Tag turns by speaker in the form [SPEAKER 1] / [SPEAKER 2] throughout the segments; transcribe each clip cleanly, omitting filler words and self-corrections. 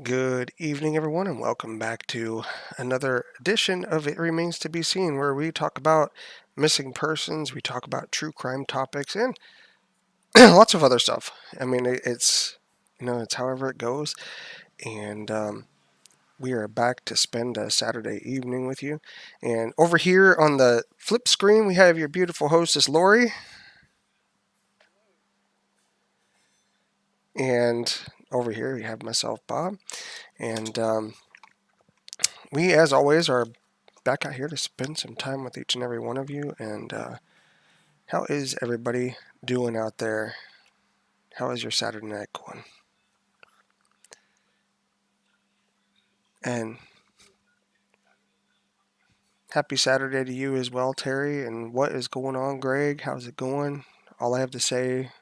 [SPEAKER 1] Good evening, everyone, and welcome back to another edition of It Remains to Be Seen, where we talk about missing persons, we talk about true crime topics, and lots of other stuff. I mean, it's however it goes, and we are back to spend a Saturday evening with you. And over here on the flip screen, we have your beautiful hostess, Lori, and over here we have myself, Bob, and we, as always, are back out here to spend some time with each and every one of you. And how is everybody doing out there? How is your Saturday night going? And happy Saturday to you as well, Terry. And what is going on, Greg? How's it going? All I have to say,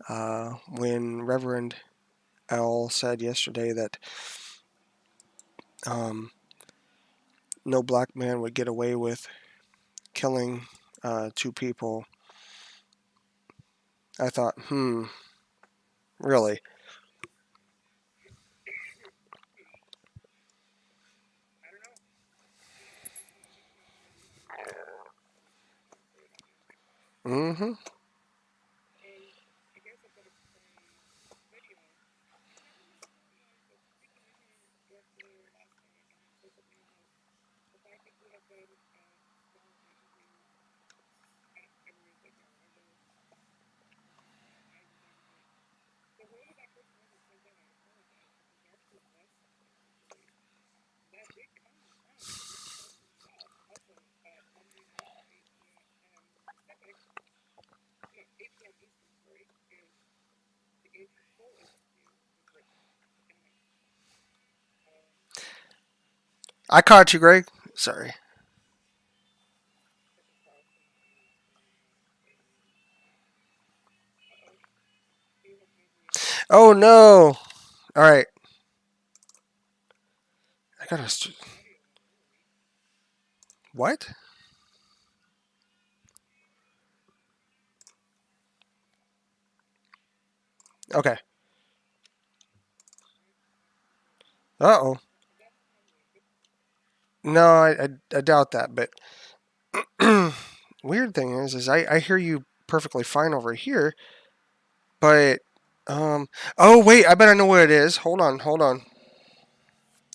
[SPEAKER 1] when Reverend L said yesterday that um, no black man would get away with killing two people, I thought, really? Mm-hmm. I caught you, Greg. Sorry. Oh no! All right, I gotta. What? Okay. Uh oh. No, I doubt that. But weird thing is I hear you perfectly fine over here, but oh wait, I bet I know what it is. Hold on.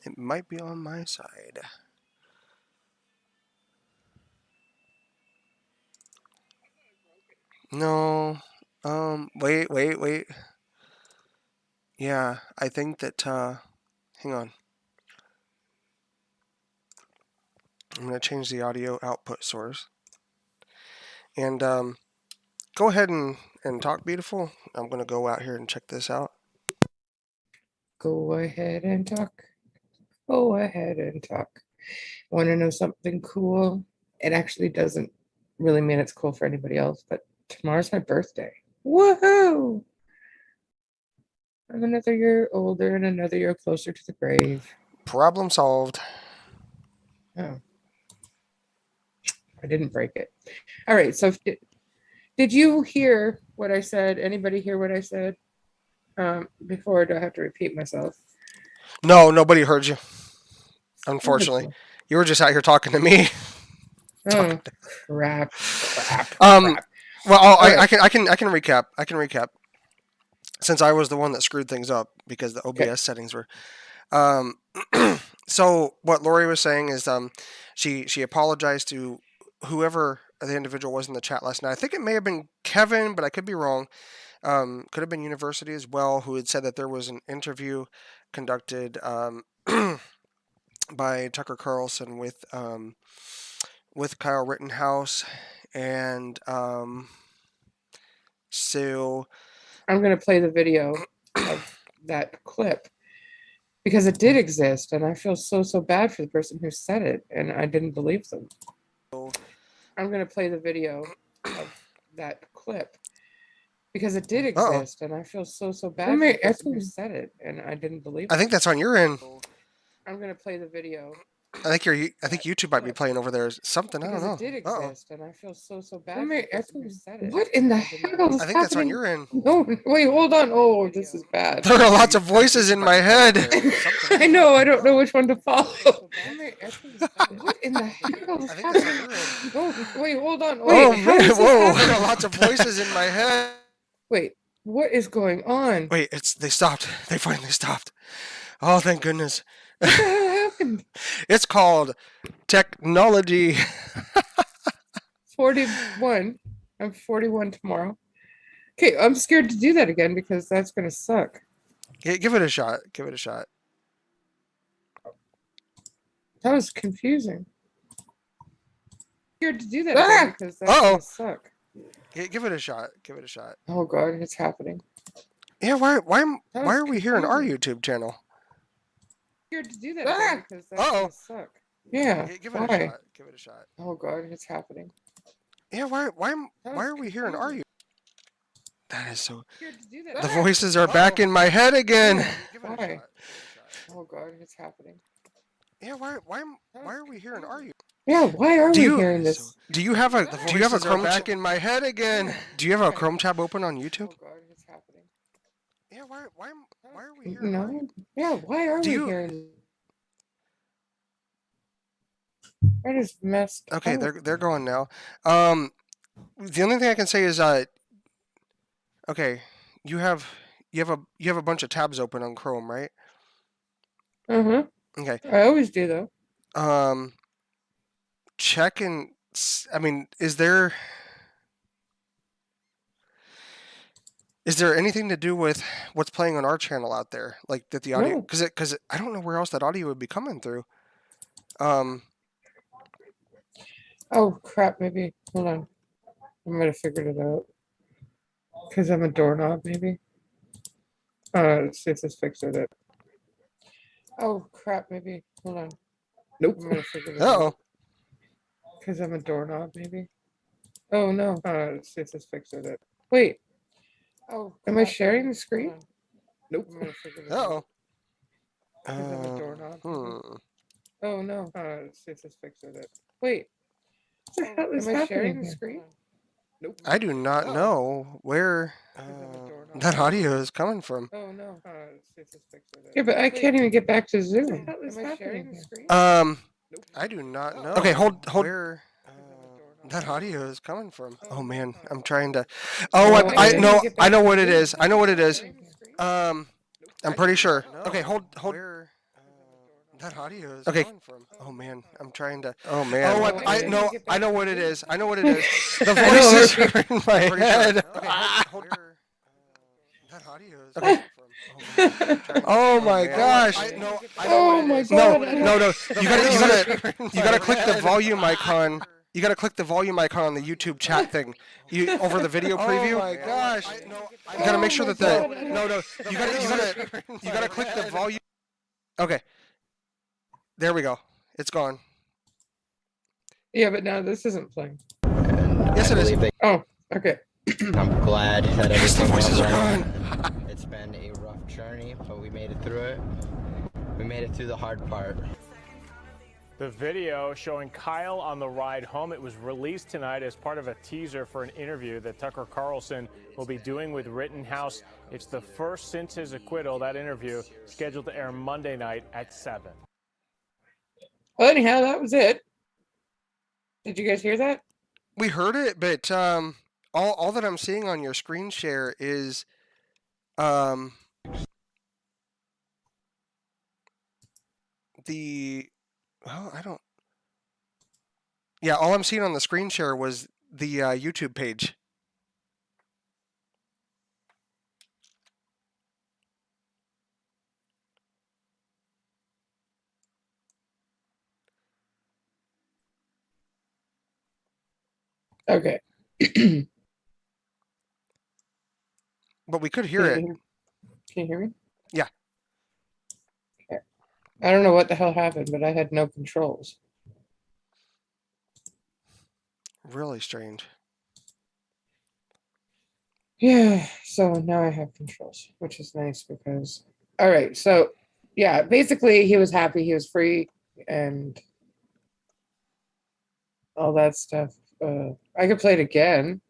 [SPEAKER 1] It might be on my side. No. Wait. Yeah, I think that hang on. I'm gonna change the audio output source. And go ahead and talk beautiful. I'm gonna go out here and check this out.
[SPEAKER 2] Go ahead and talk. Go ahead and talk. Want to know something cool? It actually doesn't really mean it's cool for anybody else, but tomorrow's my birthday. Woohoo! I'm another year older and another year closer to the grave.
[SPEAKER 1] Problem solved.
[SPEAKER 2] Oh, I didn't break it. All right. So, did you hear what I said? Anybody hear what I said before? Do I have to repeat myself?
[SPEAKER 1] No, nobody heard you. Unfortunately,
[SPEAKER 2] Wonderful.
[SPEAKER 1] you were just out here talking to me. talking
[SPEAKER 2] Oh, crap, crap,
[SPEAKER 1] Um,
[SPEAKER 2] crap.
[SPEAKER 1] well,
[SPEAKER 2] All right.
[SPEAKER 1] I can recap. I can recap since I was the one that screwed things up because the
[SPEAKER 2] Okay.
[SPEAKER 1] OBS settings were. Um, so what Lori was saying is, she apologized to whoever the individual was in the chat last night. I think it may have been Kevin, but I could be wrong. Could have been University as well, who had said that there was an interview conducted by Tucker Carlson with Kyle Rittenhouse, and so
[SPEAKER 2] I'm going to play the video of that clip because it did exist, and I feel so bad for the person who said it, and I didn't believe them. I'm going to play the video of that clip because it did
[SPEAKER 1] oh,
[SPEAKER 2] exist, and I feel so bad for the person who said it, and I didn't believe
[SPEAKER 1] I
[SPEAKER 2] them.
[SPEAKER 1] think that's on your end.
[SPEAKER 2] I'm going to play the video
[SPEAKER 1] I think YouTube might be playing over there. Something I don't
[SPEAKER 2] Because
[SPEAKER 1] know.
[SPEAKER 2] it did
[SPEAKER 1] Uh-oh.
[SPEAKER 2] exist, and I feel so bad. What in the hell is
[SPEAKER 1] I think that's on
[SPEAKER 2] happening?
[SPEAKER 1] your end.
[SPEAKER 2] No, wait, hold on. Oh, this is bad.
[SPEAKER 1] There are lots of voices in my head.
[SPEAKER 2] I know. I don't know which one to follow. What in the hell is
[SPEAKER 1] I think that's on
[SPEAKER 2] happening?
[SPEAKER 1] your end.
[SPEAKER 2] Oh, wait, hold on.
[SPEAKER 1] Oh
[SPEAKER 2] Wait, how
[SPEAKER 1] man!
[SPEAKER 2] is this
[SPEAKER 1] Whoa! There are
[SPEAKER 2] happening?
[SPEAKER 1] lots of voices in my head.
[SPEAKER 2] Wait, what is going on?
[SPEAKER 1] Wait, they stopped. They finally stopped. Oh, thank goodness.
[SPEAKER 2] What the hell happened?
[SPEAKER 1] It's called technology.
[SPEAKER 2] 41. I'm 41 tomorrow. Okay, I'm scared to do that again because that's gonna suck.
[SPEAKER 1] Give it a shot. Give it a shot.
[SPEAKER 2] That was confusing. Scared to do that again because that's gonna suck.
[SPEAKER 1] Give it a shot. Give it a shot.
[SPEAKER 2] Oh god, it's happening.
[SPEAKER 1] Yeah, why are we here on our
[SPEAKER 2] confusing.
[SPEAKER 1] YouTube channel?
[SPEAKER 2] Scared to do that again because that's
[SPEAKER 1] Uh-oh.
[SPEAKER 2] gonna suck. Yeah.
[SPEAKER 1] Give it a
[SPEAKER 2] Why?
[SPEAKER 1] shot. Give it a shot.
[SPEAKER 2] Oh god, it's happening.
[SPEAKER 1] Yeah, why are we here on our YouTube? That is so. The voices are back in my head again.
[SPEAKER 2] Why? Oh god, it's happening.
[SPEAKER 1] Yeah, why are we here in our YouTube?
[SPEAKER 2] Yeah, why are we hearing this?
[SPEAKER 1] Do you have a Chrome back in my head again? Do you have a Chrome tab open on YouTube?
[SPEAKER 2] Oh god, it's happening.
[SPEAKER 1] Yeah, why are we here?
[SPEAKER 2] No. Yeah, why are we hearing this? That is messed up.
[SPEAKER 1] Okay, they're going now. The only thing I can say is okay, you have a bunch of tabs open on Chrome, right?
[SPEAKER 2] Uh-huh.
[SPEAKER 1] Okay.
[SPEAKER 2] I always do though.
[SPEAKER 1] Check and I mean, is there anything to do with what's playing on our channel out there, like that the audio?
[SPEAKER 2] No.
[SPEAKER 1] Because I don't know where else that audio would be coming through.
[SPEAKER 2] Oh crap! Maybe hold on. I might have figured it out. Because I'm a doorknob, maybe. Let's see if this fixes it. Oh crap! Maybe hold on. Nope. I might have figured it out. Because I'm a doorknob, maybe. Oh no. Let's see if this fixes it. Wait. Oh. Am I sharing the screen? Nope. I might have figured it out. Because I'm a doorknob. Oh no. Let's see if this fixes it. Wait. What the hell is happening? Am I sharing the screen? Nope.
[SPEAKER 1] I do not know where that audio is coming from.
[SPEAKER 2] Oh no. Let's see if this fixes it. Yeah, but I can't even get back to Zoom. Am I sharing the screen?
[SPEAKER 1] I do not know. Okay, hold where that audio is coming from. Oh man, I'm trying to. Oh, I know what it is. I know what it is. I'm pretty sure. Okay, hold. Where that audio is coming from. Oh man, I'm trying to. Oh man. Oh, I know what it is. I know what it is. The voices are in my head. Okay, hold. That audio is coming from. Oh my gosh.
[SPEAKER 2] Oh my god.
[SPEAKER 1] No. You gotta click the volume icon. You gotta click the volume icon on the YouTube chat thing. Over the video preview. Oh my gosh. You gotta make sure that the you gotta click the volume. Okay. There we go. It's gone.
[SPEAKER 2] Yeah, but now this isn't playing.
[SPEAKER 1] Yes, it is.
[SPEAKER 2] Oh, okay.
[SPEAKER 3] I'm glad that everything
[SPEAKER 1] The voices are
[SPEAKER 3] went
[SPEAKER 1] gone.
[SPEAKER 3] well. It's been a rough journey, but we made it through it. We made it through the hard part.
[SPEAKER 4] The video showing Kyle on the ride home, it was released tonight as part of a teaser for an interview that Tucker Carlson will be doing with Rittenhouse. It's the first since his acquittal. That interview scheduled to air Monday night at 7.
[SPEAKER 2] Well, anyhow, that was it. Did you guys hear that?
[SPEAKER 1] We heard it, but all that I'm seeing on your screen share is I don't. Yeah, all I'm seeing on the screen share was the YouTube page.
[SPEAKER 2] Okay.
[SPEAKER 1] But we could hear it.
[SPEAKER 2] Can you hear me?
[SPEAKER 1] Yeah.
[SPEAKER 2] Okay. I don't know what the hell happened, but I had no controls.
[SPEAKER 1] Really strange.
[SPEAKER 2] Yeah, so now I have controls, which is nice because. All right, so yeah, basically he was happy, he was free. and all that stuff. I could play it again.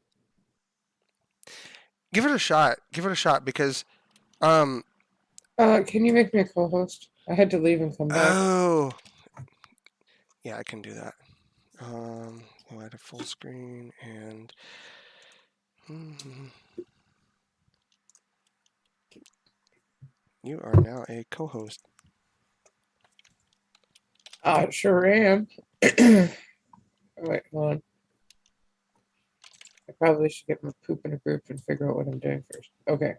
[SPEAKER 1] Give it a shot. Give it a shot because
[SPEAKER 2] Can you make me a co-host? I had to leave and come back.
[SPEAKER 1] oh yeah, I can do that. We'll add a full screen and you are now a co-host.
[SPEAKER 2] I sure am. Wait, hold on. I probably should get my poop in a group and figure out what I'm doing first. Okay.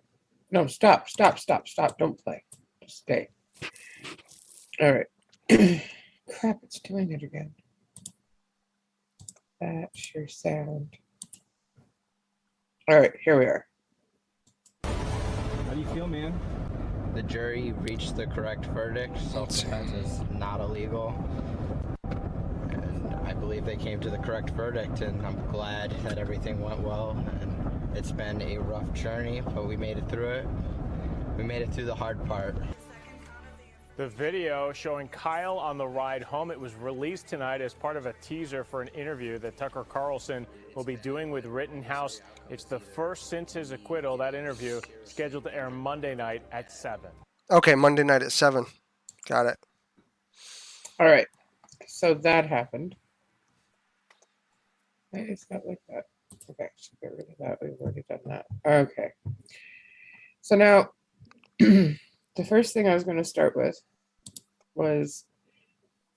[SPEAKER 2] No, stop. Don't play. Just stay. All right. Crap, it's doing it again. That's your sound. All right, here we are.
[SPEAKER 5] How do you feel, man?
[SPEAKER 3] The jury reached the correct verdict. Self-defense is not illegal. And I believe they came to the correct verdict, and I'm glad that everything went well. And it's been a rough journey, but we made it through it. We made it through the hard part.
[SPEAKER 4] The video showing Kyle on the ride home, it was released tonight as part of a teaser for an interview that Tucker Carlson will be doing with Rittenhouse. It's the first since his acquittal. That interview scheduled to air Monday night at 7.
[SPEAKER 1] Okay, Monday night at 7. Got it.
[SPEAKER 2] All right. So that happened. Why is that like that? Okay, so get rid of that. We've already done that. Okay. So now, the first thing I was going to start with was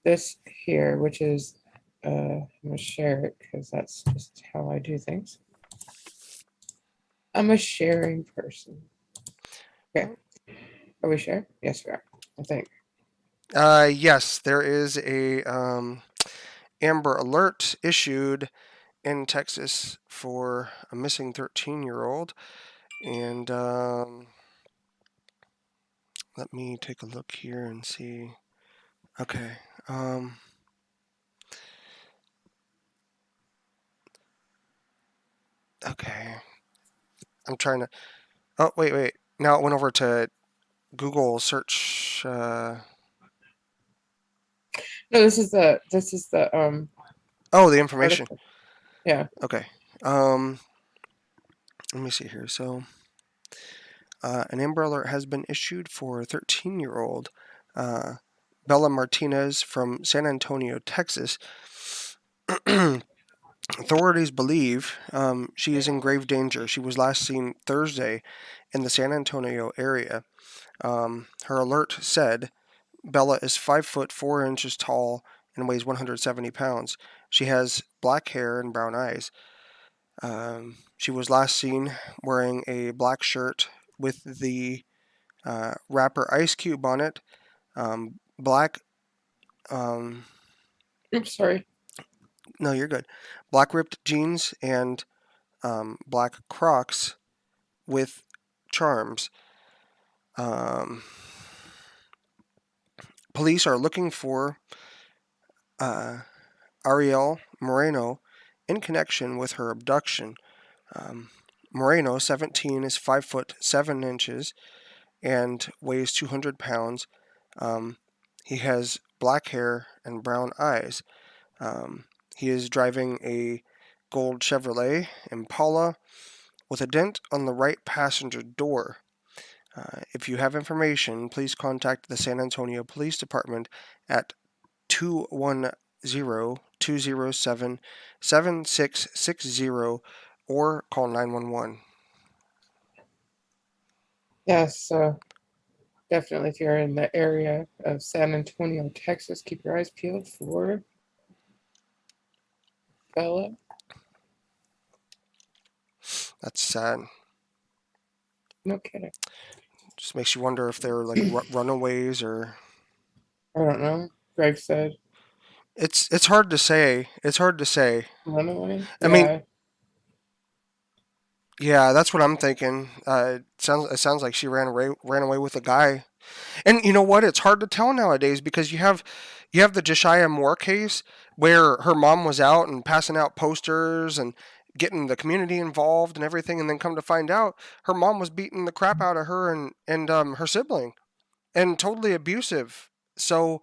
[SPEAKER 2] this here, which is, I'm going to share it because that's just how I do things. I'm a sharing person. Okay. Are we sharing? Yes, we are, I think.
[SPEAKER 1] Yes, there is a Amber Alert issued in Texas for a missing 13-year-old. And let me take a look here and see. Okay. Okay. I'm trying to. Oh, wait. Now it went over to Google search.
[SPEAKER 2] No, this is the
[SPEAKER 1] Oh, the information.
[SPEAKER 2] article. Yeah.
[SPEAKER 1] Okay. Let me see here. So, an Amber Alert has been issued for 13-year-old Bella Martinez from San Antonio, Texas. Authorities believe she is in grave danger. She was last seen Thursday in the San Antonio area. Her alert said Bella is 5 foot 4 inches tall and weighs 170 pounds. She has black hair and brown eyes. She was last seen wearing a black shirt with the rapper Ice Cube on it, black.
[SPEAKER 2] Oops, sorry.
[SPEAKER 1] No, you're good. Black ripped jeans and black Crocs with charms. Police are looking for Ariel Moreno in connection with her abduction. Moreno, 17, is 5 foot 7 inches and weighs 200 pounds. He has black hair and brown eyes. He is driving a gold Chevrolet Impala with a dent on the right passenger door. If you have information, please contact the San Antonio Police Department at 210-207-7660 or call 911.
[SPEAKER 2] Yes, so definitely if you're in the area of San Antonio, Texas, keep your eyes peeled for Bella.
[SPEAKER 1] That's sad.
[SPEAKER 2] No kidding.
[SPEAKER 1] Just makes you wonder if they're like runaways or.
[SPEAKER 2] I don't know. Greg said
[SPEAKER 1] It's hard to say. It's hard to say.
[SPEAKER 2] runaway.
[SPEAKER 1] I mean, yeah, that's what I'm thinking. It sounds like she ran away with a guy. And you know what? It's hard to tell nowadays because you have the Josiah Moore case where her mom was out and passing out posters and getting the community involved and everything, and then come to find out her mom was beating the crap out of her and her sibling and totally abusive. So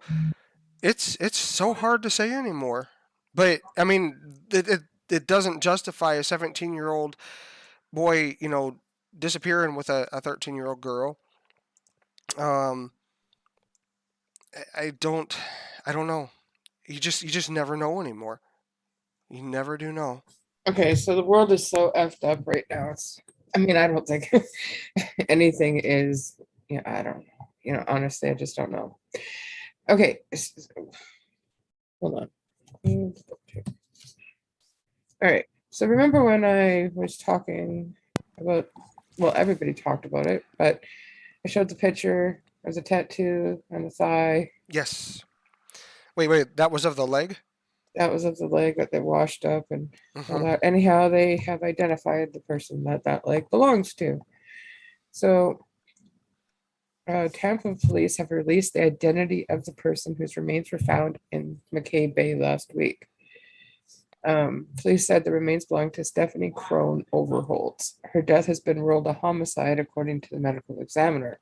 [SPEAKER 1] It's so hard to say anymore. But I mean, it doesn't justify a 17-year-old boy, disappearing with a 13-year-old girl. Um, I I don't know. You just never know anymore. You never do know.
[SPEAKER 2] Okay, so the world is so effed up right now. I mean, I don't think anything is, I don't know. Honestly, I just don't know. Okay, hold on. All right. So remember when I was talking about, well, everybody talked about it, but I showed the picture. There's a tattoo on the thigh.
[SPEAKER 1] Yes. Wait. That was of the leg.
[SPEAKER 2] That was of the leg that they washed up and all
[SPEAKER 1] Mm-hmm.
[SPEAKER 2] that. Anyhow, they have identified the person that that leg belongs to. So Tampa police have released the identity of the person whose remains were found in McKay Bay last week. Police said the remains belong to Stephanie Crone Overholtz. Her death has been ruled a homicide, according to the medical examiner.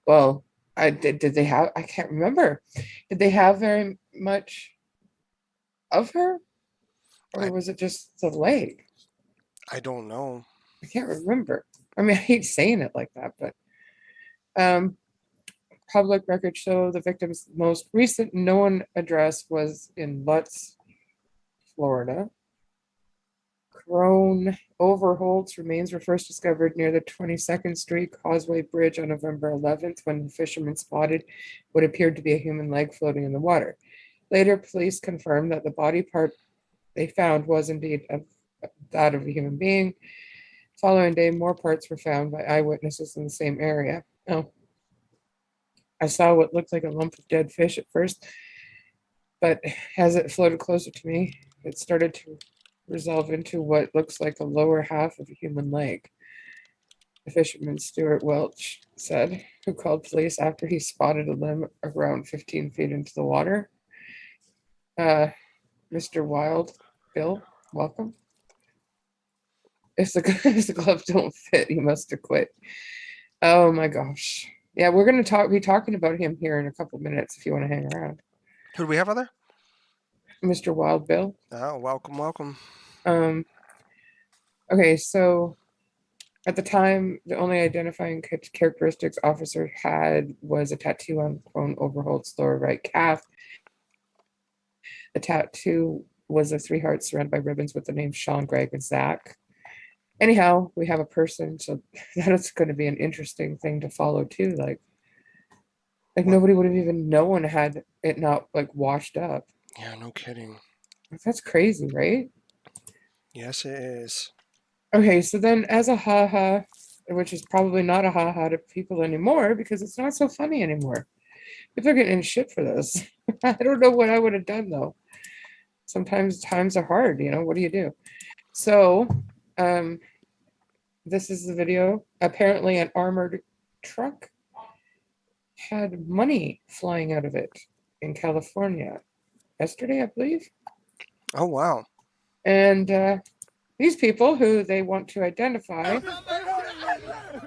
[SPEAKER 2] Well, did they have? I can't remember. Did they have very much of her, or
[SPEAKER 1] I
[SPEAKER 2] was it just the leg?
[SPEAKER 1] I don't know.
[SPEAKER 2] I can't remember. I mean, I hate saying it like that, but um, public records show the victim's most recent known address was in Lutz, Florida. Crone Overholt's remains were first discovered near the 22nd Street Causeway Bridge on November 11th when fishermen spotted what appeared to be a human leg floating in the water. Later, police confirmed that the body part they found was indeed that of a human being. Following day, more parts were found by eyewitnesses in the same area. Oh, I saw what looked like a lump of dead fish at first, but as it floated closer to me, it started to resolve into what looks like a lower half of a human leg. The fisherman Stuart Welch said, who called police after he spotted a limb around 15 feet into the water. Mr. Wild, Bill, welcome. If the gloves don't fit, he must have quit. Oh my gosh. Yeah, we're gonna be talking about him here in a couple minutes if you want to hang around.
[SPEAKER 1] Who do we have other?
[SPEAKER 2] Mr. Wild Bill.
[SPEAKER 1] Oh, welcome.
[SPEAKER 2] Um, okay, so at the time, the only identifying characteristics officer had was a tattoo on Crone Overholt's lower right calf. The tattoo was of three hearts surrounded by ribbons with the names Sean, Greg, and Zach. Anyhow, we have a person, so that's going to be an interesting thing to follow too. Like
[SPEAKER 1] What?
[SPEAKER 2] nobody would have even known had it not like washed up.
[SPEAKER 1] Yeah, no kidding.
[SPEAKER 2] That's crazy, right?
[SPEAKER 1] Yes, it is.
[SPEAKER 2] Okay, so then as a haha, which is probably not a haha to people anymore because it's not so funny anymore. People are getting in shit for this. I don't know what I would have done though. Sometimes times are hard, what do you do? So, this is the video. Apparently an armored truck had money flying out of it in California yesterday, I believe.
[SPEAKER 1] Oh, wow.
[SPEAKER 2] And these people who they want to identify.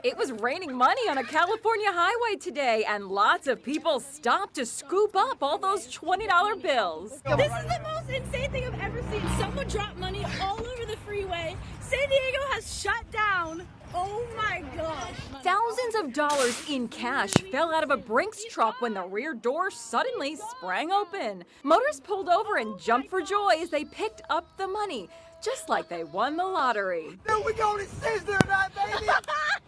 [SPEAKER 6] It was raining money on a California highway today, and lots of people stopped to scoop up all those $20 bills.
[SPEAKER 7] This is the most insane thing I've ever seen. Someone dropped money all over the freeway. San Diego has shut down. Oh my gosh.
[SPEAKER 6] Thousands of dollars in cash fell out of a Brinks truck when the rear door suddenly sprang open. Motorists pulled over and jumped for joy as they picked up the money, just like they won the lottery.
[SPEAKER 8] Then we go to Sizzler tonight, baby!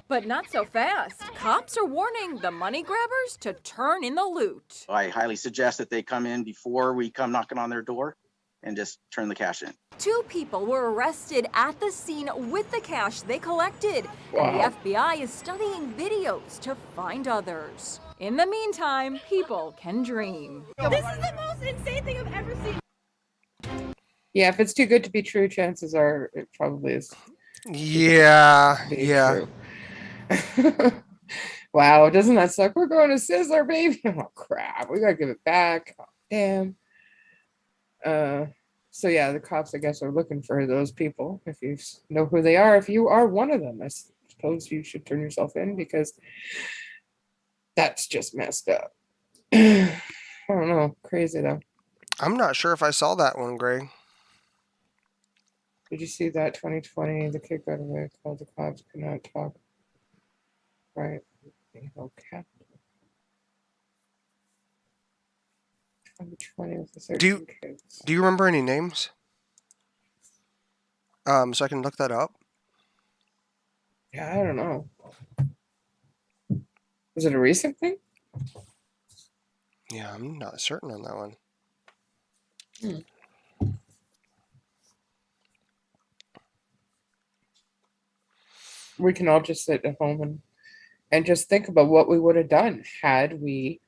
[SPEAKER 6] But not so fast. Cops are warning the money grabbers to turn in the loot.
[SPEAKER 9] I highly suggest that they come in before we come knocking on their door and just turn the cash in.
[SPEAKER 6] 2 people were arrested at the scene with the cash they collected.
[SPEAKER 2] Wow.
[SPEAKER 6] And the FBI is studying videos to find others. In the meantime, people can dream.
[SPEAKER 7] This is the most insane thing I've ever seen.
[SPEAKER 2] Yeah, if it's too good to be true, chances are it probably is.
[SPEAKER 1] Yeah.
[SPEAKER 2] True. Wow, doesn't that suck? We're going to Sizzler, baby. Oh crap, we gotta give it back. Oh, damn. So yeah, the cops, I guess, are looking for those people. If you know who they are, if you are one of them, I suppose you should turn yourself in because that's just messed up. I don't know. Crazy though.
[SPEAKER 1] I'm not sure if I saw that one, Greg.
[SPEAKER 2] Did you see that 2020? The kid got away, called the cops, could not talk. Right. Okay. 2020 with the 13 kids.
[SPEAKER 1] Do you remember any names? So I can look that up.
[SPEAKER 2] Yeah, I don't know. Was it a recent thing?
[SPEAKER 1] Yeah, I'm not certain on that one.
[SPEAKER 2] We can all just sit at home and just think about what we would have done had we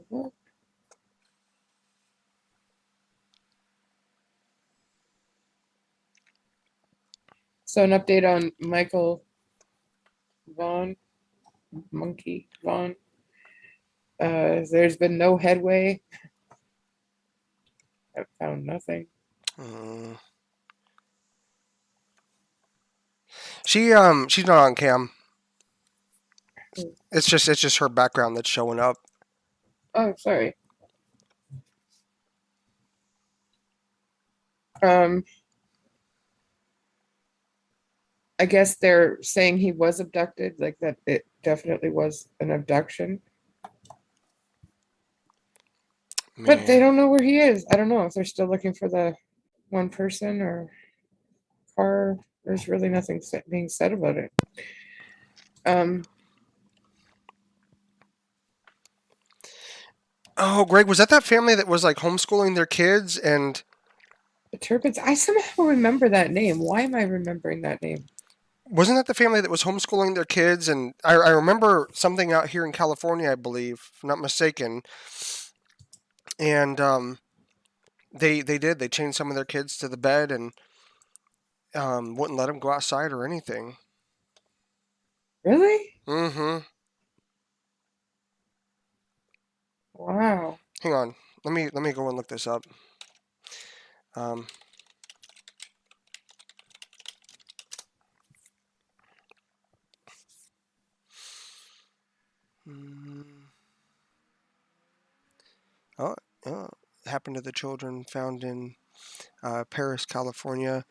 [SPEAKER 2] what? So an update on Michael Monkey Vaughn. There's been no headway. I found nothing.
[SPEAKER 1] She's not on cam. It's just her background that's showing up.
[SPEAKER 2] Oh, sorry. I guess they're saying he was abducted, like that it definitely was an abduction.
[SPEAKER 1] Man.
[SPEAKER 2] But they don't know where he is. I don't know if they're still looking for the one person or car. There's really nothing being said about it.
[SPEAKER 1] Oh, Greg, was that family that was like homeschooling their kids and
[SPEAKER 2] the Turpins? I somehow remember that name. Why am I remembering that name?
[SPEAKER 1] Wasn't that the family that was homeschooling their kids? And I remember something out here in California, I believe, if I'm not mistaken. And they did. They chained some of their kids to the bed and wouldn't let them go outside or anything.
[SPEAKER 2] Really?
[SPEAKER 1] Mm-hmm.
[SPEAKER 2] Wow.
[SPEAKER 1] Hang on. Let me go and look this up. Oh, happened to the children found in Paris, California.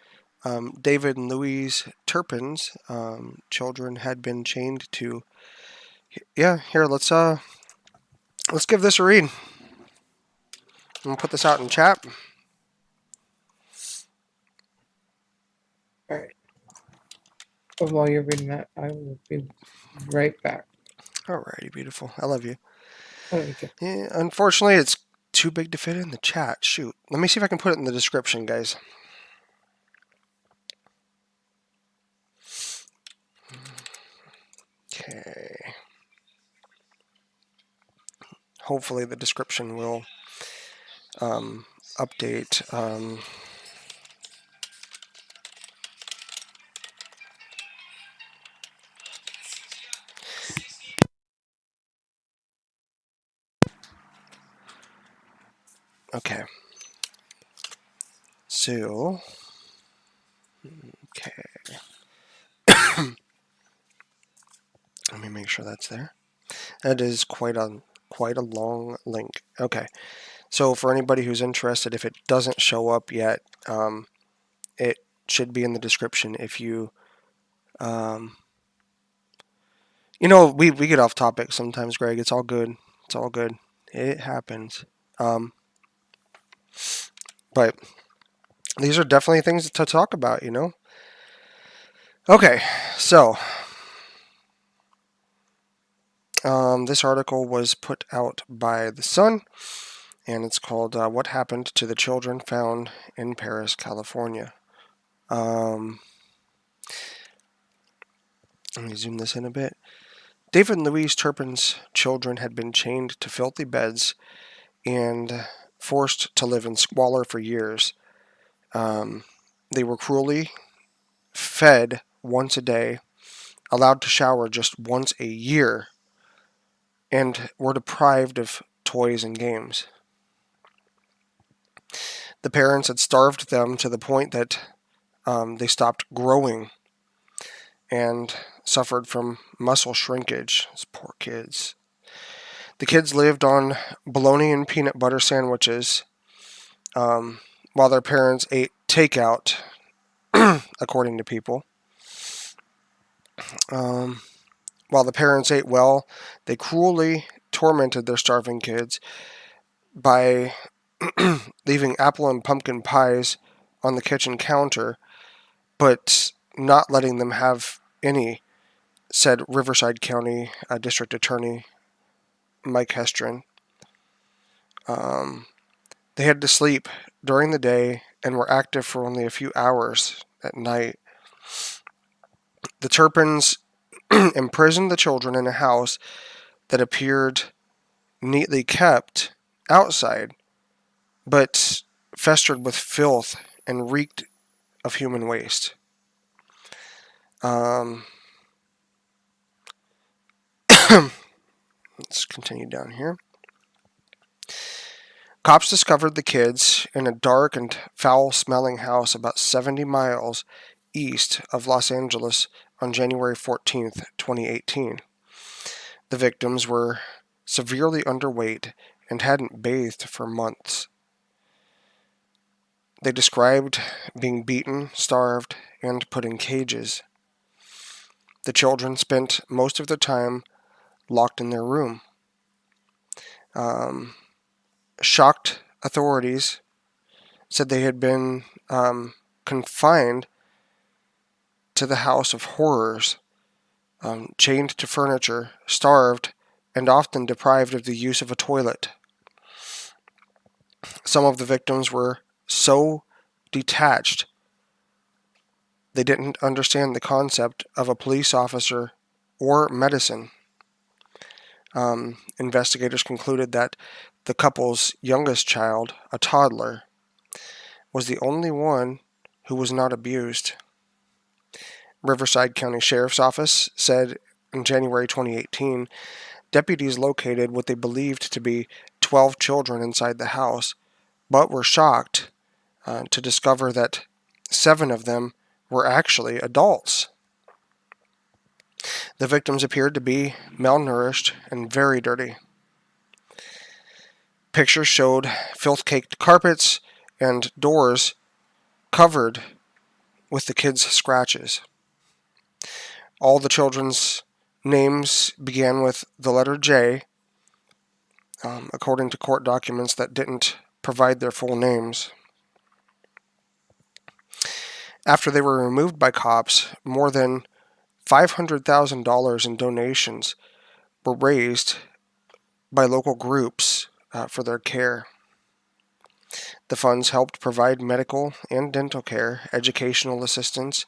[SPEAKER 1] David and Louise Turpin's children had been chained to. Yeah, here let's give this a read. I'm gonna put this out in chat.
[SPEAKER 2] All right. But while you're reading that, I will be right back.
[SPEAKER 1] Alrighty, beautiful. I love you.
[SPEAKER 2] I love you.
[SPEAKER 1] Yeah, unfortunately, it's too big to fit in the chat. Shoot. Let me see if I can put it in the description, guys. Okay. Hopefully the description will update. Okay. So. Okay. Let me make sure that's there. That is quite a long link. Okay. So for anybody who's interested, if it doesn't show up yet, it should be in the description. If you, we get off topic sometimes, Greg. It's all good. It's all good. It happens. But these are definitely things to talk about, Okay, so this article was put out by The Sun, and it's called What Happened to the Children Found in Paris, California. Let me zoom this in a bit. David and Louise Turpin's children had been chained to filthy beds and forced to live in squalor for years. They were cruelly fed once a day, allowed to shower just once a year, and were deprived of toys and games. The parents had starved them to the point that they stopped growing and suffered from muscle shrinkage. Those poor kids. The kids lived on bologna and peanut butter sandwiches while their parents ate takeout, according to people. While the parents ate well, they cruelly tormented their starving kids by leaving apple and pumpkin pies on the kitchen counter, but not letting them have any, said Riverside County District Attorney Mike Hestron. They had to sleep during the day and were active for only a few hours at night. The Turpins imprisoned the children in a house that appeared neatly kept outside, but festered with filth and reeked of human waste. Let's continue down here. Cops discovered the kids in a dark and foul-smelling house about 70 miles east of Los Angeles on January 14th, 2018. The victims were severely underweight and hadn't bathed for months. They described being beaten, starved, and put in cages. The children spent most of their time locked in their room. Shocked authorities said they had been confined to the house of horrors, chained to furniture, starved, and often deprived of the use of a toilet. Some of the victims were so detached they didn't understand the concept of a police officer or medicine. Investigators concluded that the couple's youngest child, a toddler, was the only one who was not abused. Riverside County Sheriff's Office said in January 2018, deputies located what they believed to be 12 children inside the house, but were shocked to discover that 7 of them were actually adults. The victims appeared to be malnourished and very dirty. Pictures showed filth-caked carpets and doors covered with the kids' scratches. All the children's names began with the letter J, according to court documents that didn't provide their full names. After they were removed by cops, more than $500,000 in donations were raised by local groups for their care. The funds helped provide medical and dental care, educational assistance,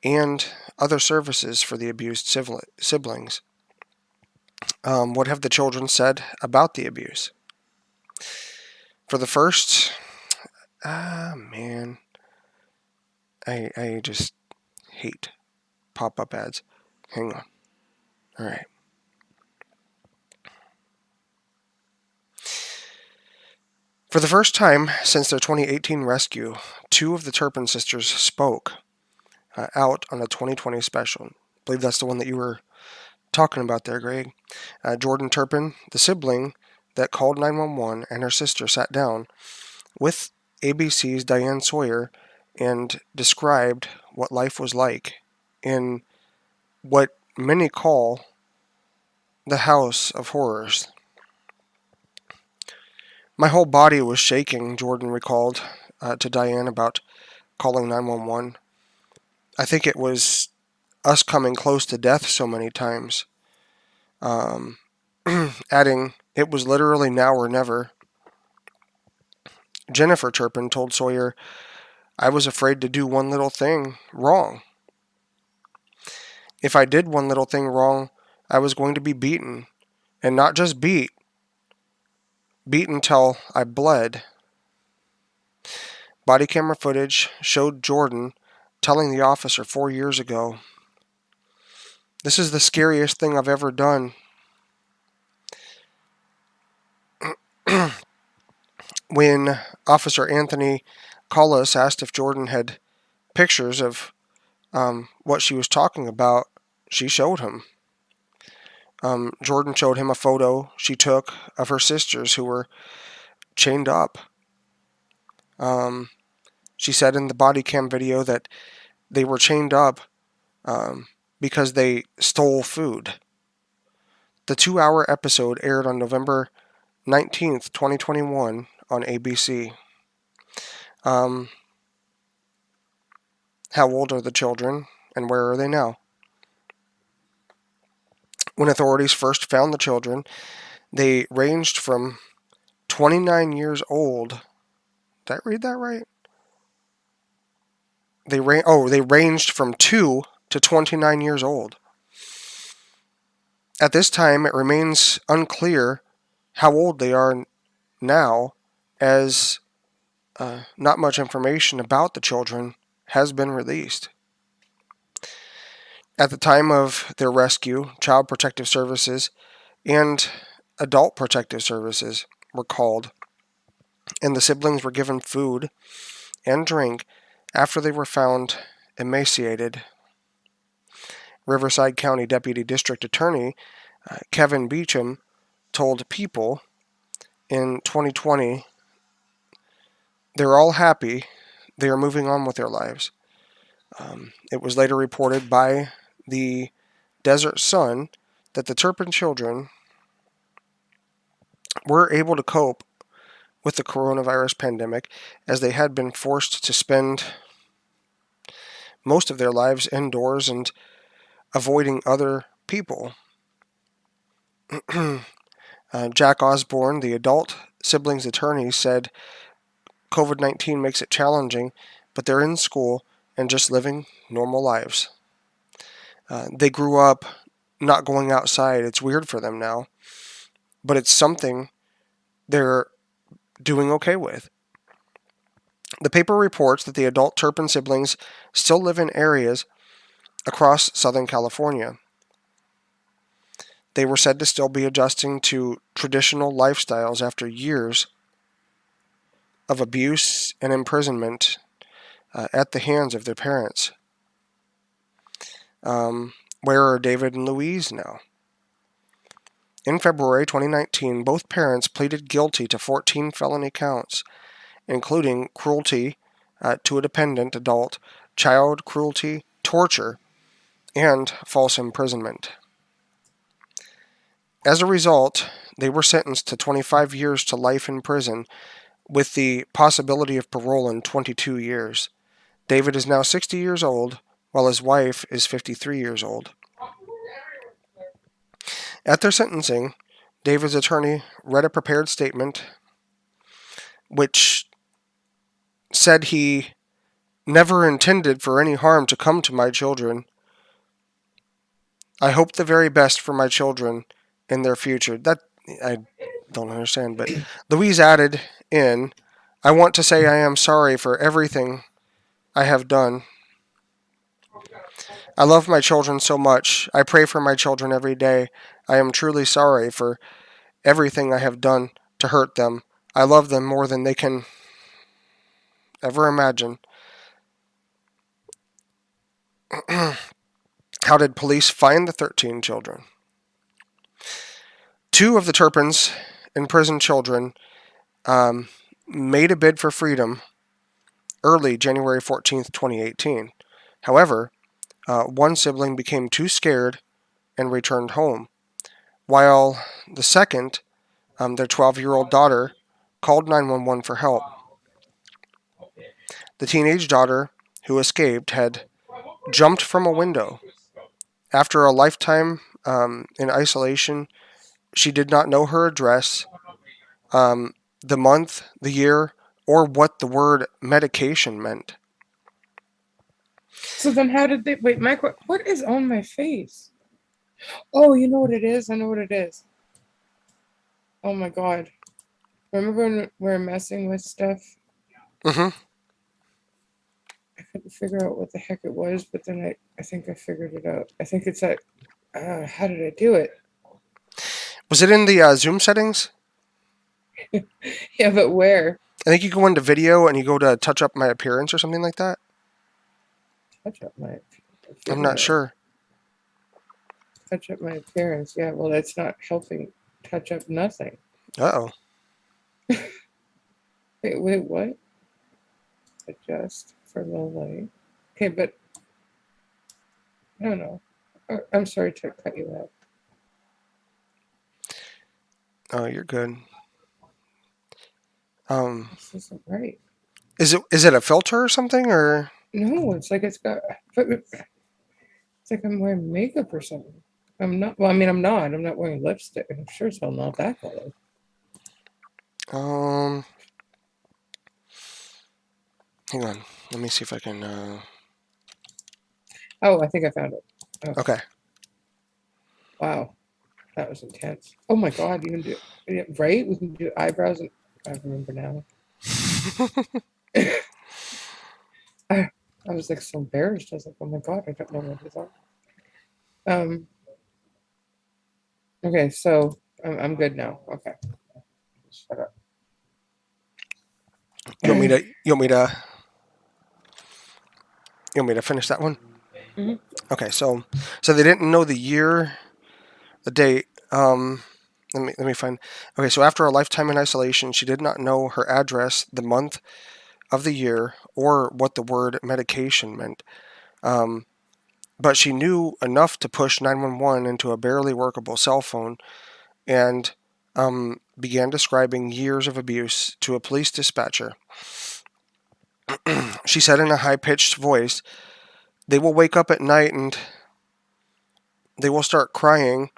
[SPEAKER 1] and other services for the abused siblings. What have the children said about the abuse? For the first, I just hate pop-up ads. Hang on. All right. For the first time since their 2018 rescue, 2 of the Turpin sisters spoke out on a 2020 special. I believe that's the one that you were talking about there, Greg. Jordan Turpin, the sibling that called 911, and her sister sat down with ABC's Diane Sawyer and described what life was like in what many call the House of Horrors. My whole body was shaking, Jordan recalled to Diane about calling 911. I think it was us coming close to death so many times. Adding, it was literally now or never. Jennifer Turpin told Sawyer, I was afraid to do one little thing wrong. If I did one little thing wrong, I was going to be beaten. And not just beat until I bled. Body camera footage showed Jordan telling the officer 4 years ago, this is the scariest thing I've ever done. When Officer Anthony Collis asked if Jordan had pictures of what she was talking about, she showed him. Jordan showed him a photo she took of her sisters who were chained up. She said in the body cam video that they were chained up because they stole food. The 2-hour episode aired on November 19th, 2021 on ABC. How old are the children and where are they now? When authorities first found the children, they ranged from 29 years old. Did I read that right? They ranged from 2 to 29 years old. At this time, it remains unclear how old they are now, as not much information about the children has been released. At the time of their rescue, Child Protective Services and Adult Protective Services were called, and the siblings were given food and drink after they were found emaciated. Riverside County Deputy District Attorney Kevin Beecham told People in 2020, "They're all happy. They are moving on with their lives." It was later reported by the Desert Sun that the Turpin children were able to cope with the coronavirus pandemic, as they had been forced to spend most of their lives indoors and avoiding other people. Jack Osborne, the adult siblings' attorney, said COVID-19 makes it challenging, but they're in school and just living normal lives. They grew up not going outside. It's weird for them now, but it's something they're doing okay with. The paper reports that the adult Turpin siblings still live in areas across Southern California. They were said to still be adjusting to traditional lifestyles after years of abuse and imprisonment at the hands of their parents. Where are David and Louise now? In February 2019, both parents pleaded guilty to 14 felony counts, including cruelty to a dependent adult, child cruelty, torture, and false imprisonment. As a result, they were sentenced to 25 years to life in prison, with the possibility of parole in 22 years. David is now 60 years old, while his wife is 53 years old. At their sentencing, David's attorney read a prepared statement which said he never intended for any harm to come to my children. I hope the very best for my children in their future. That I don't understand, but Louise added in, I want to say I am sorry for everything I have done. I love my children so much. I pray for my children every day. I am truly sorry for everything I have done to hurt them. I love them more than they can ever imagine. How did police find the 13 children? 2 of the Turpins' imprisoned children made a bid for freedom early January 14th, 2018. However, one sibling became too scared and returned home, while the second, their 12-year-old daughter, called 911 for help. The teenage daughter who escaped had jumped from a window. After a lifetime in isolation, she did not know her address, the month, the year, or what the word medication meant.
[SPEAKER 2] So then how did they, wait, Mike, what is on my face? Oh, you know what it is? I know what it is. Oh my God. Remember when we were messing with stuff?
[SPEAKER 1] Mm-hmm.
[SPEAKER 2] I couldn't figure out what the heck it was, but then I think I figured it out. I think it's that, how did I do it?
[SPEAKER 1] Was it in the Zoom settings?
[SPEAKER 2] Yeah, but where?
[SPEAKER 1] I think you go into video and you go to touch up my appearance or something like that.
[SPEAKER 2] touch up my.
[SPEAKER 1] I'm not sure.
[SPEAKER 2] Touch up my appearance. Yeah, well, that's not helping touch up nothing.
[SPEAKER 1] Uh-oh.
[SPEAKER 2] Wait, what? Adjust for low light. Okay, but I don't know. I'm sorry to cut you off.
[SPEAKER 1] Oh, you're good.
[SPEAKER 2] This isn't right.
[SPEAKER 1] Is it a filter or something, or?
[SPEAKER 2] No, it's like it's got. It's like I'm wearing makeup or something. I'm not. Well, I mean, I'm not. I'm not wearing lipstick. I'm sure it's not that color.
[SPEAKER 1] Hang on. Let me see if I can.
[SPEAKER 2] Oh, I think I found it. Oh,
[SPEAKER 1] Okay.
[SPEAKER 2] wow, that was intense. Oh my God, you can do right. We can do eyebrows, and I remember now. I was like so embarrassed. I was like, oh my God, I don't know what to talk. Okay, so I'm good now. Okay, shut up.
[SPEAKER 1] You want me to finish that one?
[SPEAKER 2] Mhm.
[SPEAKER 1] Okay, so they didn't know the year, the date. Let me find. Okay, so after a lifetime in isolation, she did not know her address, the month of the year, or what the word medication meant. But she knew enough to push 911 into a barely workable cell phone and began describing years of abuse to a police dispatcher. She said in a high-pitched voice, "They will wake up at night and they will start crying,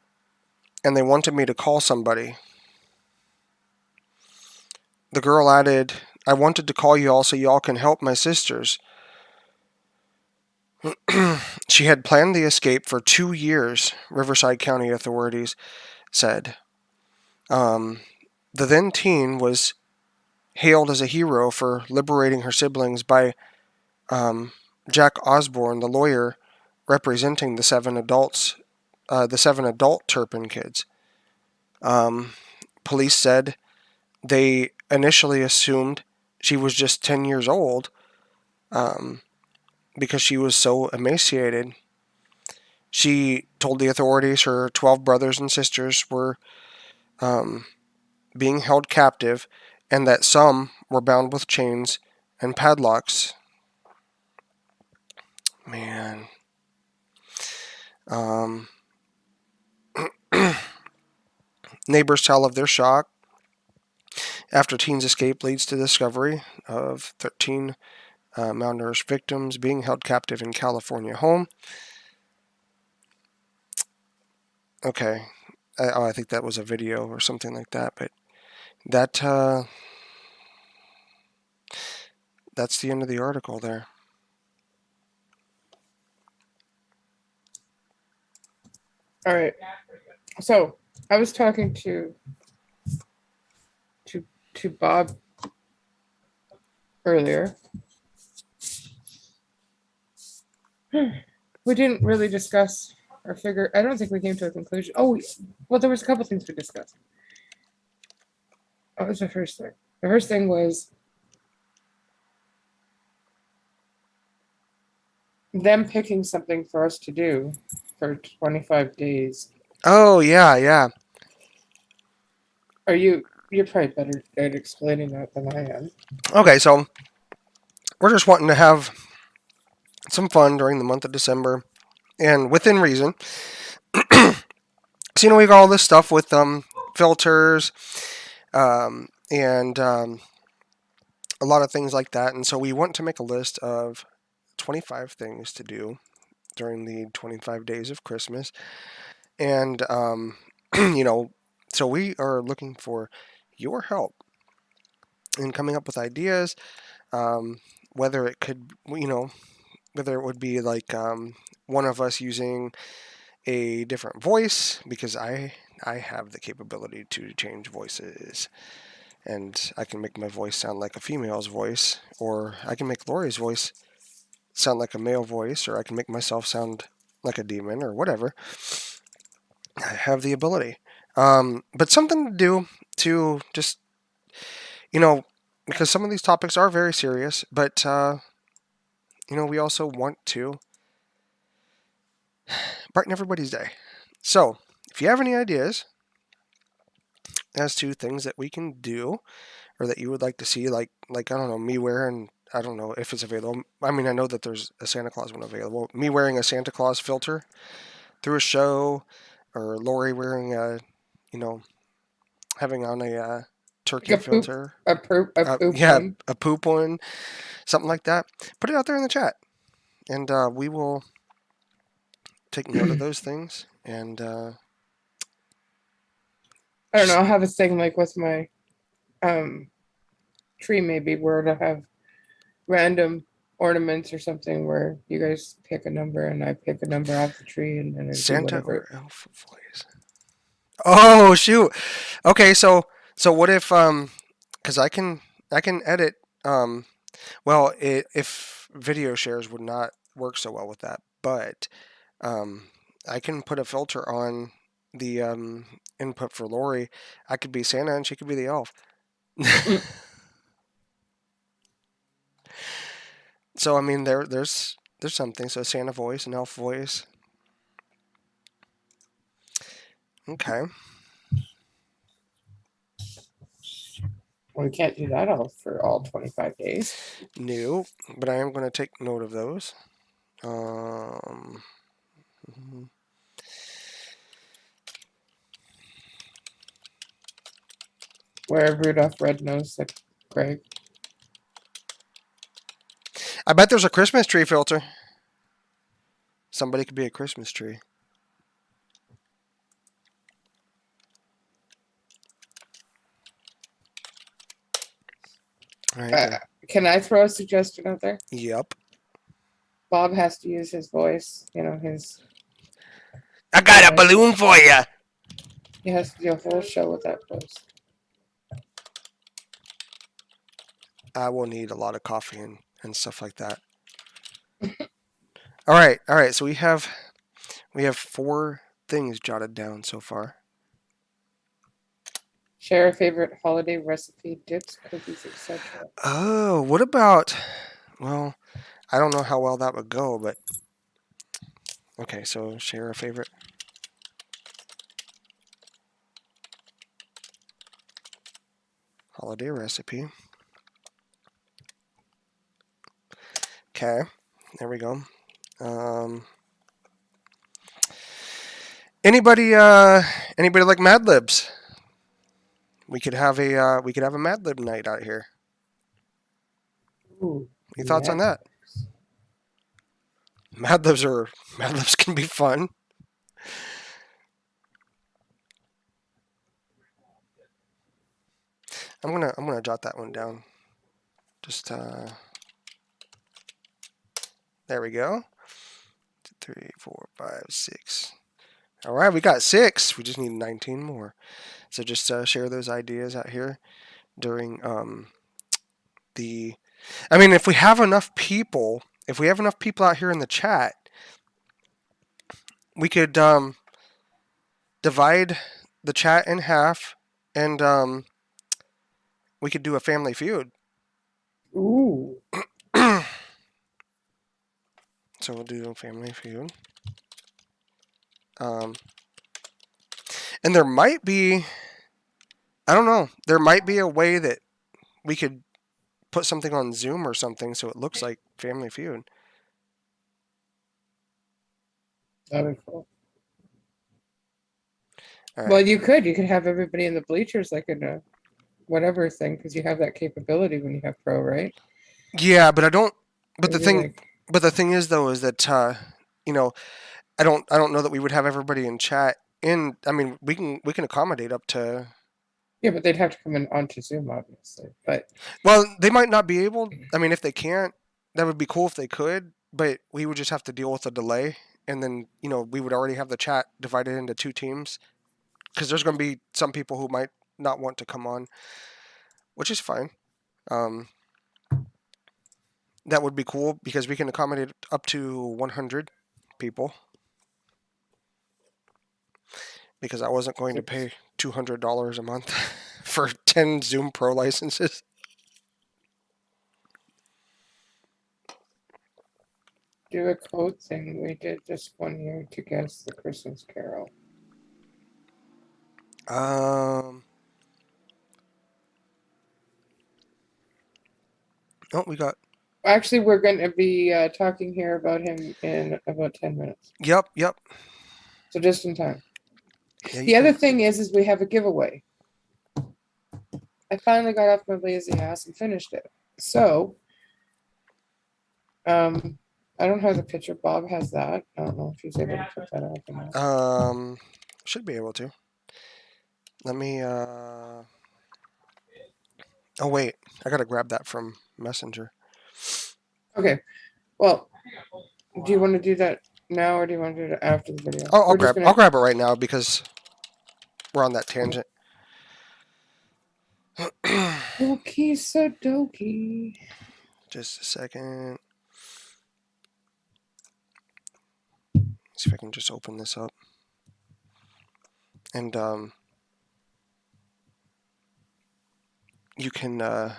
[SPEAKER 1] and they wanted me to call somebody." The girl added, "I wanted to call y'all so y'all can help my sisters." She had planned the escape for 2 years, Riverside County authorities said. The then teen was hailed as a hero for liberating her siblings by Jack Osborne, the lawyer representing the 7 adult Turpin kids. Police said they initially assumed she was just 10 years old because she was so emaciated. She told the authorities her 12 brothers and sisters were being held captive and that some were bound with chains and padlocks. Man. Neighbors tell of their shock after teen's escape leads to the discovery of 13 malnourished victims being held captive in California home. Okay. I think that was a video or something like that, but that's the end of the article there.
[SPEAKER 2] All right. So I was talking to Bob earlier. We didn't really discuss or figure. I don't think we came to a conclusion. Oh, well, there was a couple things we discussed. What was the first thing? The first thing was them picking something for us to do for 25 days.
[SPEAKER 1] Oh, yeah.
[SPEAKER 2] You're probably better at explaining that than I am.
[SPEAKER 1] Okay, so we're just wanting to have some fun during the month of December and within reason. So, we got all this stuff with filters and a lot of things like that. And so we want to make a list of 25 things to do during the 25 days of Christmas. And, so we are looking for your help in coming up with ideas, whether it could, whether it would be like one of us using a different voice, because I have the capability to change voices, and I can make my voice sound like a female's voice, or I can make Lori's voice sound like a male voice, or I can make myself sound like a demon, or whatever. I have the ability. But something to do to just, because some of these topics are very serious, but we also want to brighten everybody's day. So, if you have any ideas as to things that we can do or that you would like to see, like I don't know, me wearing, I don't know if it's available. I mean, I know that there's a Santa Claus one available. Me wearing a Santa Claus filter through a show, or Lori wearing a, having on a turkey
[SPEAKER 2] Like
[SPEAKER 1] filter.
[SPEAKER 2] a poop
[SPEAKER 1] Yeah,
[SPEAKER 2] one.
[SPEAKER 1] a poop one, something like that. Put it out there in the chat, and we will take note of those things. And
[SPEAKER 2] I don't know. I'll have a thing like with my tree, maybe, where to have random ornaments or something where you guys pick a number and I pick a number off the tree and then I do
[SPEAKER 1] Santa
[SPEAKER 2] whatever.
[SPEAKER 1] or elf voice. Oh shoot. Okay, so what if because I can edit well, if video shares would not work so well with that, but I can put a filter on the input for Lori. I could be Santa and she could be the elf. So I mean, there's something. So Santa voice and elf voice. Okay.
[SPEAKER 2] We can't do that all for all 25 days.
[SPEAKER 1] No, but I am going to take note of those.
[SPEAKER 2] Wear Rudolph Red-Nosed like Greg.
[SPEAKER 1] I bet there's a Christmas tree filter. Somebody could be a Christmas tree. All right.
[SPEAKER 2] Can I throw a suggestion out there?
[SPEAKER 1] Yep.
[SPEAKER 2] Bob has to use his voice, his.
[SPEAKER 1] I got a balloon for you.
[SPEAKER 2] He has to do a whole show with that voice.
[SPEAKER 1] I will need a lot of coffee and stuff like that. All right. So we have 4 things jotted down so far.
[SPEAKER 2] Share a favorite holiday recipe, dips, cookies, etc.
[SPEAKER 1] Oh, what about? Well, I don't know how well that would go, but okay. So share a favorite. Holiday recipe. Okay, there we go. Anybody like Mad Libs? We could have a Mad Lib night out here.
[SPEAKER 2] Ooh,
[SPEAKER 1] Any thoughts on that? Mad Libs can be fun. I'm gonna jot that one down. Just there we go. 2, 3, 4, 5, 6. All right, we got 6. We just need 19 more. So just share those ideas out here during I mean, if we have enough people out here in the chat, we could divide the chat in half, and we could do a family feud.
[SPEAKER 2] Ooh.
[SPEAKER 1] So we'll do a family feud. And there might be, I don't know, there might be a way that we could put something on Zoom or something so it looks like Family Feud.
[SPEAKER 2] That'd be cool.
[SPEAKER 1] Right.
[SPEAKER 2] Well, you could have everybody in the bleachers like in a whatever thing, because you have that capability when you have Pro, right?
[SPEAKER 1] Yeah, but I don't. But the thing,
[SPEAKER 2] like,
[SPEAKER 1] but the thing is though, is that I don't know that we would have everybody in chat. I mean, we can accommodate up to.
[SPEAKER 2] Yeah, but they'd have to come in onto Zoom, obviously. But
[SPEAKER 1] well, they might not be able. I mean, if they can't, that would be cool if they could. But we would just have to deal with a delay, and then we would already have the chat divided into 2 teams, because there's going to be some people who might not want to come on, which is fine. That would be cool because we can accommodate up to 100 people. Because I wasn't going to pay $200 a month for 10 Zoom Pro licenses.
[SPEAKER 2] do a code thing. We did this one year to guess the Christmas Carol.
[SPEAKER 1] Oh, we got.
[SPEAKER 2] Actually, we're going to be talking here about him in about 10 minutes.
[SPEAKER 1] Yep.
[SPEAKER 2] So just in time.
[SPEAKER 1] Yeah,
[SPEAKER 2] The other thing is we have a giveaway. I finally got off my lazy ass and finished it. So, I don't have the picture. Bob has that. I don't know if he's able to put that up or not.
[SPEAKER 1] Should be able to. Let me. Oh wait, I gotta grab that from Messenger.
[SPEAKER 2] Okay. Well, do you want to do that now or do you want to do it after the video?
[SPEAKER 1] Oh, I'll grab it right now because we're on that tangent.
[SPEAKER 2] Okie dokie.
[SPEAKER 1] Just a second. See if I can just open this up. And you can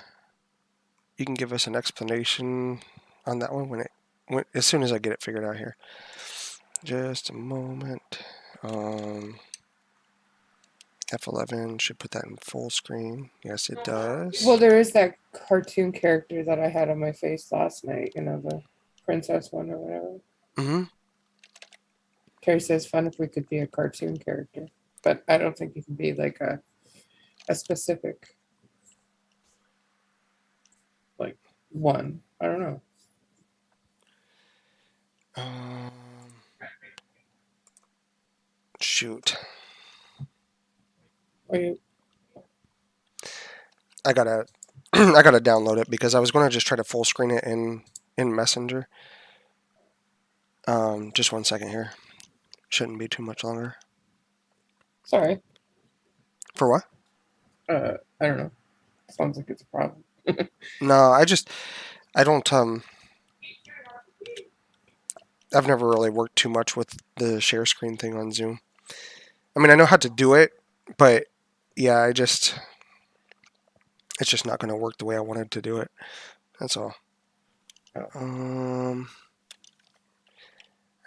[SPEAKER 1] give us an explanation on that one as soon as I get it figured out here. Just a moment. F11 should put that in full screen. Yes, it does.
[SPEAKER 2] Well, there is that cartoon character that I had on my face last night, the princess one or whatever.
[SPEAKER 1] Mm-hmm.
[SPEAKER 2] Terry says, fun if we could be a cartoon character. But I don't think you can be like a specific one. I don't know.
[SPEAKER 1] Shoot.
[SPEAKER 2] I
[SPEAKER 1] gotta I gotta download it because I was gonna just try to full screen it in Messenger. Just 1 second here. Shouldn't be too much longer.
[SPEAKER 2] Sorry.
[SPEAKER 1] For what?
[SPEAKER 2] I don't know. Sounds like it's a problem.
[SPEAKER 1] No, I don't I've never really worked too much with the share screen thing on Zoom. I mean, I know how to do it, but yeah, it's just not going to work the way I wanted to do it. That's all. All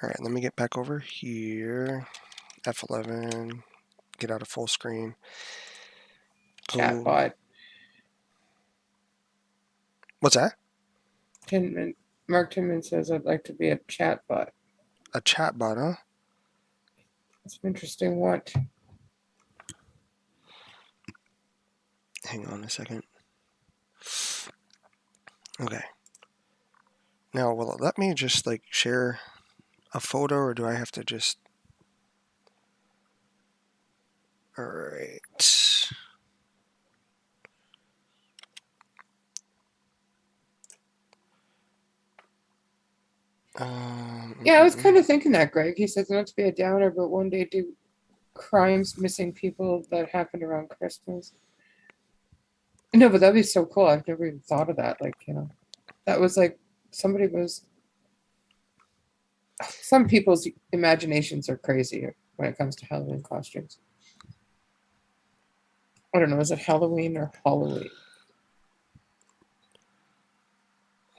[SPEAKER 1] right, let me get back over here. F11, get out of full screen.
[SPEAKER 2] Chatbot.
[SPEAKER 1] What's that?
[SPEAKER 2] Mark Tinman says, I'd like to be a chatbot.
[SPEAKER 1] A chatbot, huh?
[SPEAKER 2] That's an interesting what?
[SPEAKER 1] Hang on a second. Okay. Now, will it let me just share a photo, or do I have to just... Alright.
[SPEAKER 2] Yeah, I was kind of thinking that, Greg. He says not to be a downer, but one day do crimes, missing people that happened around Christmas. No, but that'd be so cool. I've never even thought of that. That was some people's imaginations are crazy when it comes to Halloween costumes. I don't know, is it Halloween or Halloween?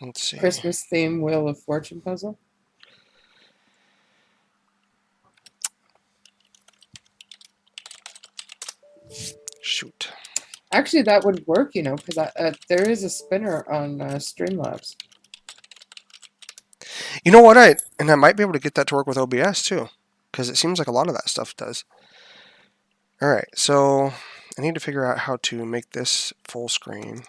[SPEAKER 1] Let's see.
[SPEAKER 2] Christmas theme Wheel of Fortune puzzle.
[SPEAKER 1] Shoot.
[SPEAKER 2] Actually, that would work, because there is a spinner on Streamlabs.
[SPEAKER 1] You know what? I might be able to get that to work with OBS too, because it seems like a lot of that stuff does. All right, so I need to figure out how to make this full screen.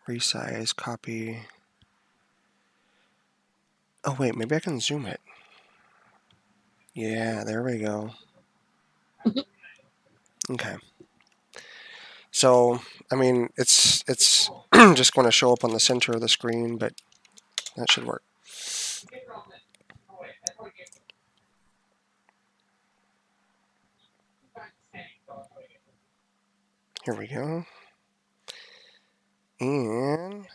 [SPEAKER 1] Resize, copy. Oh wait, maybe I can zoom it. Yeah, there we go. Okay. So, I mean, it's just going to show up on the center of the screen, but that should work. Here we go. And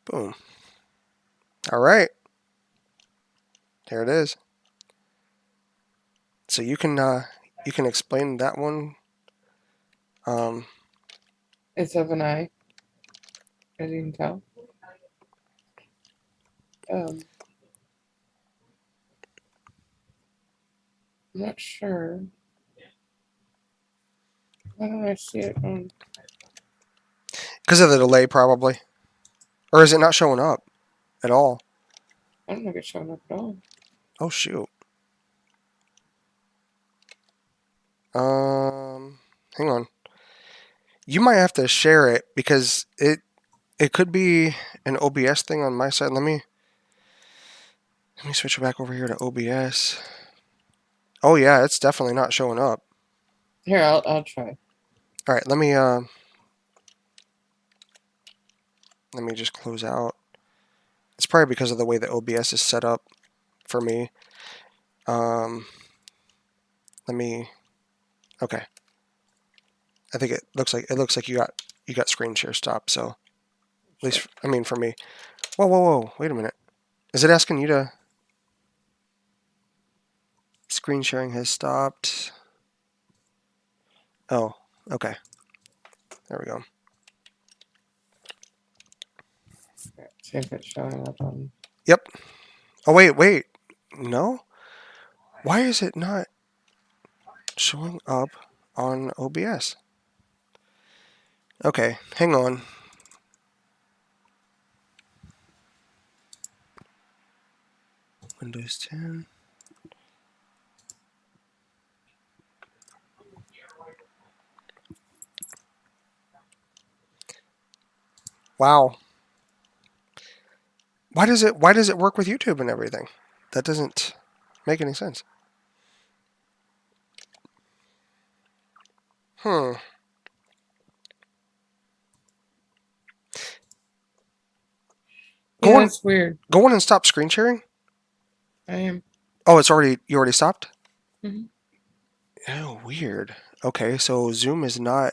[SPEAKER 1] boom. All right. There it is. So you can explain that one.
[SPEAKER 2] It's of an eye, as you can tell. I'm not sure. Why don't I see it on?
[SPEAKER 1] Because of the delay, probably. Or is it not showing up at all?
[SPEAKER 2] I don't think it's showing up at all.
[SPEAKER 1] Oh, shoot. Hang on. You might have to share it because it could be an OBS thing on my side. Let me switch back over here to OBS. Oh yeah, it's definitely not showing up.
[SPEAKER 2] Here, I'll try.
[SPEAKER 1] All right, let me just close out. It's probably because of the way that OBS is set up for me. Let me. Okay. I think it looks like you got screen share stopped. So at least I mean for me. Whoa! Wait a minute. Is it asking you to? Screen sharing has stopped. Oh, okay. There we go.
[SPEAKER 2] See if it's showing up on.
[SPEAKER 1] Yep. Oh wait. No. Why is it not showing up on OBS? Okay, hang on. Windows 10. Wow. Why does it work with YouTube and everything? That doesn't make any sense. Hmm.
[SPEAKER 2] Yeah, that's weird.
[SPEAKER 1] Go on and stop screen sharing.
[SPEAKER 2] I am.
[SPEAKER 1] Oh, you already stopped?
[SPEAKER 2] Mm-hmm.
[SPEAKER 1] Oh, weird. Okay, so Zoom is not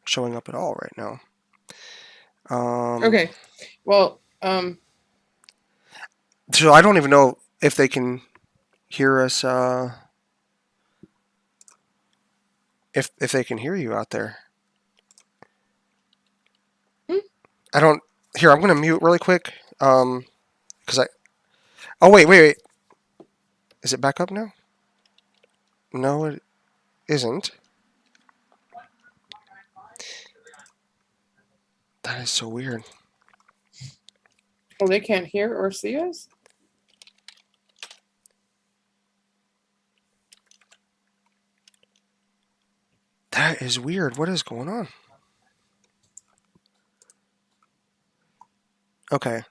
[SPEAKER 1] showing up at all right now.
[SPEAKER 2] Okay. Well,
[SPEAKER 1] so I don't even know if they can hear us. If they can hear you out there. I don't. Here, I'm gonna mute really quick. Because I. Oh wait. Is it back up now? No, it isn't. That is so weird.
[SPEAKER 2] well, they can't hear or see us.
[SPEAKER 1] That is weird. What is going on? Okay.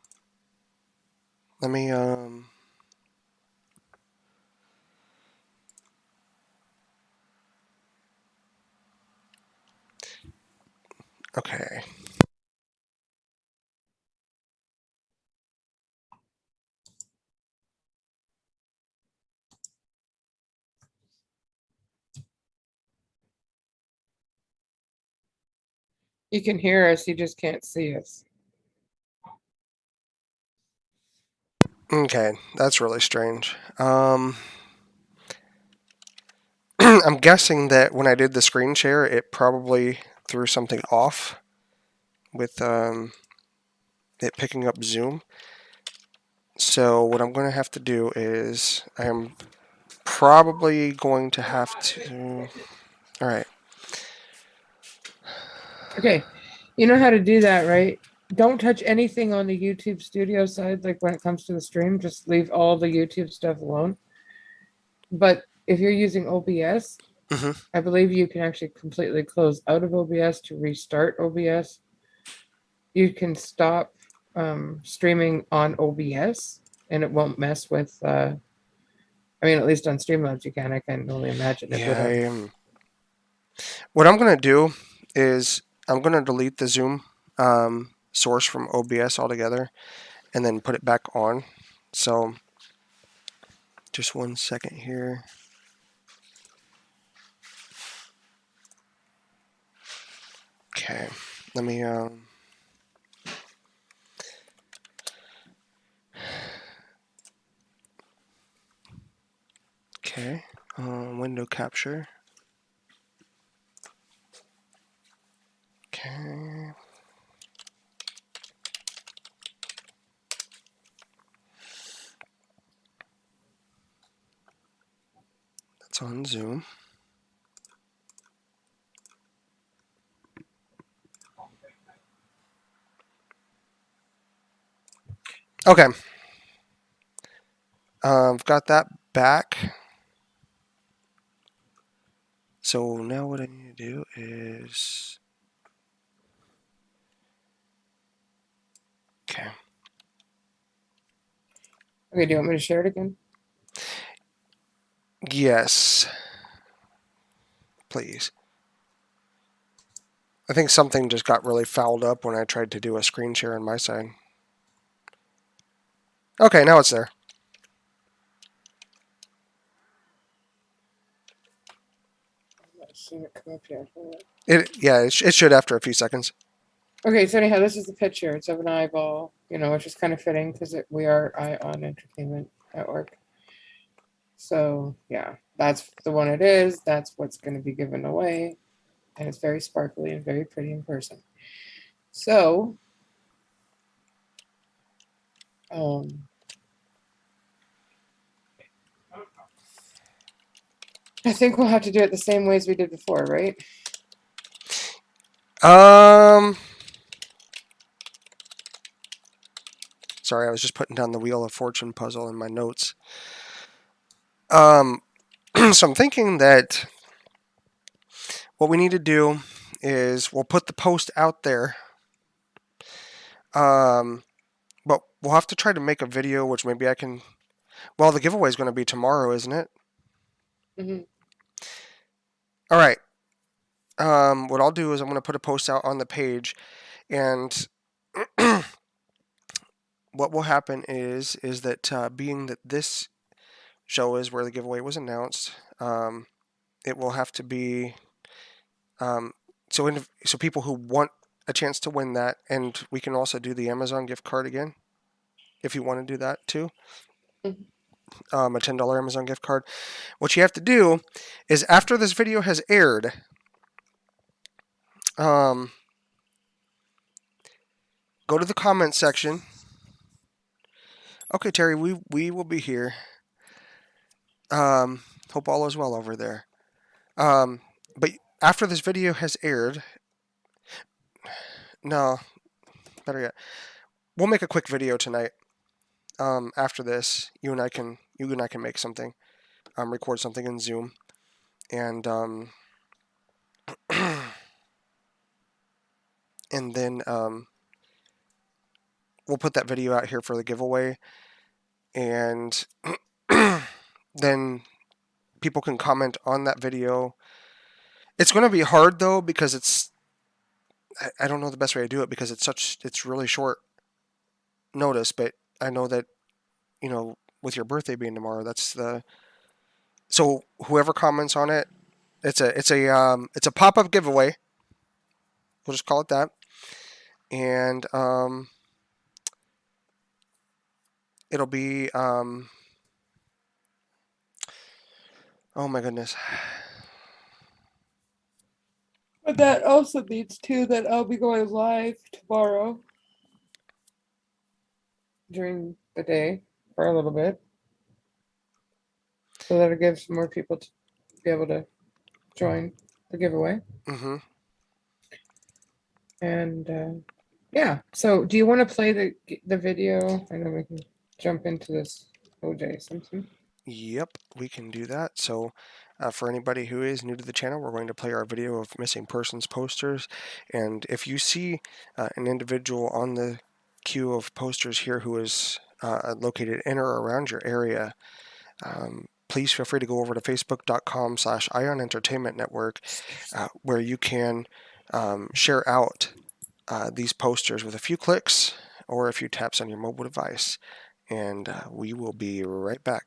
[SPEAKER 1] Let me okay.
[SPEAKER 2] You can hear us. You just can't see us.
[SPEAKER 1] Okay, that's really strange. I'm guessing that when I did the screen share, it probably threw something off with it picking up Zoom. So what I'm going to have to do is I am probably going to have to. All right.
[SPEAKER 2] Okay. You know how to do that, right? Don't touch anything on the YouTube studio side, like when it comes to the stream, just leave all the YouTube stuff alone. But if you're using OBS, I believe you can actually completely close out of OBS to restart OBS. You can stop streaming on OBS and it won't mess with, I mean, at least on Streamlabs you can. I can only imagine it
[SPEAKER 1] Yeah,
[SPEAKER 2] would.
[SPEAKER 1] I am. What I'm going to do is I'm going to delete the Zoom source from OBS altogether and then put it back on. So just 1 second here. Okay, let me Okay. Window capture. Okay. That's on Zoom. Okay. I've got that back. So now what I need to do is... Okay.
[SPEAKER 2] Okay, do you want me to share it again?
[SPEAKER 1] Yes. Please. I think something just got really fouled up when I tried to do a screen share on my side. Okay, now it's there.
[SPEAKER 2] I'm not seeing it come up yet.
[SPEAKER 1] It should after a few seconds.
[SPEAKER 2] Okay, so anyhow, this is the picture. It's of an eyeball, which is kind of fitting because we are Ion Entertainment Network. So yeah, that's the one it is. That's what's going to be given away, and it's very sparkly and very pretty in person. So, I think we'll have to do it the same way as we did before, right?
[SPEAKER 1] Sorry, I was just putting down the Wheel of Fortune puzzle in my notes. So I'm thinking that what we need to do is we'll put the post out there. But we'll have to try to make a video, which maybe I can... Well, the giveaway is going to be tomorrow, isn't it?
[SPEAKER 2] Mm-hmm.
[SPEAKER 1] All right. What I'll do is I'm going to put a post out on the page, and what will happen is that being that this show is where the giveaway was announced, it will have to be so people who want a chance to win that, and we can also do the Amazon gift card again if you want to do that too.
[SPEAKER 2] Mm-hmm.
[SPEAKER 1] A $10 Amazon gift card. What you have to do is after this video has aired, go to the comments section. Okay, Terry, we will be here. Hope all is well over there. But after this video has aired, no, better yet, we'll make a quick video tonight. After this, you and I can make something, record something in Zoom, and and then we'll put that video out here for the giveaway, and then people can comment on that video. It's going to be hard though because I don't know the best way to do it because it's really short notice, but I know that with your birthday being tomorrow, so whoever comments on it, it's a pop-up giveaway. We'll just call it that, and it'll be oh my goodness.
[SPEAKER 2] But that also means too that I'll be going live tomorrow during the day for a little bit. So that'll give some more people to be able to join the giveaway.
[SPEAKER 1] Mm-hmm.
[SPEAKER 2] And yeah, so do you want to play the video? I know we can jump into this OJ Simpson.
[SPEAKER 1] Yep, we can do that. So for anybody who is new to the channel, we're going to play our video of missing persons posters. And if you see an individual on the queue of posters here who is located in or around your area, please feel free to go over to facebook.com/Ion Entertainment Network, where you can share out these posters with a few clicks or a few taps on your mobile device. And we will be right back.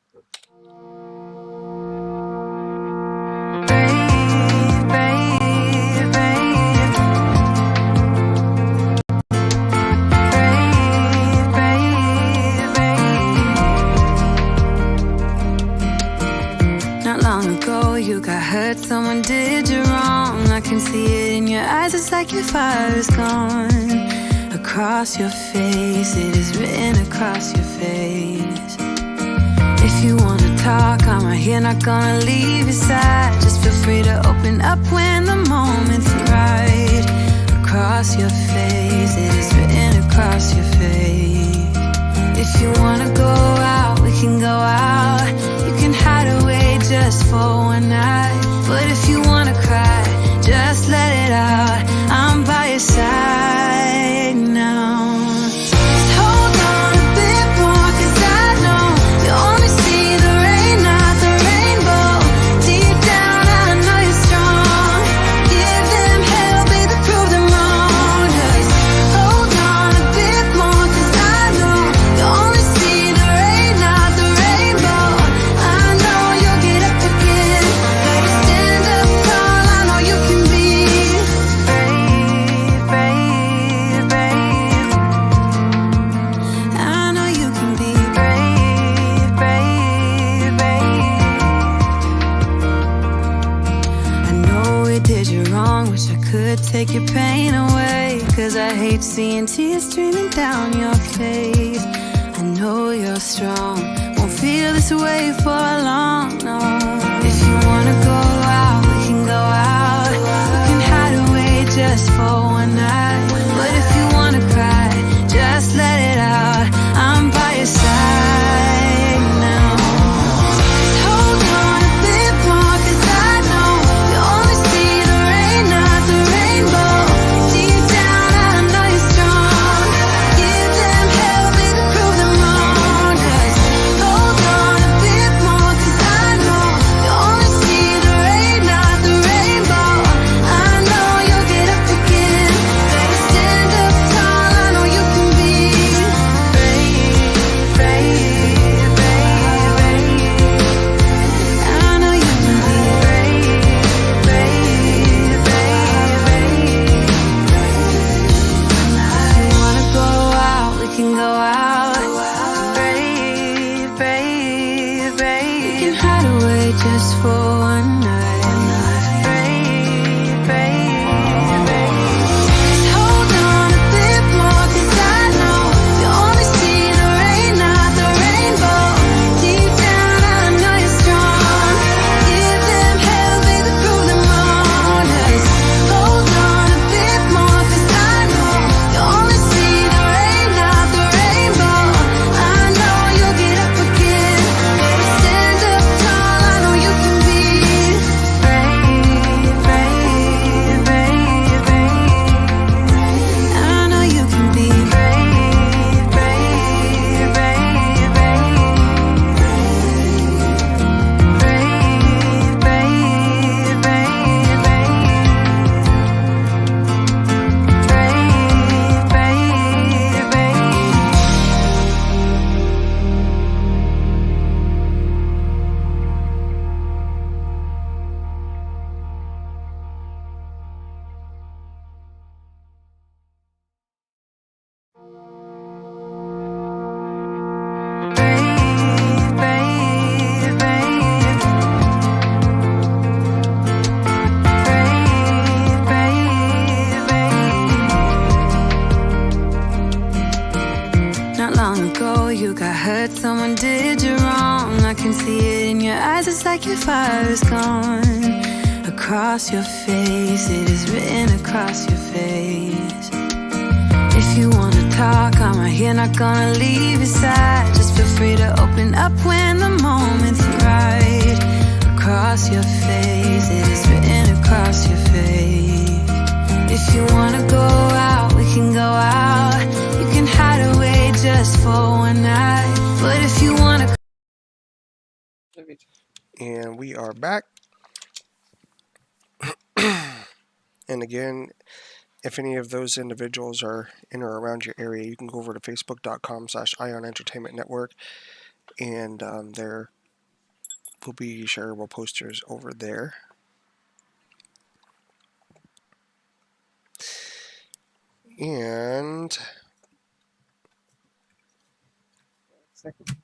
[SPEAKER 10] see it in your eyes, it's like your fire is gone. Across your face, it is written across your face. If you wanna talk, I'm right here, not gonna leave your side. Just feel free to open up when the moment's right. Across your face, it is written across your face. If you wanna go out, we can go out. You can hide away just for one night. But if you wanna cry, just let it out. I'm by your side now. Just hold on a bit more, 'cause I know you only see the rain, not the rainbow. Deep down, I know you're strong. Give them hell, baby, prove them wrong. Just hold on a bit more, 'cause I know you only see the rain, not the rainbow. I know you'll get up again. Better stand up tall, I know you can be brave, brave, brave. I know you can be brave, brave, brave. I know it did you wrong, wish I could take your pain away. 'Cause I hate seeing tears streaming down your face. I know you're strong, won't feel this way for long, no. If you wanna go out, we can go out. You can hide away just for one night. But if you wanna cry, just let it out. I'm by your side now. Just hold on a bit more, 'cause I know you only see the rain, not the rainbow. Deep down, I know you're strong. Give them hell, baby, prove them wrong. Just hold on a bit more, 'cause I know you only see the rain, not the rainbow. I know you'll get up again. Better stand up tall, I know you can be brave, brave, brave, brave. I know you can be brave, brave, brave, brave. If you wanna go out, we can go out. Brave, brave, brave. We can hide away just for one night. Brave, brave, brave. Just hold on a bit more, 'cause I know you only see the rain, not the rainbow. Deep down, I know you're strong. Give them hell, baby, prove them wrong. Just hold on a bit more, 'cause I know you only see the rain, not the rainbow. I know you'll get up again. Better stand up tall, I know you can be brave, brave, brave, brave. I know you can be brave, brave, brave, brave. Brave, brave, brave, brave. Brave, brave, brave. Brave, brave, brave. Brave, brave, brave. Not long ago, you got hurt, someone did you wrong. I can see it in your eyes, it's like your fire is gone. Across your face, it is written across your face. If you wanna talk, I'm right here, not gonna leave your side. Just feel free to open up when the moment's right. Across your face, it is written across your face. If you wanna go out, we can go out. You can hide away just for one night. But if you wanna
[SPEAKER 1] And we are back. And again, if any of those individuals are in or around your area, you can go over to facebook.com/Ion Entertainment Network, and there will be shareable posters over there. And
[SPEAKER 2] Second.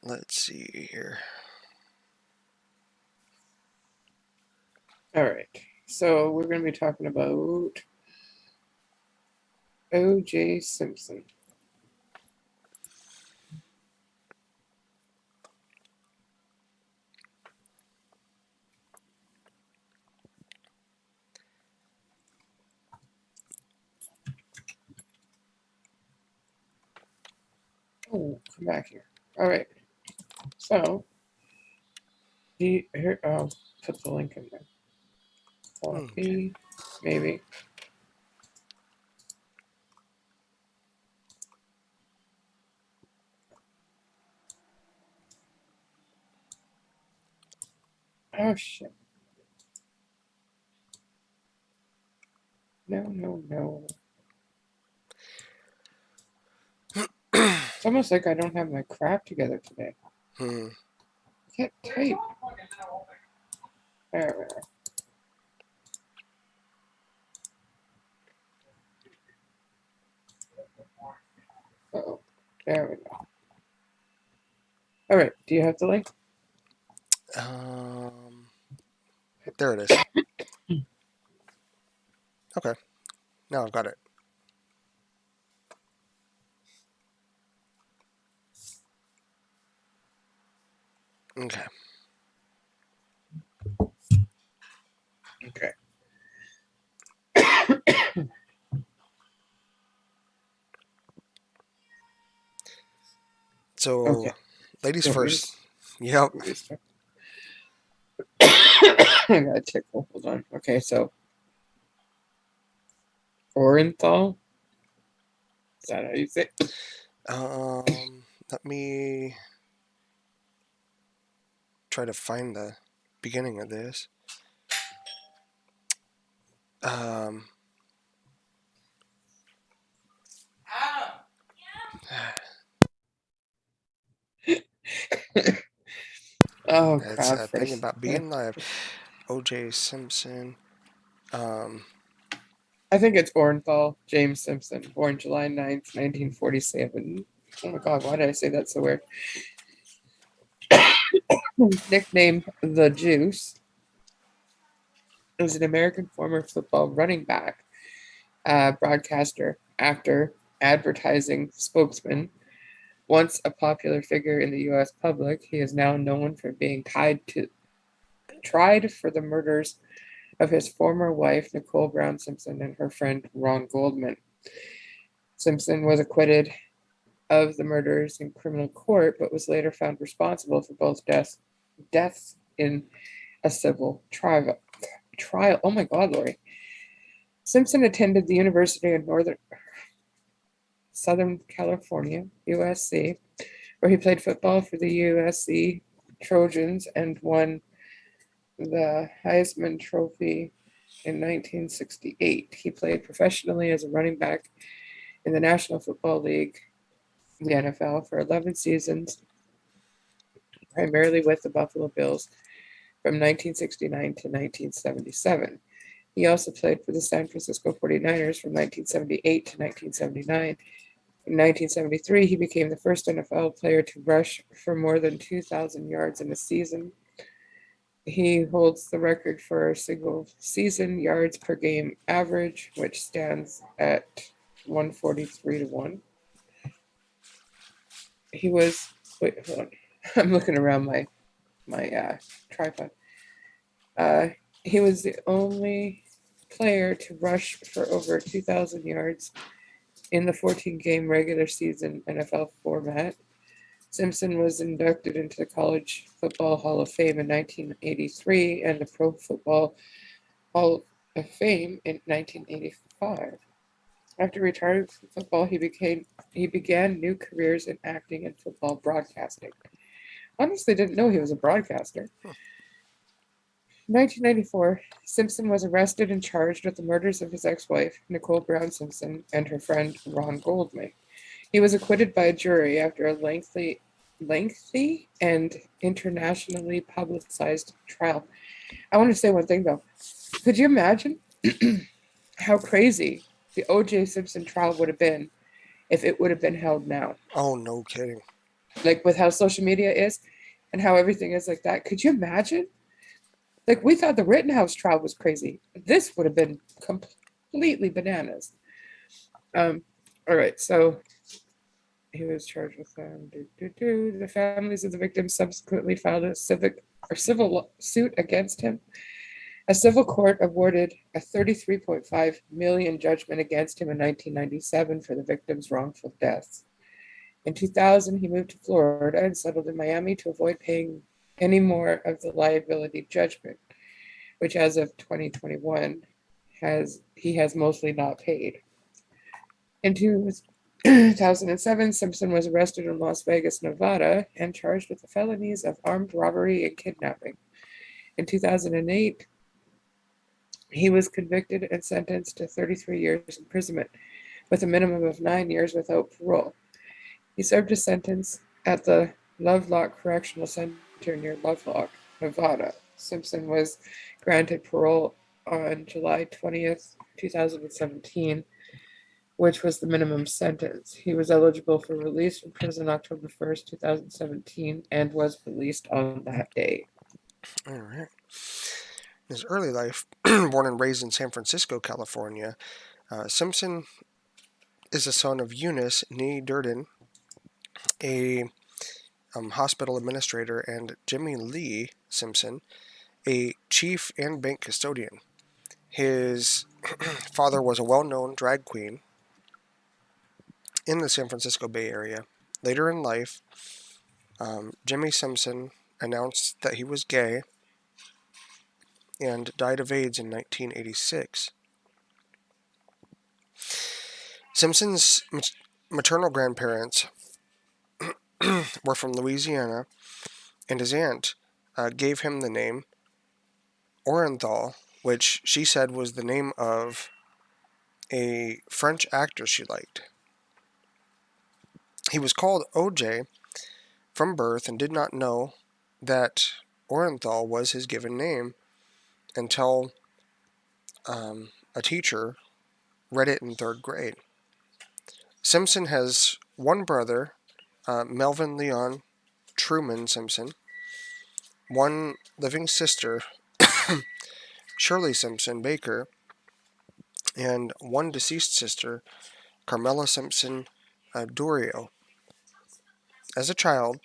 [SPEAKER 1] Let's see here.
[SPEAKER 2] All right. So we're going to be talking about O.J. Simpson. Oh, come back here. All right. So, here, I'll put the link in there. Copy, maybe. Oh, shit. No. It's almost like I don't have my crap together today. I can't type. There we are. Uh-oh. There we go. All right. Do you have the link?
[SPEAKER 1] There it is. Okay. Now I've got it. Okay.
[SPEAKER 2] Okay.
[SPEAKER 1] So,
[SPEAKER 2] Okay.
[SPEAKER 1] ladies
[SPEAKER 2] Don't
[SPEAKER 1] first. Yep.
[SPEAKER 2] I got a tickle. Hold on. Okay, so Orenthal. Is that how you say it?
[SPEAKER 1] Let me try to find the beginning of this.
[SPEAKER 2] Oh,
[SPEAKER 1] That's
[SPEAKER 2] crap.
[SPEAKER 1] a thing about being live. O.J. Simpson.
[SPEAKER 2] I think it's Orenthal, James Simpson, born July 9th, 1947. Oh my God, why did I say that so weird? Nicknamed The Juice, is an American former football running back, broadcaster, actor, advertising spokesman. Once a popular figure in the U.S. public, he is now known for being tried for the murders of his former wife, Nicole Brown Simpson, and her friend, Ron Goldman. Simpson was acquitted of the murders in criminal court, but was later found responsible for both deaths in a civil trial. Oh my God, Lori. Simpson attended the University of Southern California, USC, where he played football for the USC Trojans and won the Heisman Trophy in 1968. He played professionally as a running back in the National Football League, the NFL, for 11 seasons, primarily with the Buffalo Bills from 1969 to 1977. He also played for the San Francisco 49ers from 1978 to 1979. In 1973, he became the first NFL player to rush for more than 2,000 yards in a season. He holds the record for single season yards per game average, which stands at 143-1. He was, wait, hold on. I'm looking around my tripod. He was the only player to rush for over 2,000 yards in the 14-game regular season NFL format. Simpson was inducted into the College Football Hall of Fame in 1983 and the Pro Football Hall of Fame in 1985. After retiring from football, he began new careers in acting and football broadcasting. Honestly, didn't know he was a broadcaster. In 1994, Simpson was arrested and charged with the murders of his ex-wife, Nicole Brown Simpson, and her friend, Ron Goldman. He was acquitted by a jury after a lengthy and internationally publicized trial. I want to say one thing, though. Could you imagine how crazy the O.J. Simpson trial would have been if it would have been held now?
[SPEAKER 1] Oh, no kidding.
[SPEAKER 2] like with how social media is and how everything is like that. Could you imagine? Like, we thought the Rittenhouse trial was crazy. This would have been completely bananas. All right, so he was charged with the families of the victims subsequently filed a civil suit against him. A civil court awarded a $33.5 million judgment against him in 1997 for the victims' wrongful deaths. In 2000, he moved to Florida and settled in Miami to avoid paying any more of the liability judgment, which as of 2021 he has mostly not paid. In 2007, Simpson was arrested in Las Vegas, Nevada, and charged with the felonies of armed robbery and kidnapping. In 2008, he was convicted and sentenced to 33 years imprisonment, with a minimum of 9 years without parole. He served his sentence at the Lovelock Correctional Center near Lovelock, Nevada. Simpson was granted parole on July 20th, 2017, which was the minimum sentence. He was eligible for release from prison October 1st, 2017, and was released on that day.
[SPEAKER 1] All right. In his early life, born and raised in San Francisco, California, Simpson is the son of Eunice Nee Durden, a hospital administrator, and Jimmy Lee Simpson, a chief and bank custodian. His father was a well-known drag queen in the San Francisco Bay Area. Later in life, Jimmy Simpson announced that he was gay and died of AIDS in 1986. Simpson's maternal grandparents were from Louisiana, and his aunt gave him the name Orenthal, which she said was the name of a French actor she liked. He was called OJ from birth and did not know that Orenthal was his given name until a teacher read it in 3rd grade. Simpson has one brother, Melvin Leon Truman Simpson, one living sister, Shirley Simpson Baker, and one deceased sister, Carmela Simpson Durio. As a child,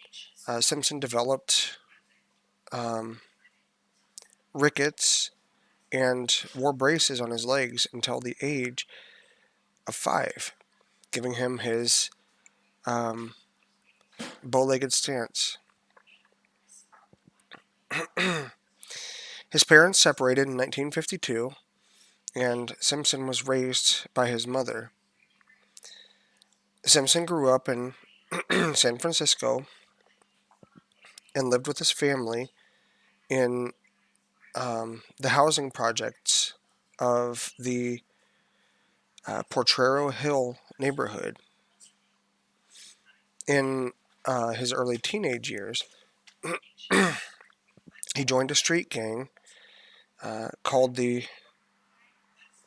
[SPEAKER 1] Simpson developed rickets and wore braces on his legs until the age of 5, giving him his bow-legged stance. His parents separated in 1952, and Simpson was raised by his mother. Simpson grew up in San Francisco and lived with his family in the housing projects of the Potrero Hill neighborhood. In his early teenage years, he joined a street gang called the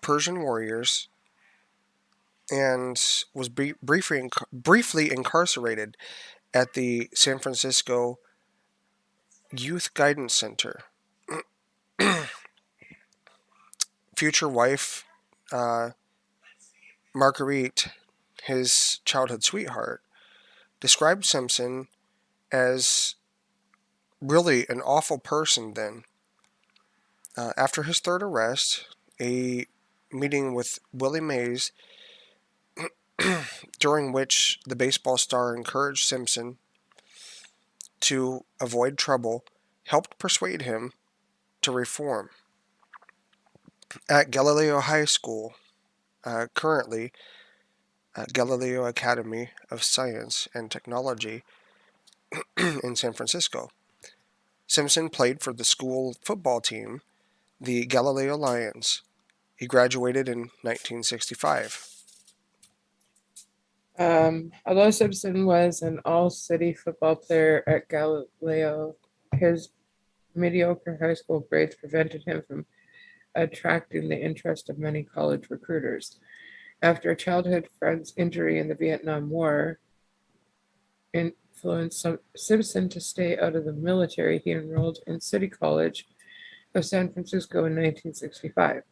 [SPEAKER 1] Persian Warriors and was briefly incarcerated at the San Francisco Youth Guidance Center. Future wife, Marguerite, his childhood sweetheart, described Simpson as really an awful person then. After his 3rd arrest, a meeting with Willie Mays, during which the baseball star encouraged Simpson to avoid trouble, helped persuade him to reform. At Galileo High School, currently Galileo Academy of Science and Technology in San Francisco, Simpson played for the school football team, the Galileo Lions. He graduated in 1965.
[SPEAKER 2] Although Simpson was an all-city football player at Galileo, his mediocre high school grades prevented him from attracting the interest of many college recruiters. After a childhood friend's injury in the Vietnam War, influenced Simpson to stay out of the military, he enrolled in City College of San Francisco in 1965.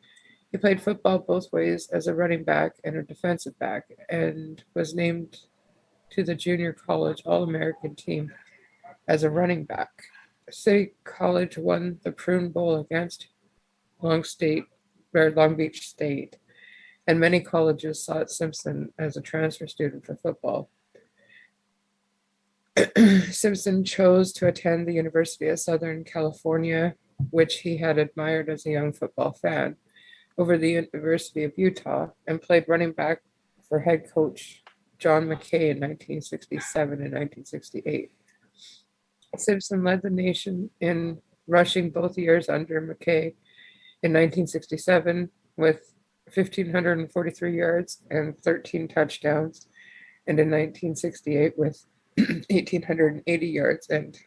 [SPEAKER 2] He played football both ways as a running back and a defensive back, and was named to the junior college All-American team as a running back. City College won the Prune Bowl against Long Beach State, and many colleges sought Simpson as a transfer student for football. Simpson chose to attend the University of Southern California, which he had admired as a young football fan, over the University of Utah, and played running back for head coach John McKay in 1967 and 1968. Simpson led the nation in rushing both years under McKay in 1967 with 1,543 yards and 13 touchdowns, and in 1968 with 1,880 yards and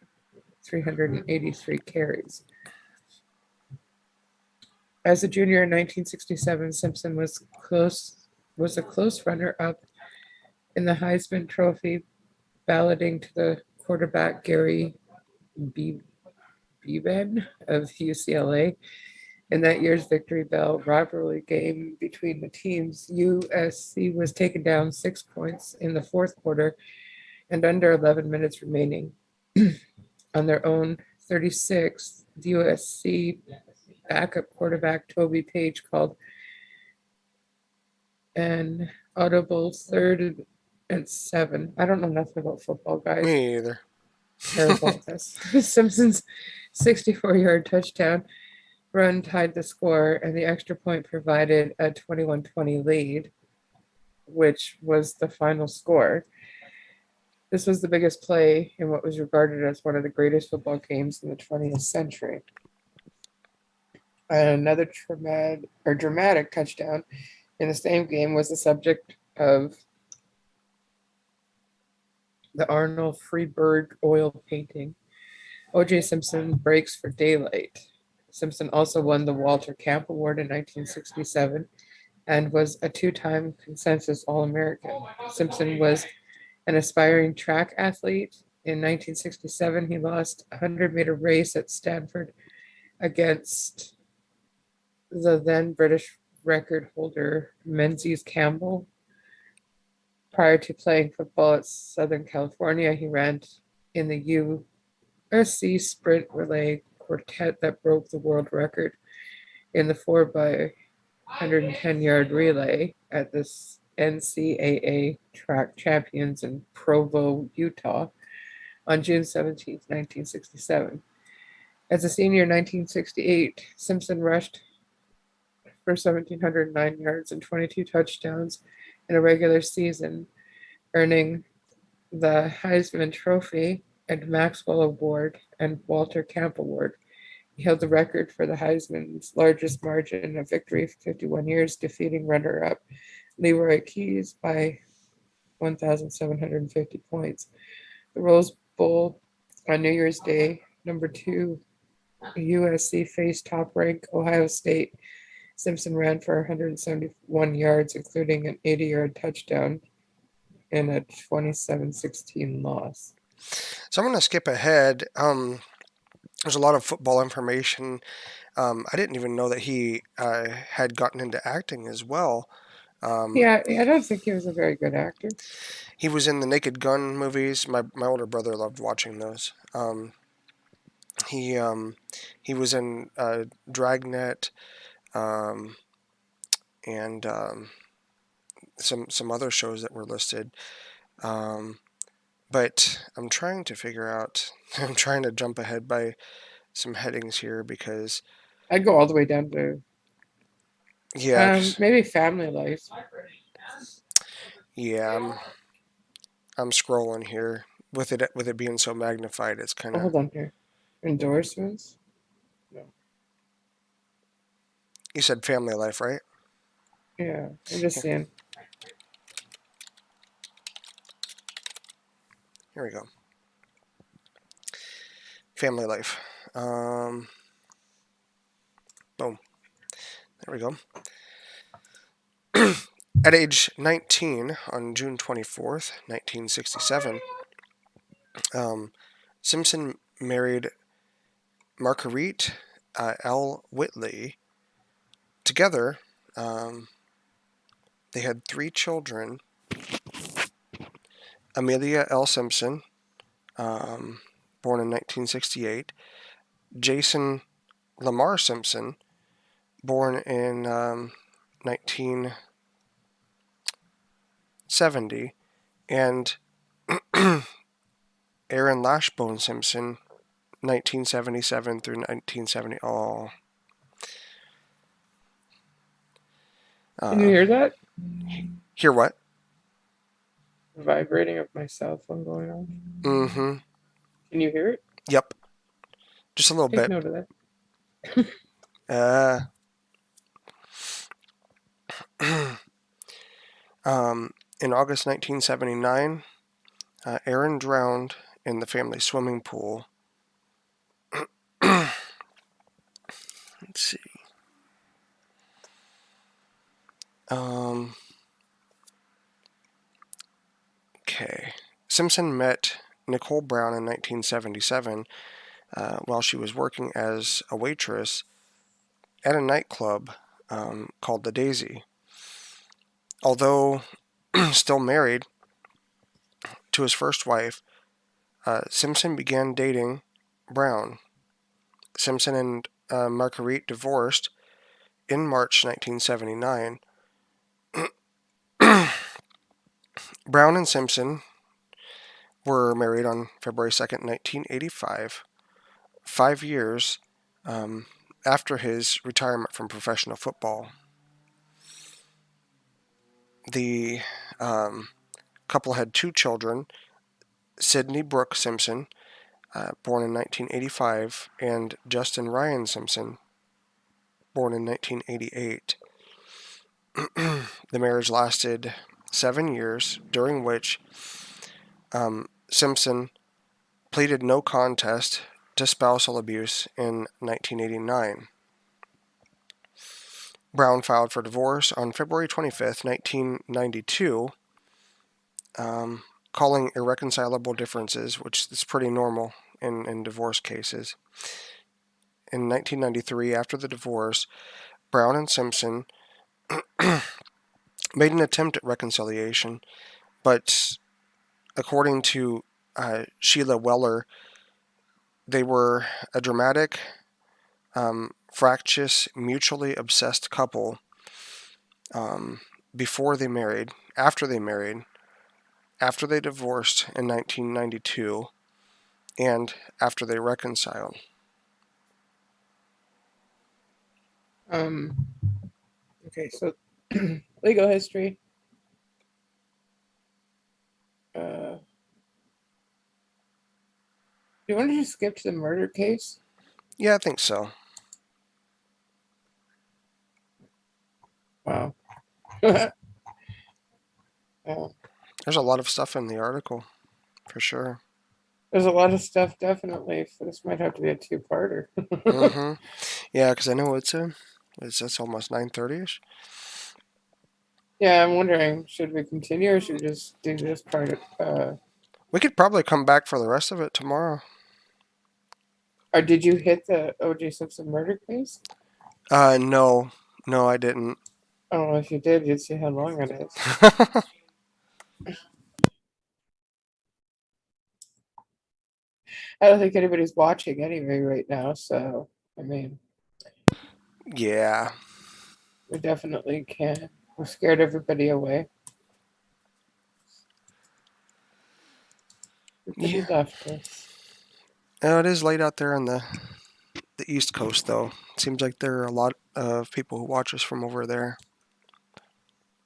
[SPEAKER 2] 383 carries. As a junior in 1967, Simpson was a close runner-up in the Heisman Trophy, balloting to the quarterback Gary Beeben of UCLA. In that year's Victory Bell rivalry game between the teams, USC was taken down 6 points in the fourth quarter and under 11 minutes remaining. On their own 36th, the USC backup quarterback Toby Page called an audible 3rd and 7. I don't know nothing about football, guys.
[SPEAKER 1] Me either.
[SPEAKER 2] Terrible at this. Simpson's 64-yard touchdown run tied the score, and the extra point provided a 21-20 lead, which was the final score. This was the biggest play in what was regarded as one of the greatest football games in the 20th century. Another dramatic touchdown in the same game was the subject of the Arnold Freeberg oil painting. O.J. Simpson breaks for daylight. Simpson also won the Walter Camp Award in 1967 and was a 2-time consensus All-American. Simpson was an aspiring track athlete. In 1967, he lost a 100-meter race at Stanford against the then British record holder Menzies Campbell. Prior to playing football at Southern California, he ran in the USC sprint relay quartet that broke the world record in the 4x 110-yard relay at the NCAA track champions in Provo, Utah on June 17, 1967. As a senior in 1968, Simpson rushed for 1,709 yards and 22 touchdowns in a regular season, earning the Heisman Trophy and Maxwell Award and Walter Camp Award. He held the record for the Heisman's largest margin of victory for 51 years, defeating runner-up Leroy Keys by 1,750 points. The Rose Bowl on New Year's Day, number 2, USC faced top-ranked Ohio State. Simpson ran for 171 yards, including an 80-yard touchdown in a 27-16 loss.
[SPEAKER 1] So I'm going to skip ahead. There's a lot of football information. I didn't even know that he had gotten into acting as well.
[SPEAKER 2] Yeah, I don't think he was a very good actor.
[SPEAKER 1] He was in the Naked Gun movies. My older brother loved watching those. He was in Dragnet, and some other shows that were listed. But I'm trying to figure out. I'm trying to jump ahead by some headings here because
[SPEAKER 2] I'd go all the way down to maybe Family Life.
[SPEAKER 1] Yeah, I'm scrolling here with it being so magnified. It's kind of.
[SPEAKER 2] Hold on here. Endorsements? No.
[SPEAKER 1] You said Family Life, right?
[SPEAKER 2] Yeah, I'm just saying.
[SPEAKER 1] Here we go. Family Life. Boom. There we go. At age 19, on June 24th, 1967, Simpson married Marguerite L. Whitley. Together, they had 3 children. Amelia L. Simpson, born in 1968. Jason Lamar Simpson, born in 1970. And Aaron Lashbone Simpson, 1977 through 1970. Oh.
[SPEAKER 2] Can you hear that?
[SPEAKER 1] Hear what?
[SPEAKER 2] The vibrating of my cell phone going on.
[SPEAKER 1] Mm-hmm.
[SPEAKER 2] Can you hear it?
[SPEAKER 1] Yep. Just a little
[SPEAKER 2] Take
[SPEAKER 1] bit.
[SPEAKER 2] note of that.
[SPEAKER 1] In August 1979, Aaron drowned in the family swimming pool. Let's see. Okay. Simpson met Nicole Brown in 1977 while she was working as a waitress at a nightclub called the Daisy. Although still married to his first wife, Simpson began dating Brown. Simpson and Marguerite divorced in March 1979. Brown and Simpson were married on February 2nd, 1985, 5 years after his retirement from professional football. The couple had 2 children, Sydney Brooke Simpson, born in 1985, and Justin Ryan Simpson, born in 1988. The marriage lasted 7 years, during which Simpson pleaded no contest to spousal abuse in 1989. Brown filed for divorce on February 25th, 1992, calling irreconcilable differences, which is pretty normal in divorce cases. In 1993, after the divorce, Brown and Simpson made an attempt at reconciliation, but according to Sheila Weller, they were a dramatic, fractious, mutually obsessed couple before they married, after they married, after they divorced in 1992, and after they reconciled.
[SPEAKER 2] Okay, so legal history. Do you want to just skip to the murder case?
[SPEAKER 1] Yeah, I think so.
[SPEAKER 2] Wow.
[SPEAKER 1] There's a lot of stuff in the article, for sure.
[SPEAKER 2] There's a lot of stuff, definitely. So this might have to be a 2-parter.
[SPEAKER 1] Mm-hmm. Yeah, because I know it's almost 9:30ish.
[SPEAKER 2] Yeah, I'm wondering, should we continue or should we just do this part?
[SPEAKER 1] We could probably come back for the rest of it tomorrow.
[SPEAKER 2] Or did you hit the O.J. Simpson murder case?
[SPEAKER 1] No, I didn't.
[SPEAKER 2] Oh, if you did, you'd see how long it is. I don't think anybody's watching anyway right now, so I mean,
[SPEAKER 1] Yeah.
[SPEAKER 2] we definitely can. We scared everybody away. Everybody left us.
[SPEAKER 1] Oh, it is late out there on the East Coast, though. It seems like there are a lot of people who watch us from over there.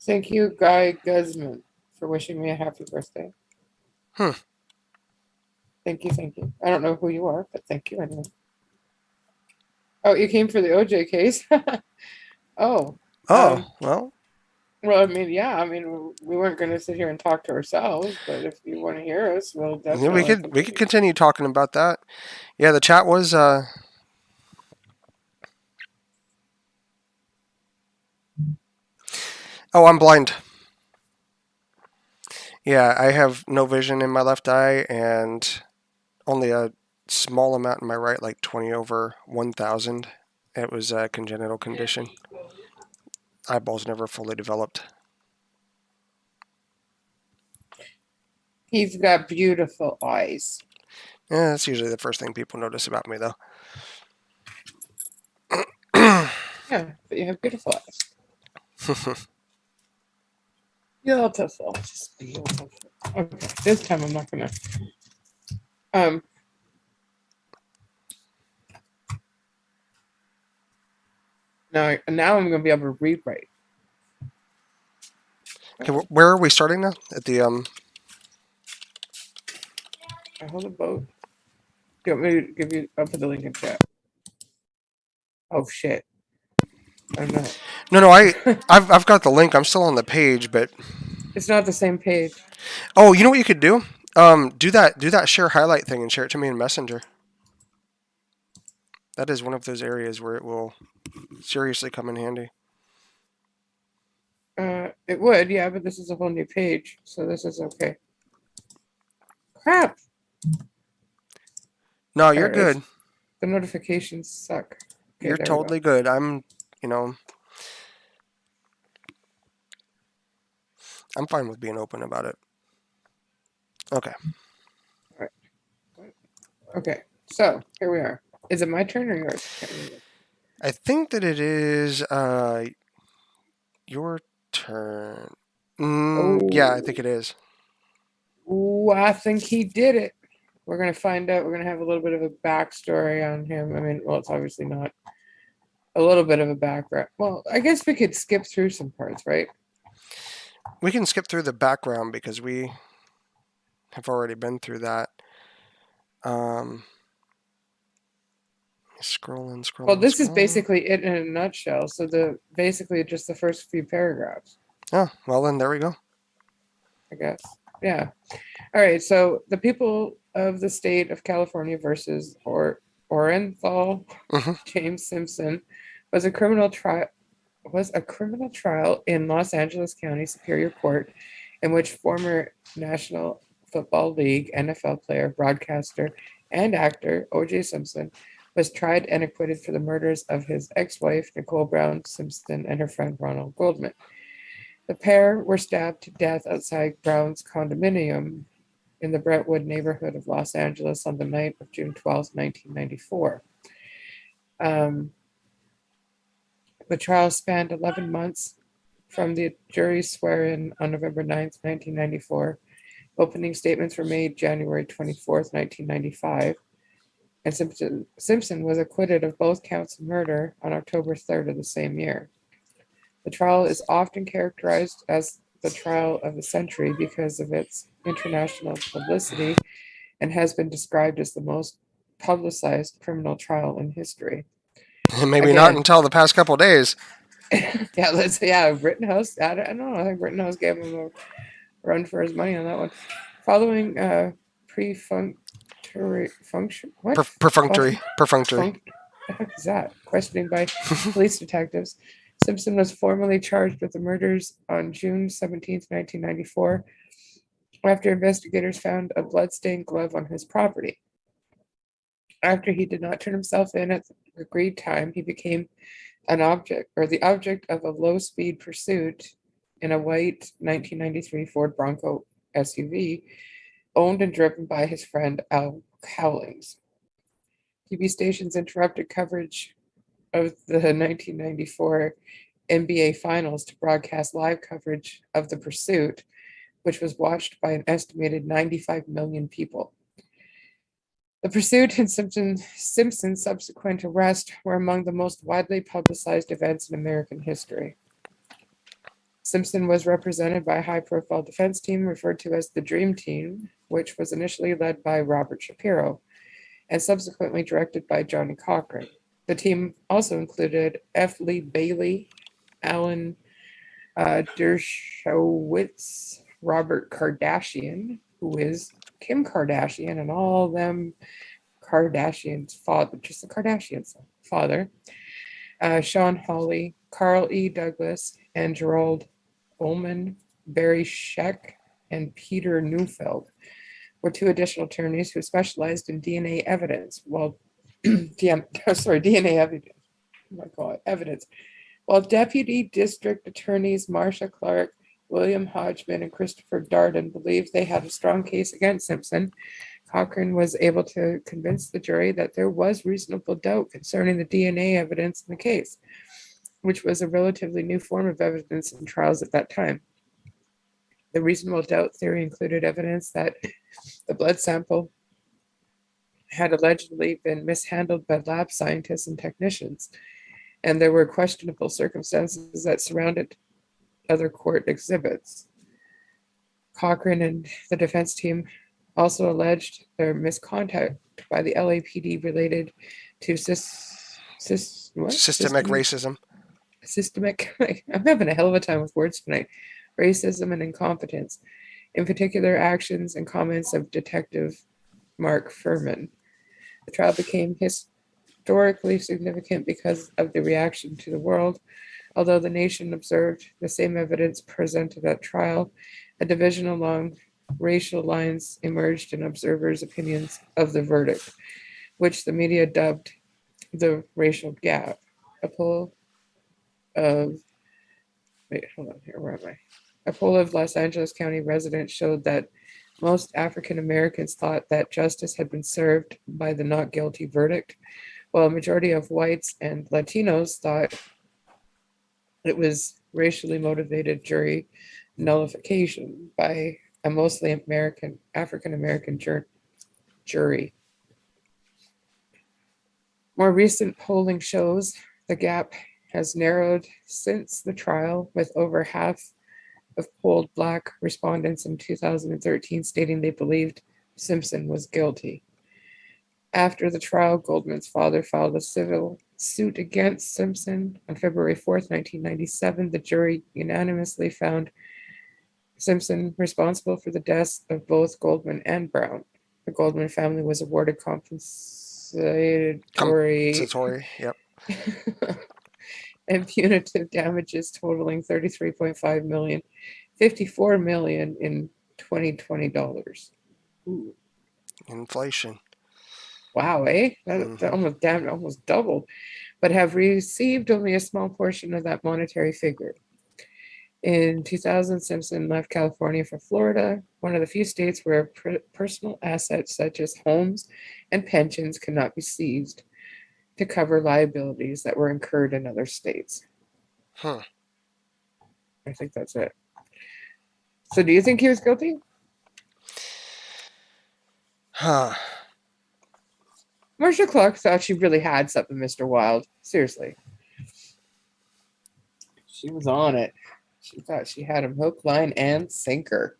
[SPEAKER 2] Thank you, Guy Guzman, for wishing me a happy birthday. Thank you. I don't know who you are, but thank you anyway. Oh, you came for the OJ case? Oh.
[SPEAKER 1] Well.
[SPEAKER 2] Well, I mean, yeah. I mean, we weren't going to sit here and talk to ourselves, but if you want to hear us, we'll definitely.
[SPEAKER 1] Yeah, we could continue talking about that. Yeah, the chat was. Oh, I'm blind. Yeah, I have no vision in my left eye and only a small amount in my right, like 20 over 1,000. It was a congenital condition. Eyeballs never fully developed.
[SPEAKER 2] He's got beautiful eyes.
[SPEAKER 1] Yeah, that's usually the first thing people notice about me, though.
[SPEAKER 2] Yeah, but you have beautiful eyes. Beautiful. Just beautiful. Okay, this time I'm not gonna. Now I'm gonna be able to read right.
[SPEAKER 1] Okay, where are we starting now? At the
[SPEAKER 2] I hold a boat. Do you want me to give you? I'll put the link in chat. Oh shit! I'm not.
[SPEAKER 1] No, I've got the link. I'm still on the page, but
[SPEAKER 2] It's not the same page.
[SPEAKER 1] oh, you know what you could do? Do that share highlight thing and share it to me in Messenger. That is one of those areas where it will seriously come in handy.
[SPEAKER 2] It would, yeah, but this is a whole new page, so this is okay. Crap!
[SPEAKER 1] No, you're good.
[SPEAKER 2] The notifications suck. Okay,
[SPEAKER 1] You're totally good. I'm fine with being open about it. Okay.
[SPEAKER 2] All right. Okay, so here we are. Is it my turn or yours?
[SPEAKER 1] I think that it is your turn. Yeah, I think it is.
[SPEAKER 2] Ooh, I think he did it. We're gonna find out. We're gonna have a little bit of a backstory on him. I mean, well, it's obviously not a little bit of a background. Well, I guess we could skip through some parts, right?
[SPEAKER 1] We can skip through the background because we have already been through that. Scrolling.
[SPEAKER 2] Well, this is basically it in a nutshell. So basically just the first few paragraphs.
[SPEAKER 1] Oh, well then there we go.
[SPEAKER 2] I guess. Yeah. All right. So the people of the state of California versus Orenthal James Simpson was a criminal trial in Los Angeles County Superior Court in which former National Football League NFL player, broadcaster, and actor O.J. Simpson was tried and acquitted for the murders of his ex-wife Nicole Brown Simpson and her friend Ronald Goldman. The pair were stabbed to death outside Brown's condominium in the Brentwood neighborhood of Los Angeles on the night of June 12, 1994. The trial spanned 11 months from the jury's swear-in on November 9th, 1994. Opening statements were made January 24th, 1995. And Simpson was acquitted of both counts of murder on October 3rd of the same year. The trial is often characterized as the trial of the century because of its international publicity and has been described as the most publicized criminal trial in history.
[SPEAKER 1] Maybe not until the past couple of days.
[SPEAKER 2] Rittenhouse. I don't know. I think Rittenhouse gave him a run for his money on that one. Following perfunctory. What the heck is that? Questioning by police detectives. Simpson was formally charged with the murders on June 17, 1994, after investigators found a bloodstained glove on his property. After he did not turn himself in at the agreed time, he became the object of a low-speed pursuit in a white 1993 Ford Bronco SUV, owned and driven by his friend Al Cowlings. TV stations interrupted coverage of the 1994 NBA Finals to broadcast live coverage of the pursuit, which was watched by an estimated 95 million people. The pursuit and Simpson's subsequent arrest were among the most widely publicized events in American history. Simpson was represented by a high-profile defense team referred to as the Dream Team, which was initially led by Robert Shapiro and subsequently directed by Johnny Cochran. The team also included F. Lee Bailey, Alan Dershowitz, Robert Kardashian, who is Kim Kardashian and all them Kardashians' father, just the Kardashians' father, Sean Hawley, Carl E. Douglas, and Gerald Ullman, Barry Scheck, and Peter Neufeld were two additional attorneys who specialized in DNA evidence, while DNA evidence. Oh my God, evidence. While Deputy District Attorneys Marcia Clark, William Hodgman, and Christopher Darden believed they had a strong case against Simpson, Cochran was able to convince the jury that there was reasonable doubt concerning the DNA evidence in the case, which was a relatively new form of evidence in trials at that time. The reasonable doubt theory included evidence that the blood sample had allegedly been mishandled by lab scientists and technicians, and there were questionable circumstances that surrounded other court exhibits. Cochran and the defense team also alleged their misconduct by the LAPD related to
[SPEAKER 1] Systemic racism.
[SPEAKER 2] I'm having a hell of a time with words tonight. Racism and incompetence, in particular actions and comments of Detective Mark Furman. The trial became historically significant because of the reaction to the world. Although the nation observed the same evidence presented at trial, a division along racial lines emerged in observers' opinions of the verdict, which the media dubbed the racial gap. A poll of A poll of Los Angeles County residents showed that most African Americans thought that justice had been served by the not guilty verdict, while a majority of whites and Latinos thought it was racially motivated jury nullification by a mostly African American jury. More recent polling shows the gap has narrowed since the trial, with over half of polled Black respondents in 2013 stating they believed Simpson was guilty. After the trial, Goldman's father filed a civil suit against Simpson. On February 4th, 1997, the jury unanimously found Simpson responsible for the deaths of both Goldman and Brown. The Goldman family was awarded compensatory
[SPEAKER 1] Yep.
[SPEAKER 2] and punitive damages totaling $33.5 million, $54 million in 2020 dollars. Ooh.
[SPEAKER 1] Inflation.
[SPEAKER 2] Wow, eh? That almost doubled, but have received only a small portion of that monetary figure. In 2000, Simpson left California for Florida, one of the few states where personal assets such as homes and pensions cannot be seized to cover liabilities that were incurred in other states.
[SPEAKER 1] Huh.
[SPEAKER 2] I think that's it. So do you think he was guilty?
[SPEAKER 1] Huh.
[SPEAKER 2] Marcia Clark thought she really had something, Mr. Wilde. Seriously. She was on it. She thought she had him hook, line, and sinker.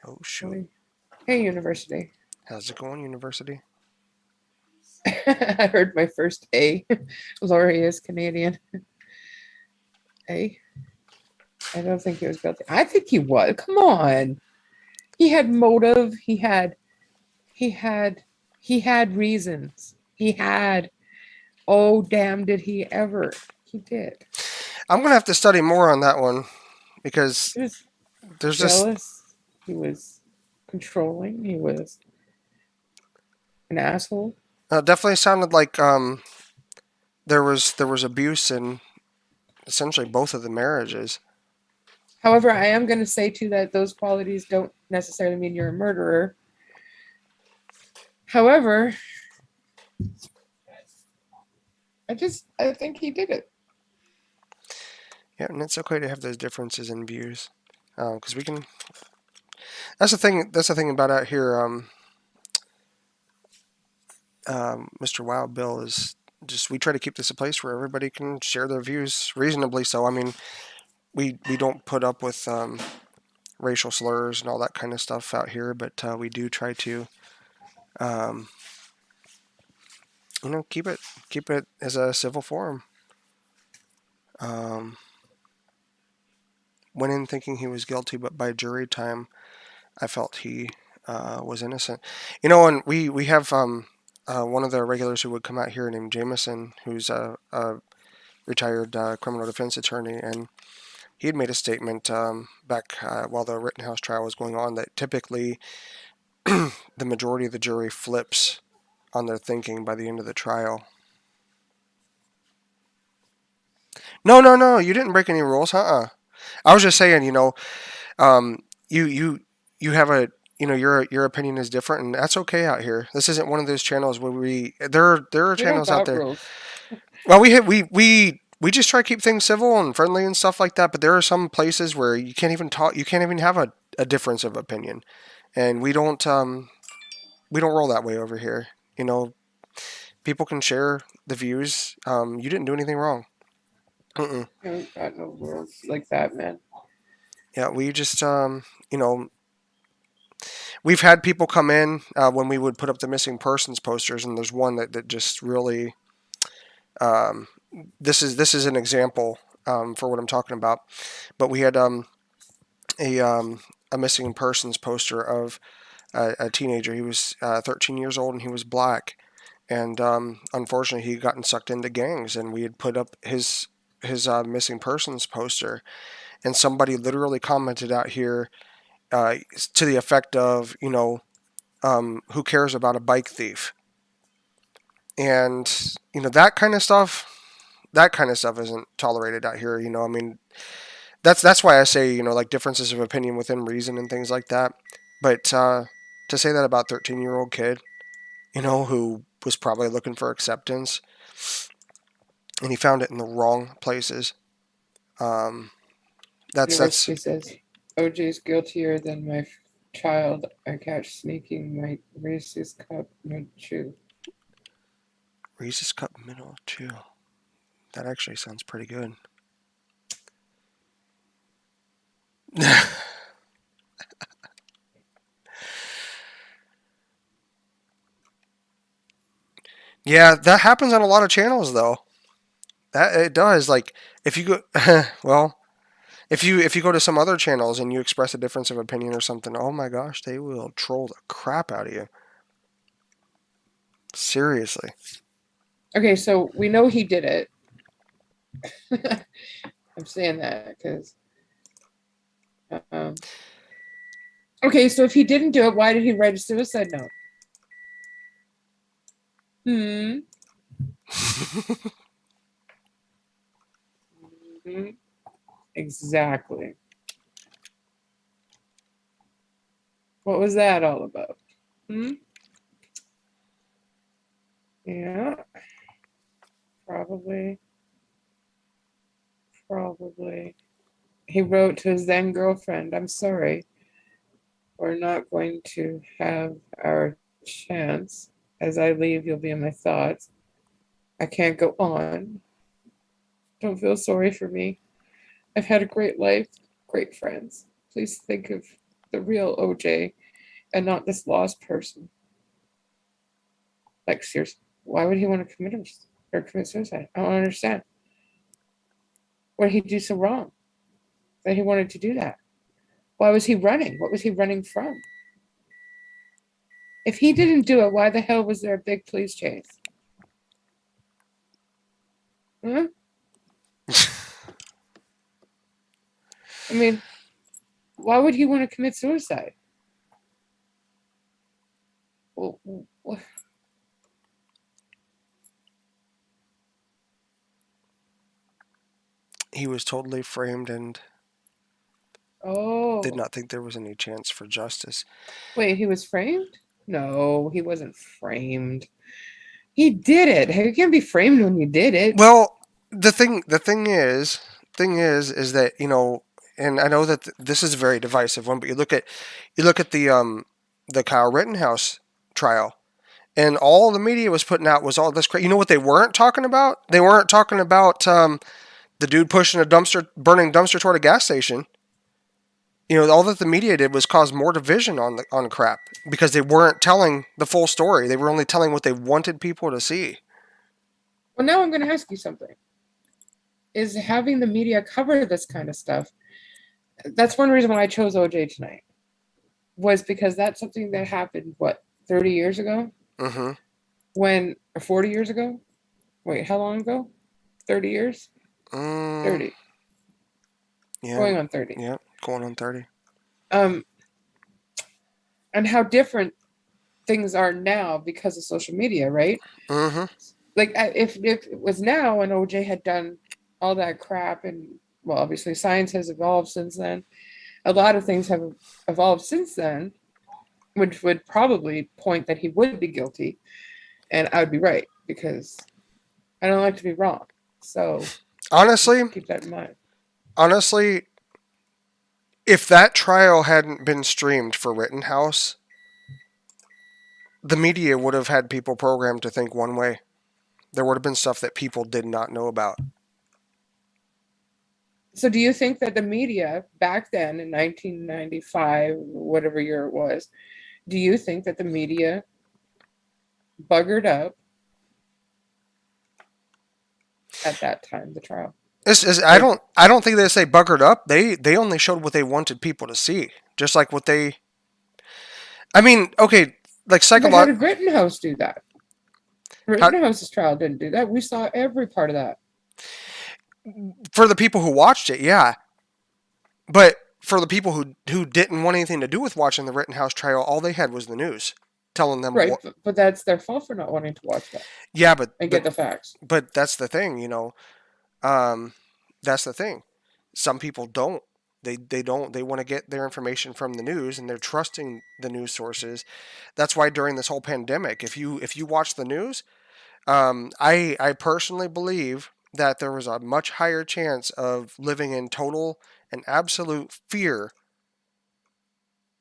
[SPEAKER 1] Oh, shoot.
[SPEAKER 2] Hey, University.
[SPEAKER 1] How's it going, University?
[SPEAKER 2] I heard my first A. Laurie is Canadian. A. I don't think he was guilty. I think he was. Come on. He had motive. He had reasons. He had. Oh, damn, did he ever? He did.
[SPEAKER 1] I'm going to have to study more on that one because
[SPEAKER 2] He was
[SPEAKER 1] there's
[SPEAKER 2] jealous. He was controlling. He was an asshole.
[SPEAKER 1] Definitely sounded like there was abuse in essentially both of the marriages.
[SPEAKER 2] However, I am going to say too that those qualities don't necessarily mean you're a murderer. However, I think he did it.
[SPEAKER 1] Yeah, and it's okay to have those differences in views, because we can. That's the thing. That's the thing about out here. Mr. Wild Bill is just we try to keep this a place where everybody can share their views reasonably. So I mean, we don't put up with racial slurs and all that kind of stuff out here, but we do try to, keep it as a civil forum. Went in thinking he was guilty, but by jury time, I felt he was innocent. And we have one of the regulars who would come out here named Jameson, who's retired criminal defense attorney, and he had made a statement back while the Rittenhouse trial was going on that typically the majority of the jury flips on their thinking by the end of the trial. No, you didn't break any rules, I was just saying, you have a, your opinion is different, and that's okay out here. This isn't one of those channels where there are channels out there.
[SPEAKER 2] Rules.
[SPEAKER 1] Well, we just try to keep things civil and friendly and stuff like that, but there are some places where you can't even talk, you can't even have a difference of opinion, and we don't roll that way over here. People can share the views. You didn't do anything wrong.
[SPEAKER 2] I haven't got no rules like that, man.
[SPEAKER 1] Yeah, we just, we've had people come in when we would put up the missing persons posters, and there's one that just really, this is an example for what I'm talking about. But we had a missing persons poster of a teenager. He was 13 years old, and he was black. And unfortunately, he had gotten sucked into gangs, and we had put up his missing persons poster, and somebody literally commented out here to the effect of, who cares about a bike thief? And that kind of stuff isn't tolerated out here. I mean, that's why I say, like, differences of opinion within reason and things like that. But to say that about 13-year-old kid, who was probably looking for acceptance, and he found it in the wrong places.
[SPEAKER 2] University says OJ's guiltier than my child I catch sneaking my Reese's cup mid-chew.
[SPEAKER 1] Reese's cup middle chew. That actually sounds pretty good. Yeah, that happens on a lot of channels, though. That it does. Like, if you go, well, if you go to some other channels and you express a difference of opinion or something, oh my gosh, they will troll the crap out of you. Seriously.
[SPEAKER 2] Okay, so we know he did it. I'm saying that because. Okay, so if he didn't do it, why did he write a suicide note? Exactly. What was that all about? Yeah. Probably. He wrote to his then girlfriend, I'm sorry. We're not going to have our chance. As I leave, you'll be in my thoughts. I can't go on. Don't feel sorry for me. I've had a great life, great friends. Please think of the real OJ and not this lost person. Like, seriously, why would he want to commit suicide? I don't understand. What did he do so wrong that he wanted to do that? Why was he running? What was he running from? If he didn't do it, why the hell was there a big police chase? I mean, why would he want to commit suicide? Well,
[SPEAKER 1] he was totally framed and did not think there was any chance for justice.
[SPEAKER 2] Wait, he was framed? No, he wasn't framed. He did it. You can't be framed when you did it.
[SPEAKER 1] Well, the thing is that, and I know that this is a very divisive one, but you look at the Kyle Rittenhouse trial, and all the media was putting out was all this crazy. You know what they weren't talking about? They weren't talking about the dude pushing burning dumpster toward a gas station. All that the media did was cause more division on crap because they weren't telling the full story. They were only telling what they wanted people to see.
[SPEAKER 2] Well, now I'm going to ask you something. Is having the media cover this kind of stuff, that's one reason why I chose OJ tonight, was because that's something that happened, 30 years ago?
[SPEAKER 1] Mm-hmm.
[SPEAKER 2] Or 40 years ago? Wait, how long ago? 30 years?
[SPEAKER 1] Mm,
[SPEAKER 2] 30.
[SPEAKER 1] yeah.
[SPEAKER 2] Going on 30.
[SPEAKER 1] Yeah, going on 30.
[SPEAKER 2] And how different things are now because of social media, right?
[SPEAKER 1] Mm-hmm.
[SPEAKER 2] Like if it was now and OJ had done all that crap, and well, obviously science has evolved since then. A lot of things have evolved since then, which would probably point that he would be guilty, and I would be right because I don't like to be wrong. So
[SPEAKER 1] Honestly,
[SPEAKER 2] keep that in mind.
[SPEAKER 1] honestly, if that trial hadn't been streamed for Rittenhouse, the media would have had people programmed to think one way. There would have been stuff that people did not know about.
[SPEAKER 2] So do you think that the media back then in 1995, whatever year it was, do you think that the media buggered up at that time, the trial?
[SPEAKER 1] I don't think they say buggered up. They only showed what they wanted people to see. Just like what they I mean, okay, like
[SPEAKER 2] But how did Rittenhouse do that?
[SPEAKER 1] how,
[SPEAKER 2] Rittenhouse's trial didn't do that. We saw every part of that.
[SPEAKER 1] for the people who watched it, yeah. But for the people who didn't want anything to do with watching the Rittenhouse trial, all they had was the news telling them
[SPEAKER 2] Right,
[SPEAKER 1] what.
[SPEAKER 2] but that's their fault for not wanting to watch that
[SPEAKER 1] Yeah,
[SPEAKER 2] and get the facts.
[SPEAKER 1] but that's the thing, you know. Um, that's the thing. Some people don't. They don't. They want to get their information from the news, and they're trusting the news sources. That's why during this whole pandemic, if you watch the news, I personally believe that there was a much higher chance of living in total and absolute fear.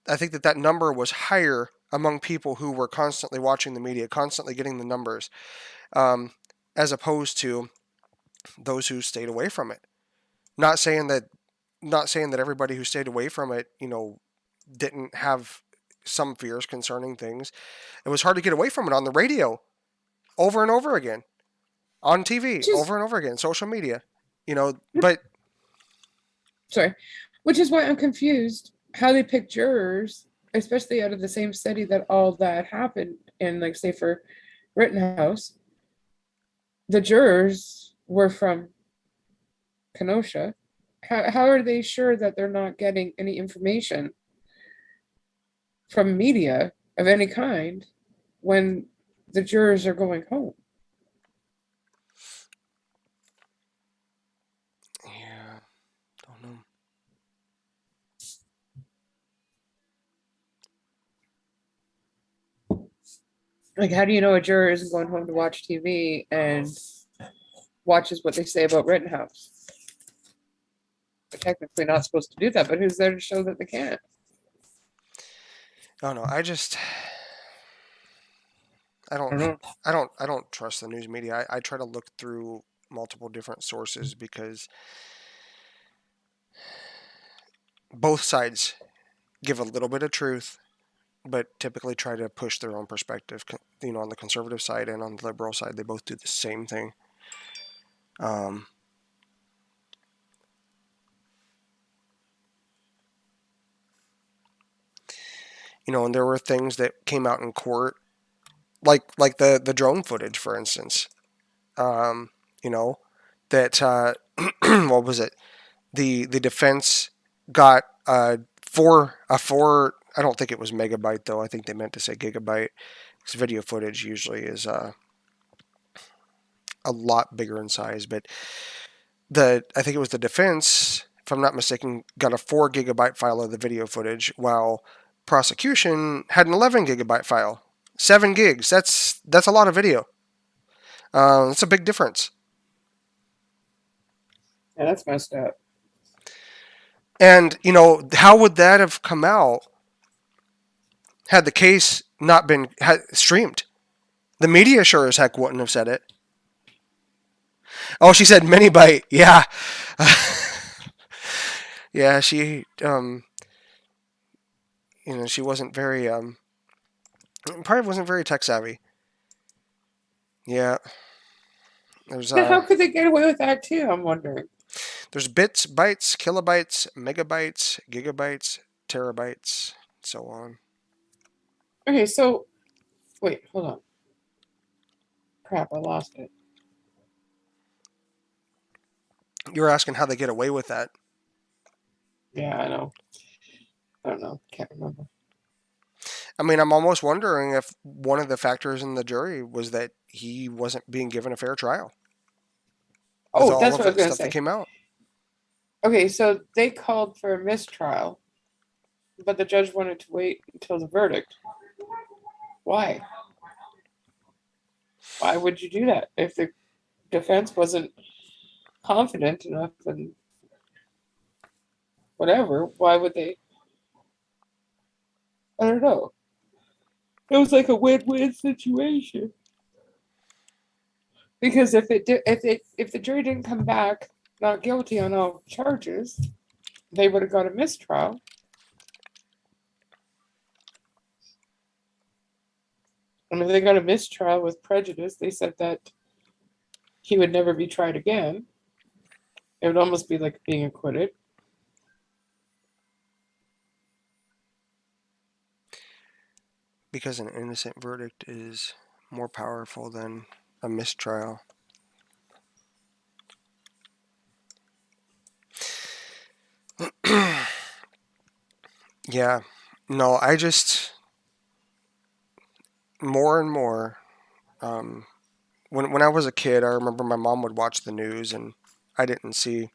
[SPEAKER 1] I think that number was higher among people who were constantly watching the media, constantly getting the numbers, um, as opposed to those who stayed away from it. Not saying that everybody who stayed away from it, didn't have some fears concerning things. It was hard to get away from it on the radio, over and over again, on TV, over and over again, social media, But
[SPEAKER 2] sorry, which is why I'm confused how they pick jurors, especially out of the same city that all that happened in, like, say for Rittenhouse, the jurors were from Kenosha. How are they sure that they're not getting any information from media of any kind when the jurors are going home?
[SPEAKER 1] yeah, don't know.
[SPEAKER 2] Like, how do you know a juror isn't going home to watch TV and watches what they say about Rittenhouse? They're technically not supposed to do that, but who's there to show that they can't?
[SPEAKER 1] I don't know. I don't trust the news media. I try to look through multiple different sources because both sides give a little bit of truth, but typically try to push their own perspective. On the conservative side and on the liberal side, they both do the same thing. And there were things that came out in court, like the drone footage, for instance. That what was it? The defense got four. I don't think it was megabyte though. I think they meant to say gigabyte. Because video footage usually is a lot bigger in size, but I think it was the defense, if I'm not mistaken, got a 4 gigabyte file of the video footage, while prosecution had an 11 gigabyte file. 7 gigs. That's a lot of video. That's a big difference.
[SPEAKER 2] Yeah, that's messed up.
[SPEAKER 1] And how would that have come out had the case not been streamed? The media sure as heck wouldn't have said it. Oh, she said mini byte. Yeah. Yeah, she she wasn't very probably wasn't very tech savvy. Yeah. There's
[SPEAKER 2] How could they get away with that too? I'm wondering.
[SPEAKER 1] There's bits, bytes, kilobytes, megabytes, gigabytes, terabytes, so on.
[SPEAKER 2] Okay, so wait, hold on. Crap, I lost it.
[SPEAKER 1] You were asking how they get away with that.
[SPEAKER 2] Yeah, I know. I don't know. Can't remember.
[SPEAKER 1] I mean, I'm almost wondering if one of the factors in the jury was that he wasn't being given a fair trial with
[SPEAKER 2] Oh,
[SPEAKER 1] all
[SPEAKER 2] that's
[SPEAKER 1] of
[SPEAKER 2] what I
[SPEAKER 1] the
[SPEAKER 2] was gonna
[SPEAKER 1] stuff that
[SPEAKER 2] say.
[SPEAKER 1] came out.
[SPEAKER 2] Okay, so they called for a mistrial, but the judge wanted to wait until the verdict. Why? Why would you do that if the defense wasn't confident enough and whatever? Why would they? I don't know. It was like a win-win situation. Because if the jury didn't come back not guilty on all charges, they would have got a mistrial. And if they got a mistrial with prejudice, they said that he would never be tried again. It would almost be like being acquitted.
[SPEAKER 1] Because an innocent verdict is more powerful than a mistrial. Yeah. No, I just more and more. When I was a kid, I remember my mom would watch the news, and I didn't see,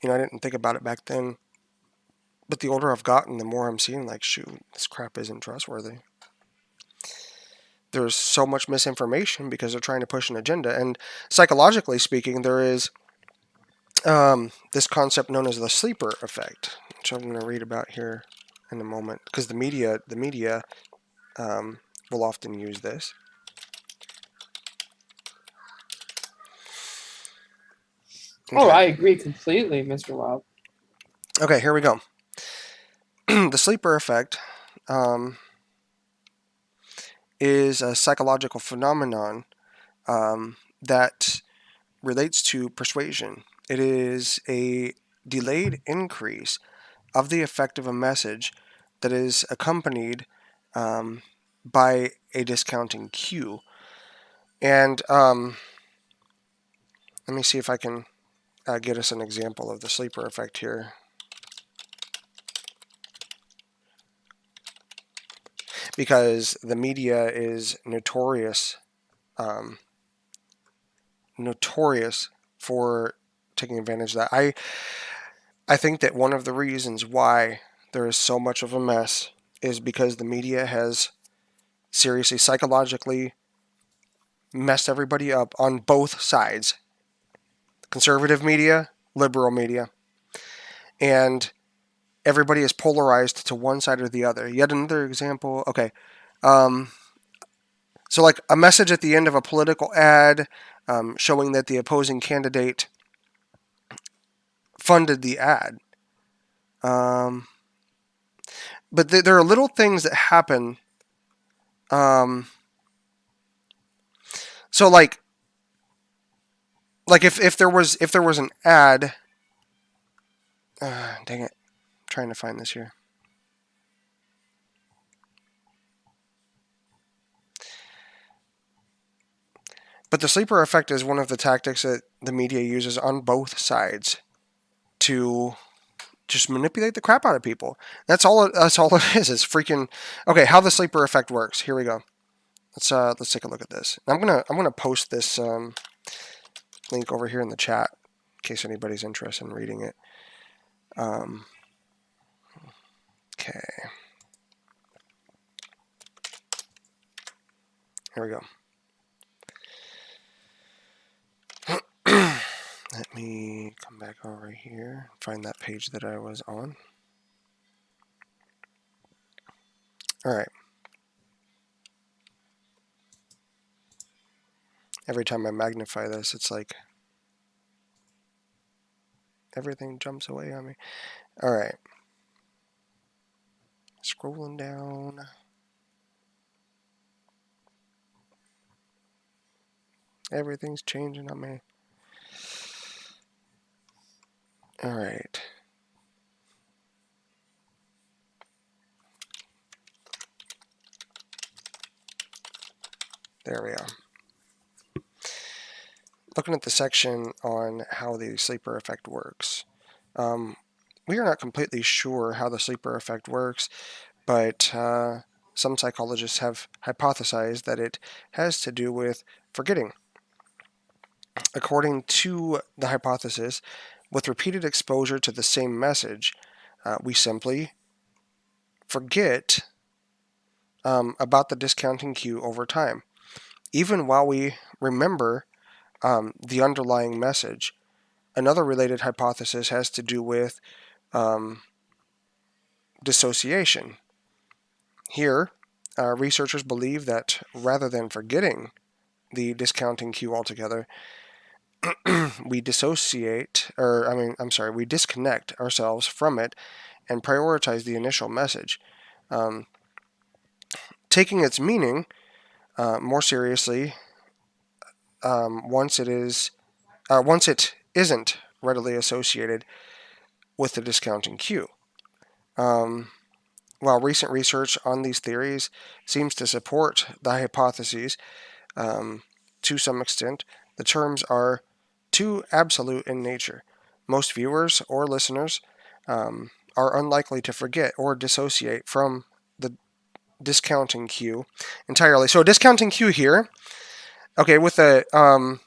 [SPEAKER 1] I didn't think about it back then. But the older I've gotten, the more I'm seeing, like, shoot, this crap isn't trustworthy. There's so much misinformation because they're trying to push an agenda. And psychologically speaking, there is this concept known as the sleeper effect, which I'm going to read about here in a moment, because the media will often use this. Okay.
[SPEAKER 2] Oh, I agree completely, Mr. Wild.
[SPEAKER 1] Okay, here we go. The sleeper effect is a psychological phenomenon that relates to persuasion. It is a delayed increase of the effect of a message that is accompanied by a discounting cue. And let me see if I can get us an example of the sleeper effect here. Because the media is notorious for taking advantage of that. I think that one of the reasons why there is so much of a mess is because the media has seriously psychologically messed everybody up on both sides. Conservative media, liberal media. And everybody is polarized to one side or the other. Yet another example. Okay. So like a message at the end of a political ad showing that the opposing candidate funded the ad. But there are little things that happen. So like if there was an ad, dang it, I'm trying to find this here. But the sleeper effect is one of the tactics that the media uses on both sides to just manipulate the crap out of people. That's all it is. It's freaking okay. How the sleeper effect works. Here we go. Let's take a look at this. I'm gonna post this link over here in the chat in case anybody's interested in reading it. Okay. Here we go. Let me come back over here, find that page that I was on. All right. Every time I magnify this, it's like everything jumps away on me. All right. Scrolling down. Everything's changing on me. All right. There we are. looking at the section on how the sleeper effect works. We are not completely sure how the sleeper effect works, but some psychologists have hypothesized that it has to do with forgetting. According to the hypothesis, with repeated exposure to the same message, we simply forget about the discounting cue over time, even while we remember the underlying message. Another related hypothesis has to do with dissociation. Here, researchers believe that rather than forgetting the discounting cue altogether, we we disconnect ourselves from it and prioritize the initial message, taking its meaning more seriously once it isn't readily associated with the discounting cue. While recent research on these theories seems to support the hypotheses to some extent, the terms are too absolute in nature. Most viewers or listeners are unlikely to forget or dissociate from the discounting cue entirely. So a discounting cue here, okay, with the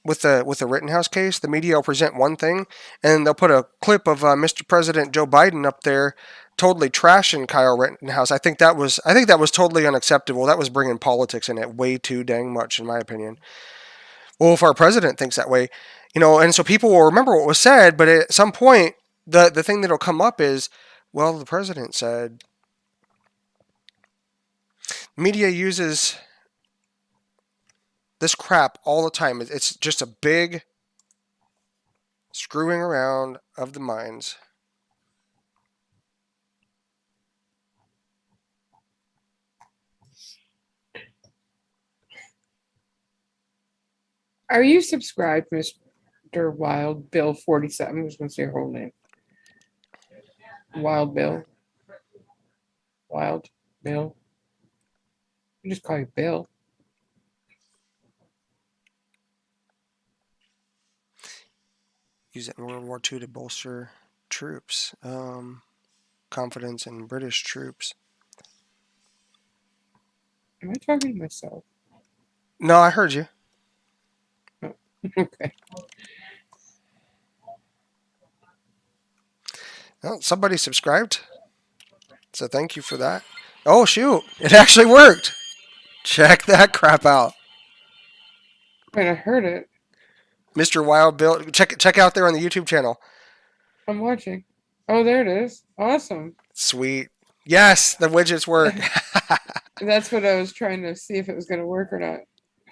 [SPEAKER 1] Rittenhouse case, the media will present one thing, and they'll put a clip of Mr. President Joe Biden up there, totally trashing Kyle Rittenhouse. I think that was totally unacceptable. That was bringing politics in it way too dang much, in my opinion. Well, if our president thinks that way, and so people will remember what was said, but at some point, the thing that'll come up is, well, the president said. Media uses this crap all the time. It's just a big screwing around of the minds.
[SPEAKER 2] Are you subscribed, Mr. Wild Bill 47? I was going to say your whole name. Wild Bill. Wild Bill. I just call you Bill.
[SPEAKER 1] Use it in World War II to bolster troops. Confidence in British troops.
[SPEAKER 2] Am I talking to myself?
[SPEAKER 1] No, I heard you.
[SPEAKER 2] Oh, okay.
[SPEAKER 1] Well, somebody subscribed, so thank you for that. Oh, shoot. It actually worked. Check that crap out.
[SPEAKER 2] Wait, I heard it.
[SPEAKER 1] Mr. Wild Bill. Check out there on the YouTube channel.
[SPEAKER 2] I'm watching. Oh, there it is. Awesome.
[SPEAKER 1] Sweet. Yes, the widgets work.
[SPEAKER 2] That's what I was trying to see if it was going to work or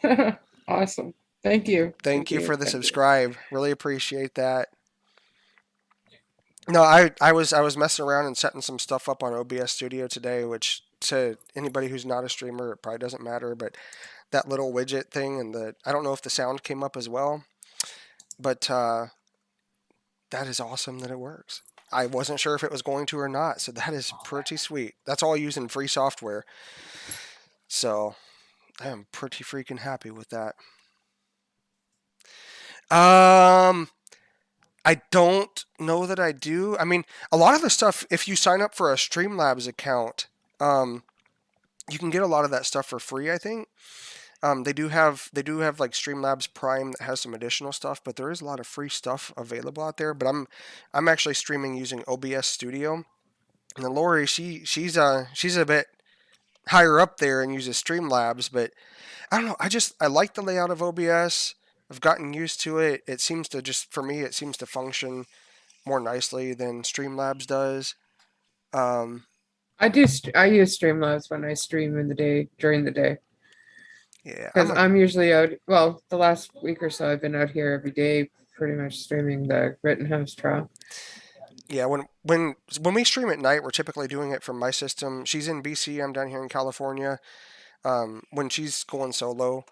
[SPEAKER 2] not. Awesome. Thank you.
[SPEAKER 1] Thank you for the subscribe. Really appreciate that. No, I was messing around and setting some stuff up on OBS Studio today, which to anybody who's not a streamer, it probably doesn't matter, but that little widget thing and I don't know if the sound came up as well, but that is awesome that it works. I wasn't sure if it was going to or not, so that is pretty sweet. That's all using free software. So I am pretty freaking happy with that. I don't know that I do. I mean, a lot of the stuff, if you sign up for a Streamlabs account, you can get a lot of that stuff for free, I think. They do have like Streamlabs Prime that has some additional stuff, but there is a lot of free stuff available out there. But I'm actually streaming using OBS Studio, and then Lori she's a bit higher up there and uses Streamlabs, but I don't know. I like the layout of OBS. I've gotten used to it. It seems to for me, it seems to function more nicely than Streamlabs does.
[SPEAKER 2] I use Streamlabs when I stream during the day.
[SPEAKER 1] Yeah,
[SPEAKER 2] because I'm usually out. Well, the last week or so, I've been out here every day, pretty much streaming the Rittenhouse trial.
[SPEAKER 1] Yeah, when we stream at night, we're typically doing it from my system. She's in BC. I'm down here in California. When she's going solo,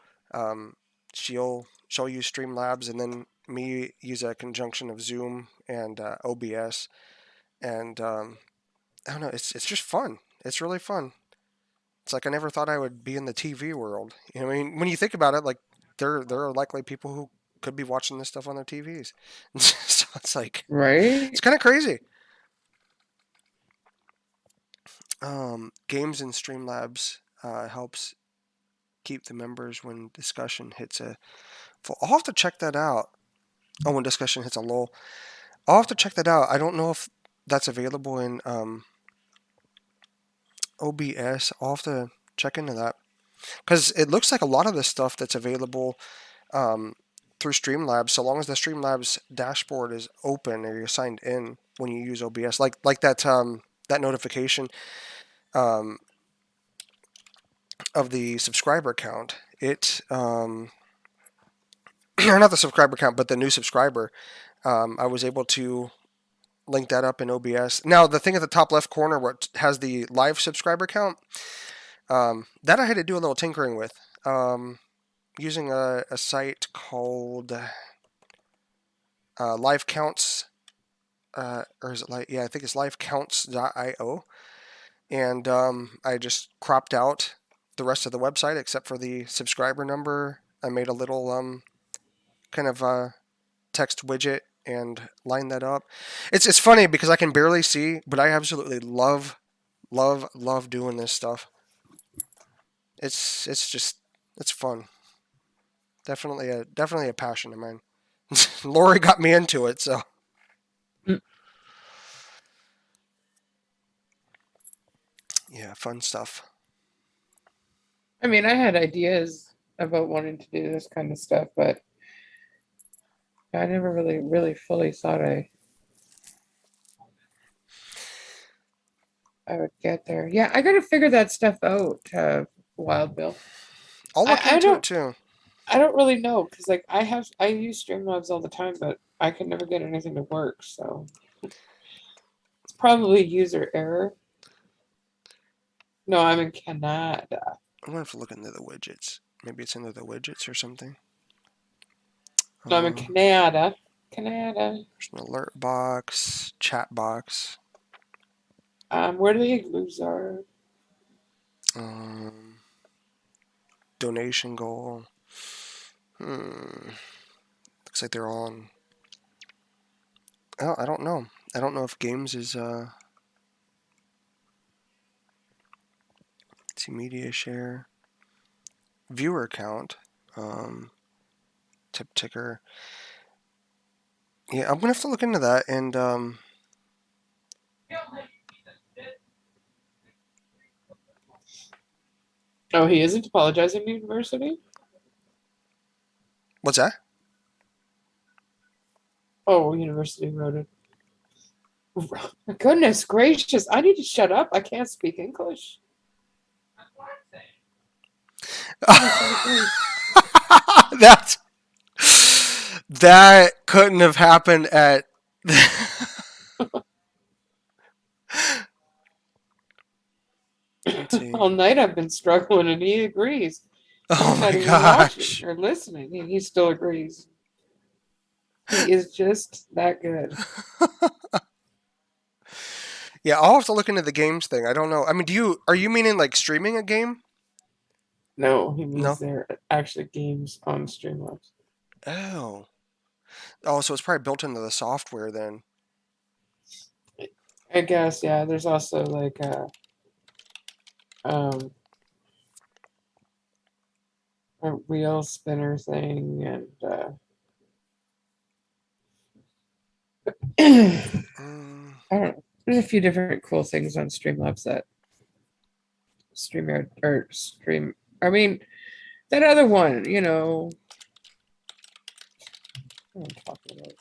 [SPEAKER 1] she'll use Streamlabs, and then me use a conjunction of Zoom and OBS. And I don't know, it's just fun. It's really fun. It's like I never thought I would be in the TV world. I mean, when you think about it, like there are likely people who could be watching this stuff on their TVs. So it's like,
[SPEAKER 2] Right?
[SPEAKER 1] it's kind of crazy. Games and Streamlabs helps keep the members when discussion hits a full. I'll have to check that out. Oh, when discussion hits a lull. I'll have to check that out. I don't know if that's available in OBS. I'll have to check into that. Because it looks like a lot of the stuff that's available through Streamlabs, so long as the Streamlabs dashboard is open or you're signed in when you use OBS, like that that notification of the subscriber count, it or not the subscriber count, but the new subscriber, I was able to link that up in OBS. Now the thing at the top left corner where it has the live subscriber count, that I had to do a little tinkering with. Using a site called Live Counts, or is it I think it's livecounts.io, and I just cropped out the rest of the website except for the subscriber number. I made a little kind of text widget and lined that up. It's funny because I can barely see, but I absolutely love doing this stuff. It's fun. Definitely a passion of mine. Lori got me into it, so. Yeah, fun stuff.
[SPEAKER 2] I mean, I had ideas about wanting to do this kind of stuff, but I never really fully thought I would get there. Yeah, I got to figure that stuff out, Wild Bill.
[SPEAKER 1] I'll look into it too.
[SPEAKER 2] I don't really know because like I use Streamlabs all the time, but I can never get anything to work. So it's probably user error. No, I'm in Canada.
[SPEAKER 1] I'm gonna have to look into the widgets. Maybe it's into the widgets or something.
[SPEAKER 2] No, I'm in Canada. Canada.
[SPEAKER 1] There's an alert box, chat box.
[SPEAKER 2] Where the igloos are.
[SPEAKER 1] Donation goal. Looks like they're all on. Oh, I don't know. I don't know if games is let's see, media share. Viewer count. Tip ticker. Yeah, I'm gonna have to look into that and
[SPEAKER 2] Oh, he isn't apologizing to university?
[SPEAKER 1] What's that?
[SPEAKER 2] Oh, university wrote it. Goodness gracious, I need to shut up. I can't speak English.
[SPEAKER 1] That couldn't have happened at
[SPEAKER 2] all night I've been struggling and he agrees.
[SPEAKER 1] Oh
[SPEAKER 2] He's
[SPEAKER 1] my
[SPEAKER 2] not even
[SPEAKER 1] gosh.
[SPEAKER 2] watching or listening and he still agrees. He is just that good.
[SPEAKER 1] Yeah, I'll have to look into the games thing. I don't know. I mean, are you meaning like streaming a game?
[SPEAKER 2] No, he means
[SPEAKER 1] No?
[SPEAKER 2] they're actually games on Streamlabs.
[SPEAKER 1] Oh. Oh, so it's probably built into the software then.
[SPEAKER 2] I guess, yeah. There's also like a wheel spinner thing and I don't know. There's a few different cool things on Streamlabs that I mean, that other one, you know. What am I talking about?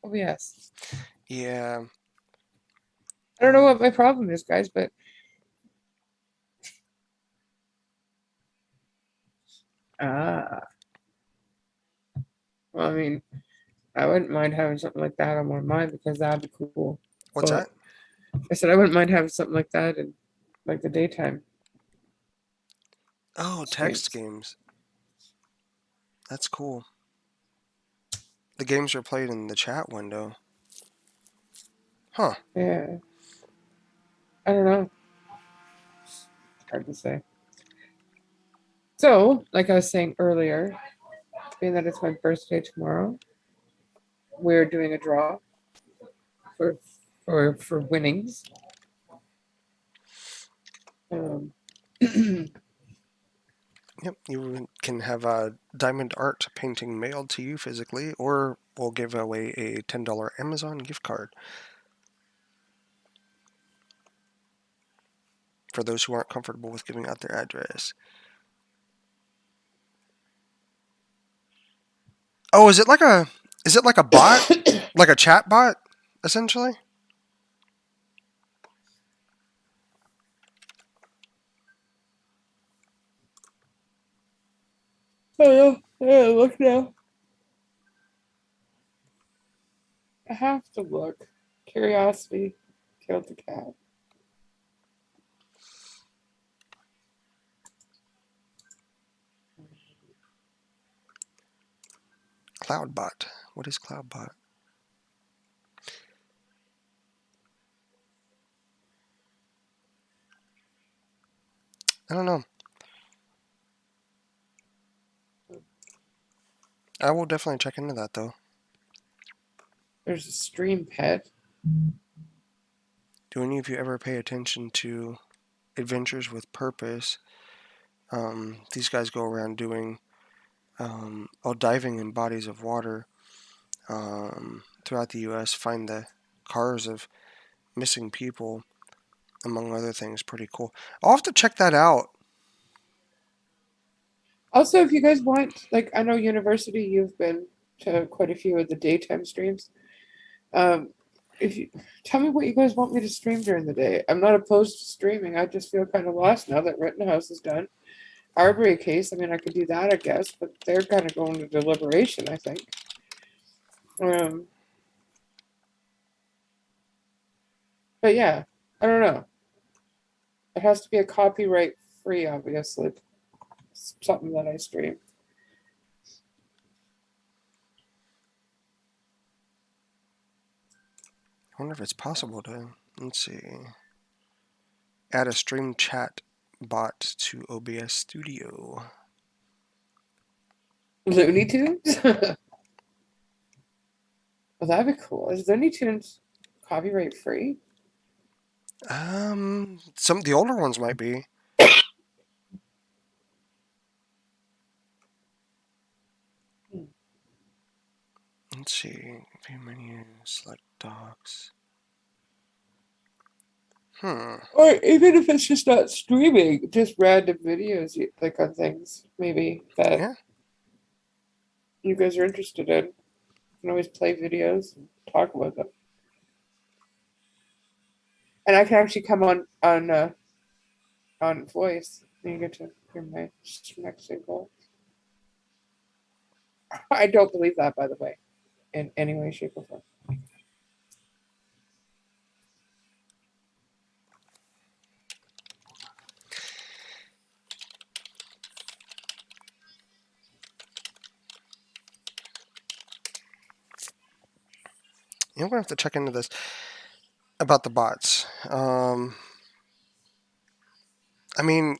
[SPEAKER 2] Oh, yes.
[SPEAKER 1] Yeah.
[SPEAKER 2] I don't know what my problem is, guys, but well, I mean, I wouldn't mind having something like that on one of mine because that'd be cool.
[SPEAKER 1] What's
[SPEAKER 2] But
[SPEAKER 1] that?
[SPEAKER 2] I said I wouldn't mind having something like that in like the daytime.
[SPEAKER 1] Oh, text games. That's cool. The games are played in the chat window. Huh.
[SPEAKER 2] Yeah. I don't know. It's hard to say. So, like I was saying earlier, being that it's my birthday tomorrow, we're doing a draw for winnings.
[SPEAKER 1] Yep, you can have a diamond art painting mailed to you physically, or we'll give away a $10 Amazon gift card for those who aren't comfortable with giving out their address. Oh, is it like a bot? Like a chat bot, essentially?
[SPEAKER 2] Oh yeah, look now. I have to look. Curiosity killed the cat.
[SPEAKER 1] Cloudbot. What is Cloudbot? I don't know. I will definitely check into that, though.
[SPEAKER 2] There's a stream pet.
[SPEAKER 1] Do any of you ever pay attention to Adventures with Purpose? These guys go around doing diving in bodies of water throughout the U.S., find the cars of missing people, among other things. Pretty cool. I'll have to check that out.
[SPEAKER 2] Also, if you guys want, like, I know University, you've been to quite a few of the daytime streams. If you tell me what you guys want me to stream during the day, I'm not opposed to streaming. I just feel kind of lost now that Rittenhouse is done. Arbery case, I mean, I could do that, I guess, but they're kind of going to deliberation, I think. But yeah, I don't know. It has to be a copyright free, obviously. Something that I stream.
[SPEAKER 1] I wonder if it's possible to, let's see, add a stream chat bot to OBS Studio.
[SPEAKER 2] Looney Tunes? Well, that'd be cool. Is Looney Tunes copyright free?
[SPEAKER 1] Some of the older ones might be. Let's see. View menu, select docs.
[SPEAKER 2] Or even if it's just not streaming, just random videos, like on things maybe that you guys are interested in. You can always play videos and talk about them. And I can actually come on voice, and you get to hear my next single. I don't believe that, by the way, in any way, shape, or form.
[SPEAKER 1] I'm gonna have to check into this about the bots. I mean,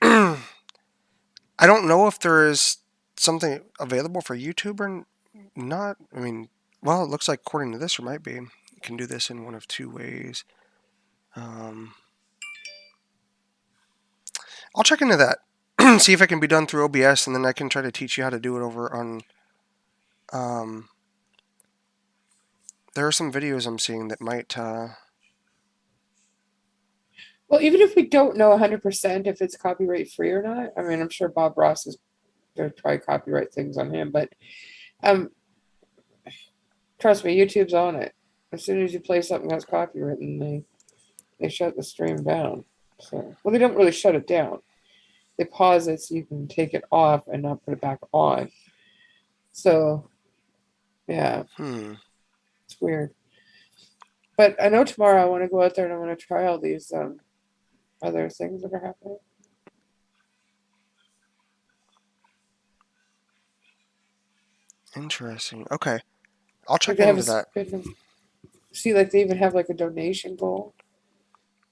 [SPEAKER 1] I don't know if there is something available for YouTube or not. I mean, well, it looks like according to this, there might be. You can do this in one of two ways. I'll check into that. See if it can be done through OBS, and then I can try to teach you how to do it over on. There are some videos I'm seeing that might.
[SPEAKER 2] Well, even if we don't know 100% if it's copyright free or not, I mean, I'm sure Bob Ross is going to try copyright things on him, but trust me, YouTube's on it. As soon as you play something that's copywritten, they shut the stream down. So, well, they don't really shut it down. They pause it so you can take it off and not put it back on. So, yeah, it's weird. But I know tomorrow I want to go out there and I want to try all these other things that are happening.
[SPEAKER 1] Interesting. Okay, I'll check
[SPEAKER 2] Like
[SPEAKER 1] into that.
[SPEAKER 2] See, like they even have like a donation goal.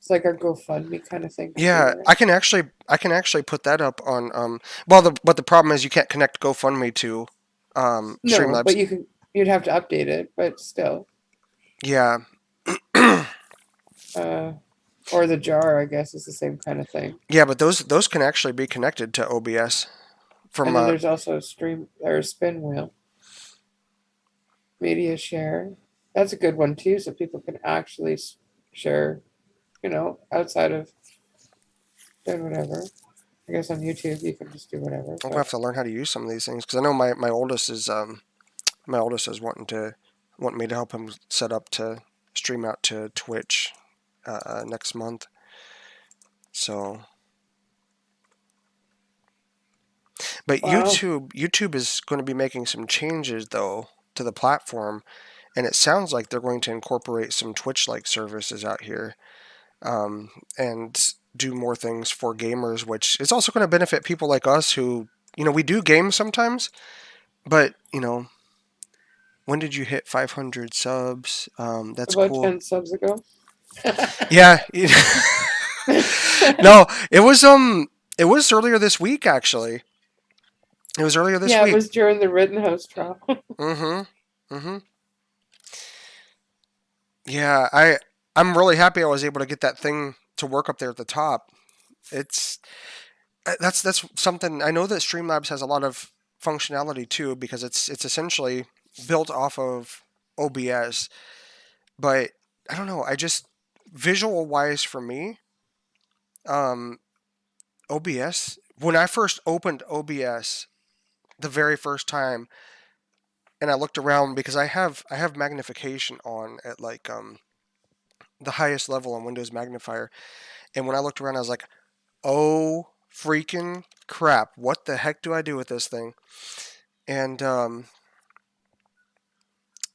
[SPEAKER 2] It's like a GoFundMe kind of thing.
[SPEAKER 1] Yeah,
[SPEAKER 2] Too,
[SPEAKER 1] I can actually put that up on but the problem is you can't connect GoFundMe to
[SPEAKER 2] no, but
[SPEAKER 1] Streamlabs.
[SPEAKER 2] you'd have to update it, but still.
[SPEAKER 1] Yeah.
[SPEAKER 2] Or the jar, I guess, is the same kind of thing.
[SPEAKER 1] Yeah, but those can actually be connected to OBS from
[SPEAKER 2] And then there's also a stream or a spin wheel. Media share. That's a good one too, so people can actually share, outside of doing whatever. I guess on YouTube you can just do whatever.
[SPEAKER 1] I'll have to learn how to use some of these things because I know my oldest is wanting me to help him set up to stream out to Twitch next month. So, but
[SPEAKER 2] Wow.
[SPEAKER 1] YouTube is going to be making some changes though to the platform, and it sounds like they're going to incorporate some Twitch-like services out here, and do more things for gamers, which is also going to benefit people like us who, we do games sometimes, but when did you hit 500 subs? That's
[SPEAKER 2] About
[SPEAKER 1] cool.
[SPEAKER 2] 10 subs ago.
[SPEAKER 1] Yeah. No, it was earlier this week actually. It was earlier this
[SPEAKER 2] Yeah,
[SPEAKER 1] week.
[SPEAKER 2] it was during the Rittenhouse trial.
[SPEAKER 1] Yeah, I'm really happy I was able to get that thing to work up there at the top. That's something I know that Streamlabs has a lot of functionality too because it's essentially built off of OBS, but I don't know. I just visual wise for me, OBS. When I first opened OBS the very first time, and I looked around because I have magnification on at like the highest level on Windows Magnifier, and when I looked around, I was like, oh freaking crap! What the heck do I do with this thing? And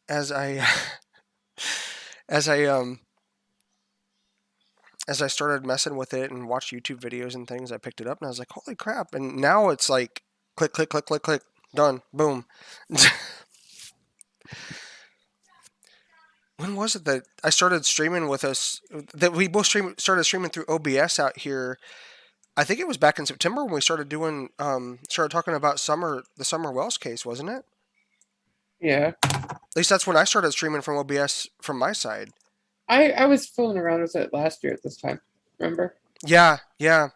[SPEAKER 1] as I as I as I started messing with it and watched YouTube videos and things, I picked it up and I was like, holy crap! And now it's like click, click, click, click, click, done, boom. When was it that I started streaming with us? That we both started streaming through OBS out here. I think it was back in September when we started doing started talking about the Summer Wells case, wasn't it?
[SPEAKER 2] Yeah.
[SPEAKER 1] At least that's when I started streaming from OBS from my side.
[SPEAKER 2] I was fooling around with it last year at this time. Remember?
[SPEAKER 1] Yeah. Yep.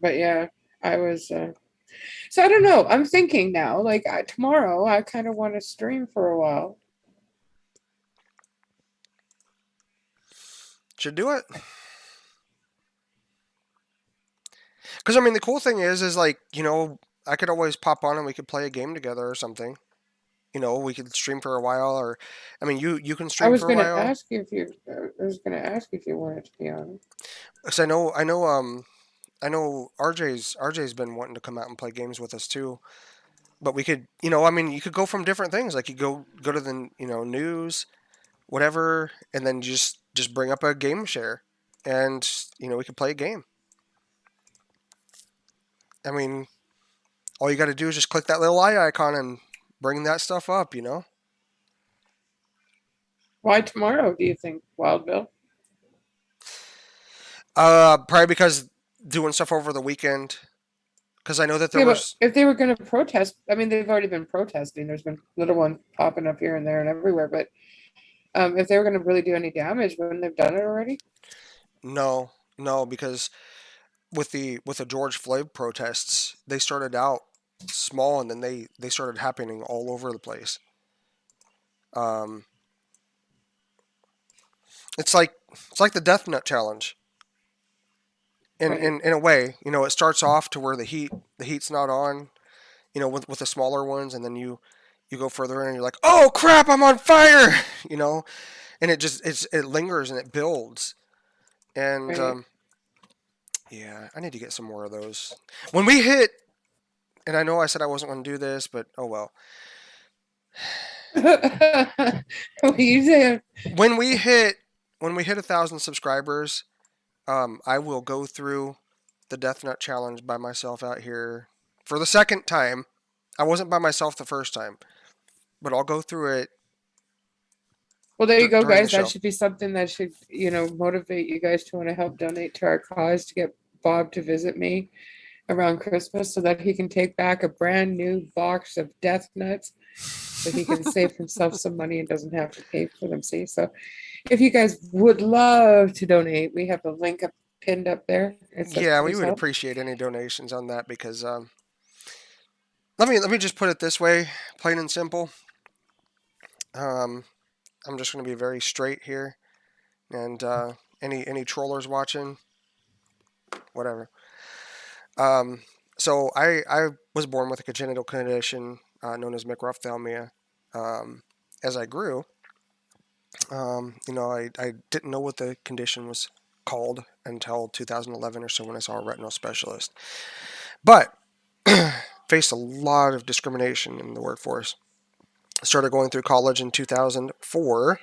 [SPEAKER 2] But yeah, I was. So I don't know. I'm thinking now, like tomorrow, I kind of want to stream for a while.
[SPEAKER 1] Should do it. Because I mean, the cool thing is like I could always pop on and we could play a game together or something. We could stream for a while, or I mean, you can stream for a while.
[SPEAKER 2] I was going to ask you if you wanted to be on.
[SPEAKER 1] Because I know RJ's been wanting to come out and play games with us too. But we could, I mean, you could go from different things. Like you go to the, news, whatever, and then just bring up a game share, and we could play a game. I mean, all you got to do is just click that little eye icon and bring that stuff up.
[SPEAKER 2] Why tomorrow? Do you think, Wild Bill?
[SPEAKER 1] Probably because doing stuff over the weekend. Because I know that there was.
[SPEAKER 2] If they were going to protest, I mean, they've already been protesting. There's been little ones popping up here and there and everywhere. But if they were going to really do any damage, wouldn't they've done it already?
[SPEAKER 1] No, because with the George Floyd protests, they started out small and then they started happening all over the place. It's like the Death Nut Challenge. In a way, it starts off to where the heat's not on, with the smaller ones, and then you go further in and you're like, oh crap, I'm on fire, and it lingers and it builds, and
[SPEAKER 2] Right.
[SPEAKER 1] Yeah, I need to get some more of those. When we hit, and I know I said I wasn't going to do this, but oh well.
[SPEAKER 2] You say
[SPEAKER 1] When we hit 1,000 subscribers, I will go through the Death Nut Challenge by myself out here for the second time. I wasn't by myself the first time, but I'll go through it
[SPEAKER 2] Well, there you go,
[SPEAKER 1] during the
[SPEAKER 2] guys. That
[SPEAKER 1] show.
[SPEAKER 2] should be something that should, motivate you guys to want to help donate to our cause to get Bob to visit me around Christmas so that he can take back a brand new box of death nuts so he can save himself some money and doesn't have to pay for them. See, so if you guys would love to donate, we have the link pinned up there. It says
[SPEAKER 1] Yeah, we
[SPEAKER 2] please
[SPEAKER 1] would
[SPEAKER 2] help.
[SPEAKER 1] appreciate any donations on that because let me just put it this way, plain and simple. Um, I'm just going to be very straight here, and any trollers watching, whatever. Um, so I was born with a congenital condition known as microphthalmia. As I grew, I didn't know what the condition was called until 2011 or so when I saw a retinal specialist. But faced a lot of discrimination in the workforce. Started going through college in 2004.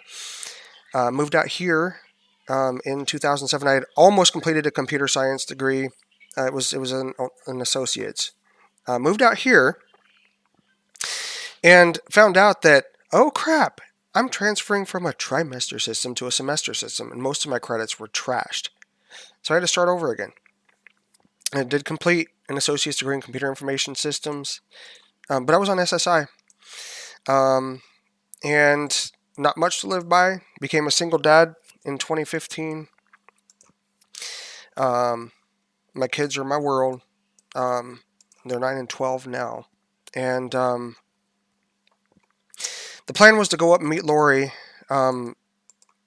[SPEAKER 1] Moved out here in 2007. I had almost completed a computer science degree. It was an associate's. Moved out here and found out that, oh crap, I'm transferring from a trimester system to a semester system, and most of my credits were trashed. So I had to start over again. I did complete an associate's degree in computer information systems, but I was on SSI. And not much to live by. Became a single dad in 2015. My kids are my world. They're 9 and 12 now. And the plan was to go up and meet Lori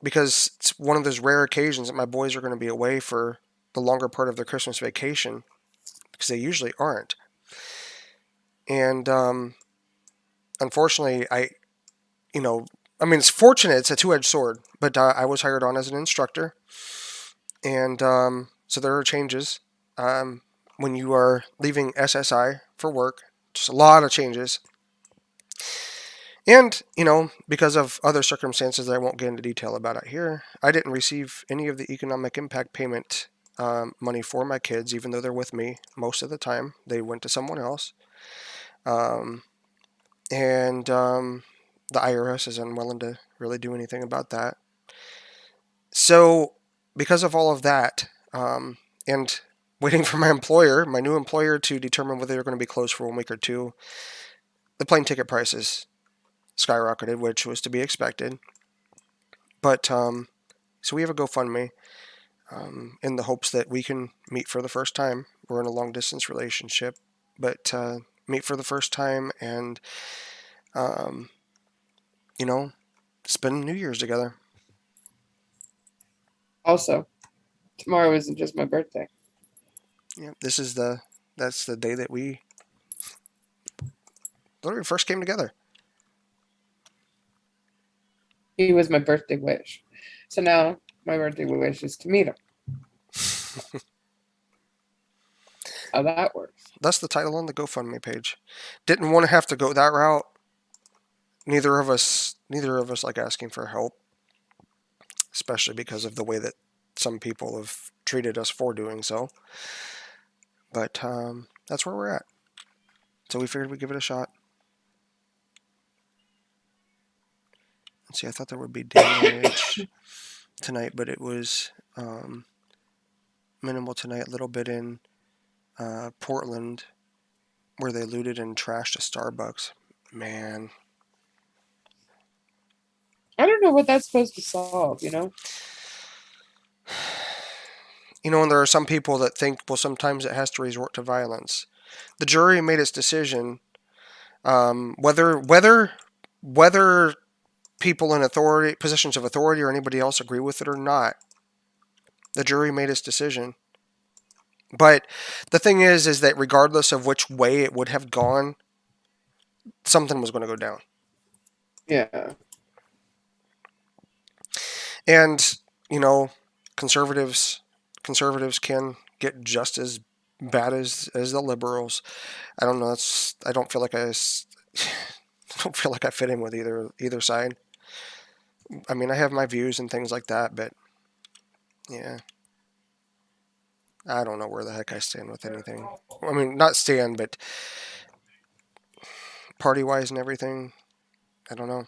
[SPEAKER 1] because it's one of those rare occasions that my boys are going to be away for the longer part of their Christmas vacation because they usually aren't. And unfortunately, it's fortunate. It's a two-edged sword, but I was hired on as an instructor. And so there are changes when you are leaving SSI for work. Just a lot of changes. And, because of other circumstances that I won't get into detail about it here, I didn't receive any of the economic impact payment money for my kids, even though they're with me most of the time. They went to someone else. And the IRS is unwilling to really do anything about that. So, because of all of that, and waiting for my new employer, to determine whether they're going to be closed for 1 week or two, the plane ticket prices skyrocketed, which was to be expected. But so we have a GoFundMe in the hopes that we can meet for the first time. We're in a long distance relationship, but meet for the first time and spend New Year's together.
[SPEAKER 2] Also, tomorrow isn't just my birthday.
[SPEAKER 1] Yeah, that's the day that we literally first came together.
[SPEAKER 2] He was my birthday wish. So now my birthday wish is to meet him. How that works.
[SPEAKER 1] That's the title on the GoFundMe page. Didn't want to have to go that route. Neither of us like asking for help, especially because of the way that some people have treated us for doing so. But that's where we're at. So we figured we'd give it a shot. Let's see, I thought there would be damage tonight, but it was minimal tonight. A little bit in Portland, where they looted and trashed a Starbucks. Man.
[SPEAKER 2] I don't know what that's supposed to solve,
[SPEAKER 1] And there are some people that think, well, sometimes it has to resort to violence. The jury made its decision. Whether people in positions of authority, or anybody else agree with it or not, the jury made its decision. But the thing is that regardless of which way it would have gone, something was going to go down.
[SPEAKER 2] Yeah.
[SPEAKER 1] And conservatives can get just as bad as the liberals. I don't know. I don't feel like I fit in with either side. I mean, I have my views and things like that, but yeah, I don't know where the heck I stand with anything. I mean, not stand, but party-wise and everything. I don't know.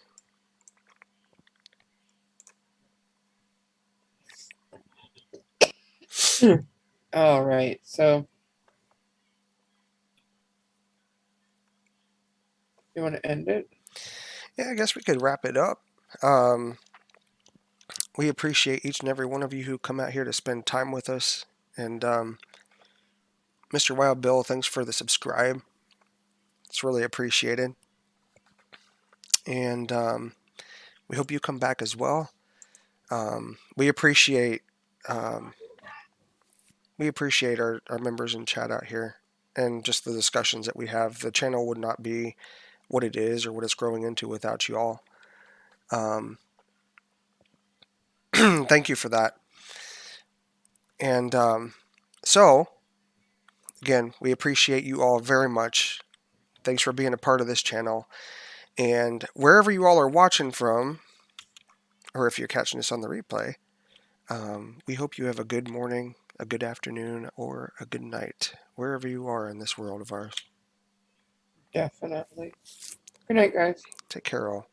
[SPEAKER 2] All right, so you want to end it?
[SPEAKER 1] Yeah, I guess we could wrap it up. We appreciate each and every one of you who come out here to spend time with us. And Mr. Wild Bill, thanks for the subscribe. It's really appreciated. And we hope you come back as well. We appreciate our members in chat out here and just the discussions that we have. The channel would not be what it is or what it's growing into without you all. Thank you for that. And so, again, we appreciate you all very much. Thanks for being a part of this channel. And wherever you all are watching from, or if you're catching this on the replay, we hope you have a good morning, a good afternoon, or a good night, wherever you are in this world of ours.
[SPEAKER 2] Definitely. Good night, guys.
[SPEAKER 1] Take care, all.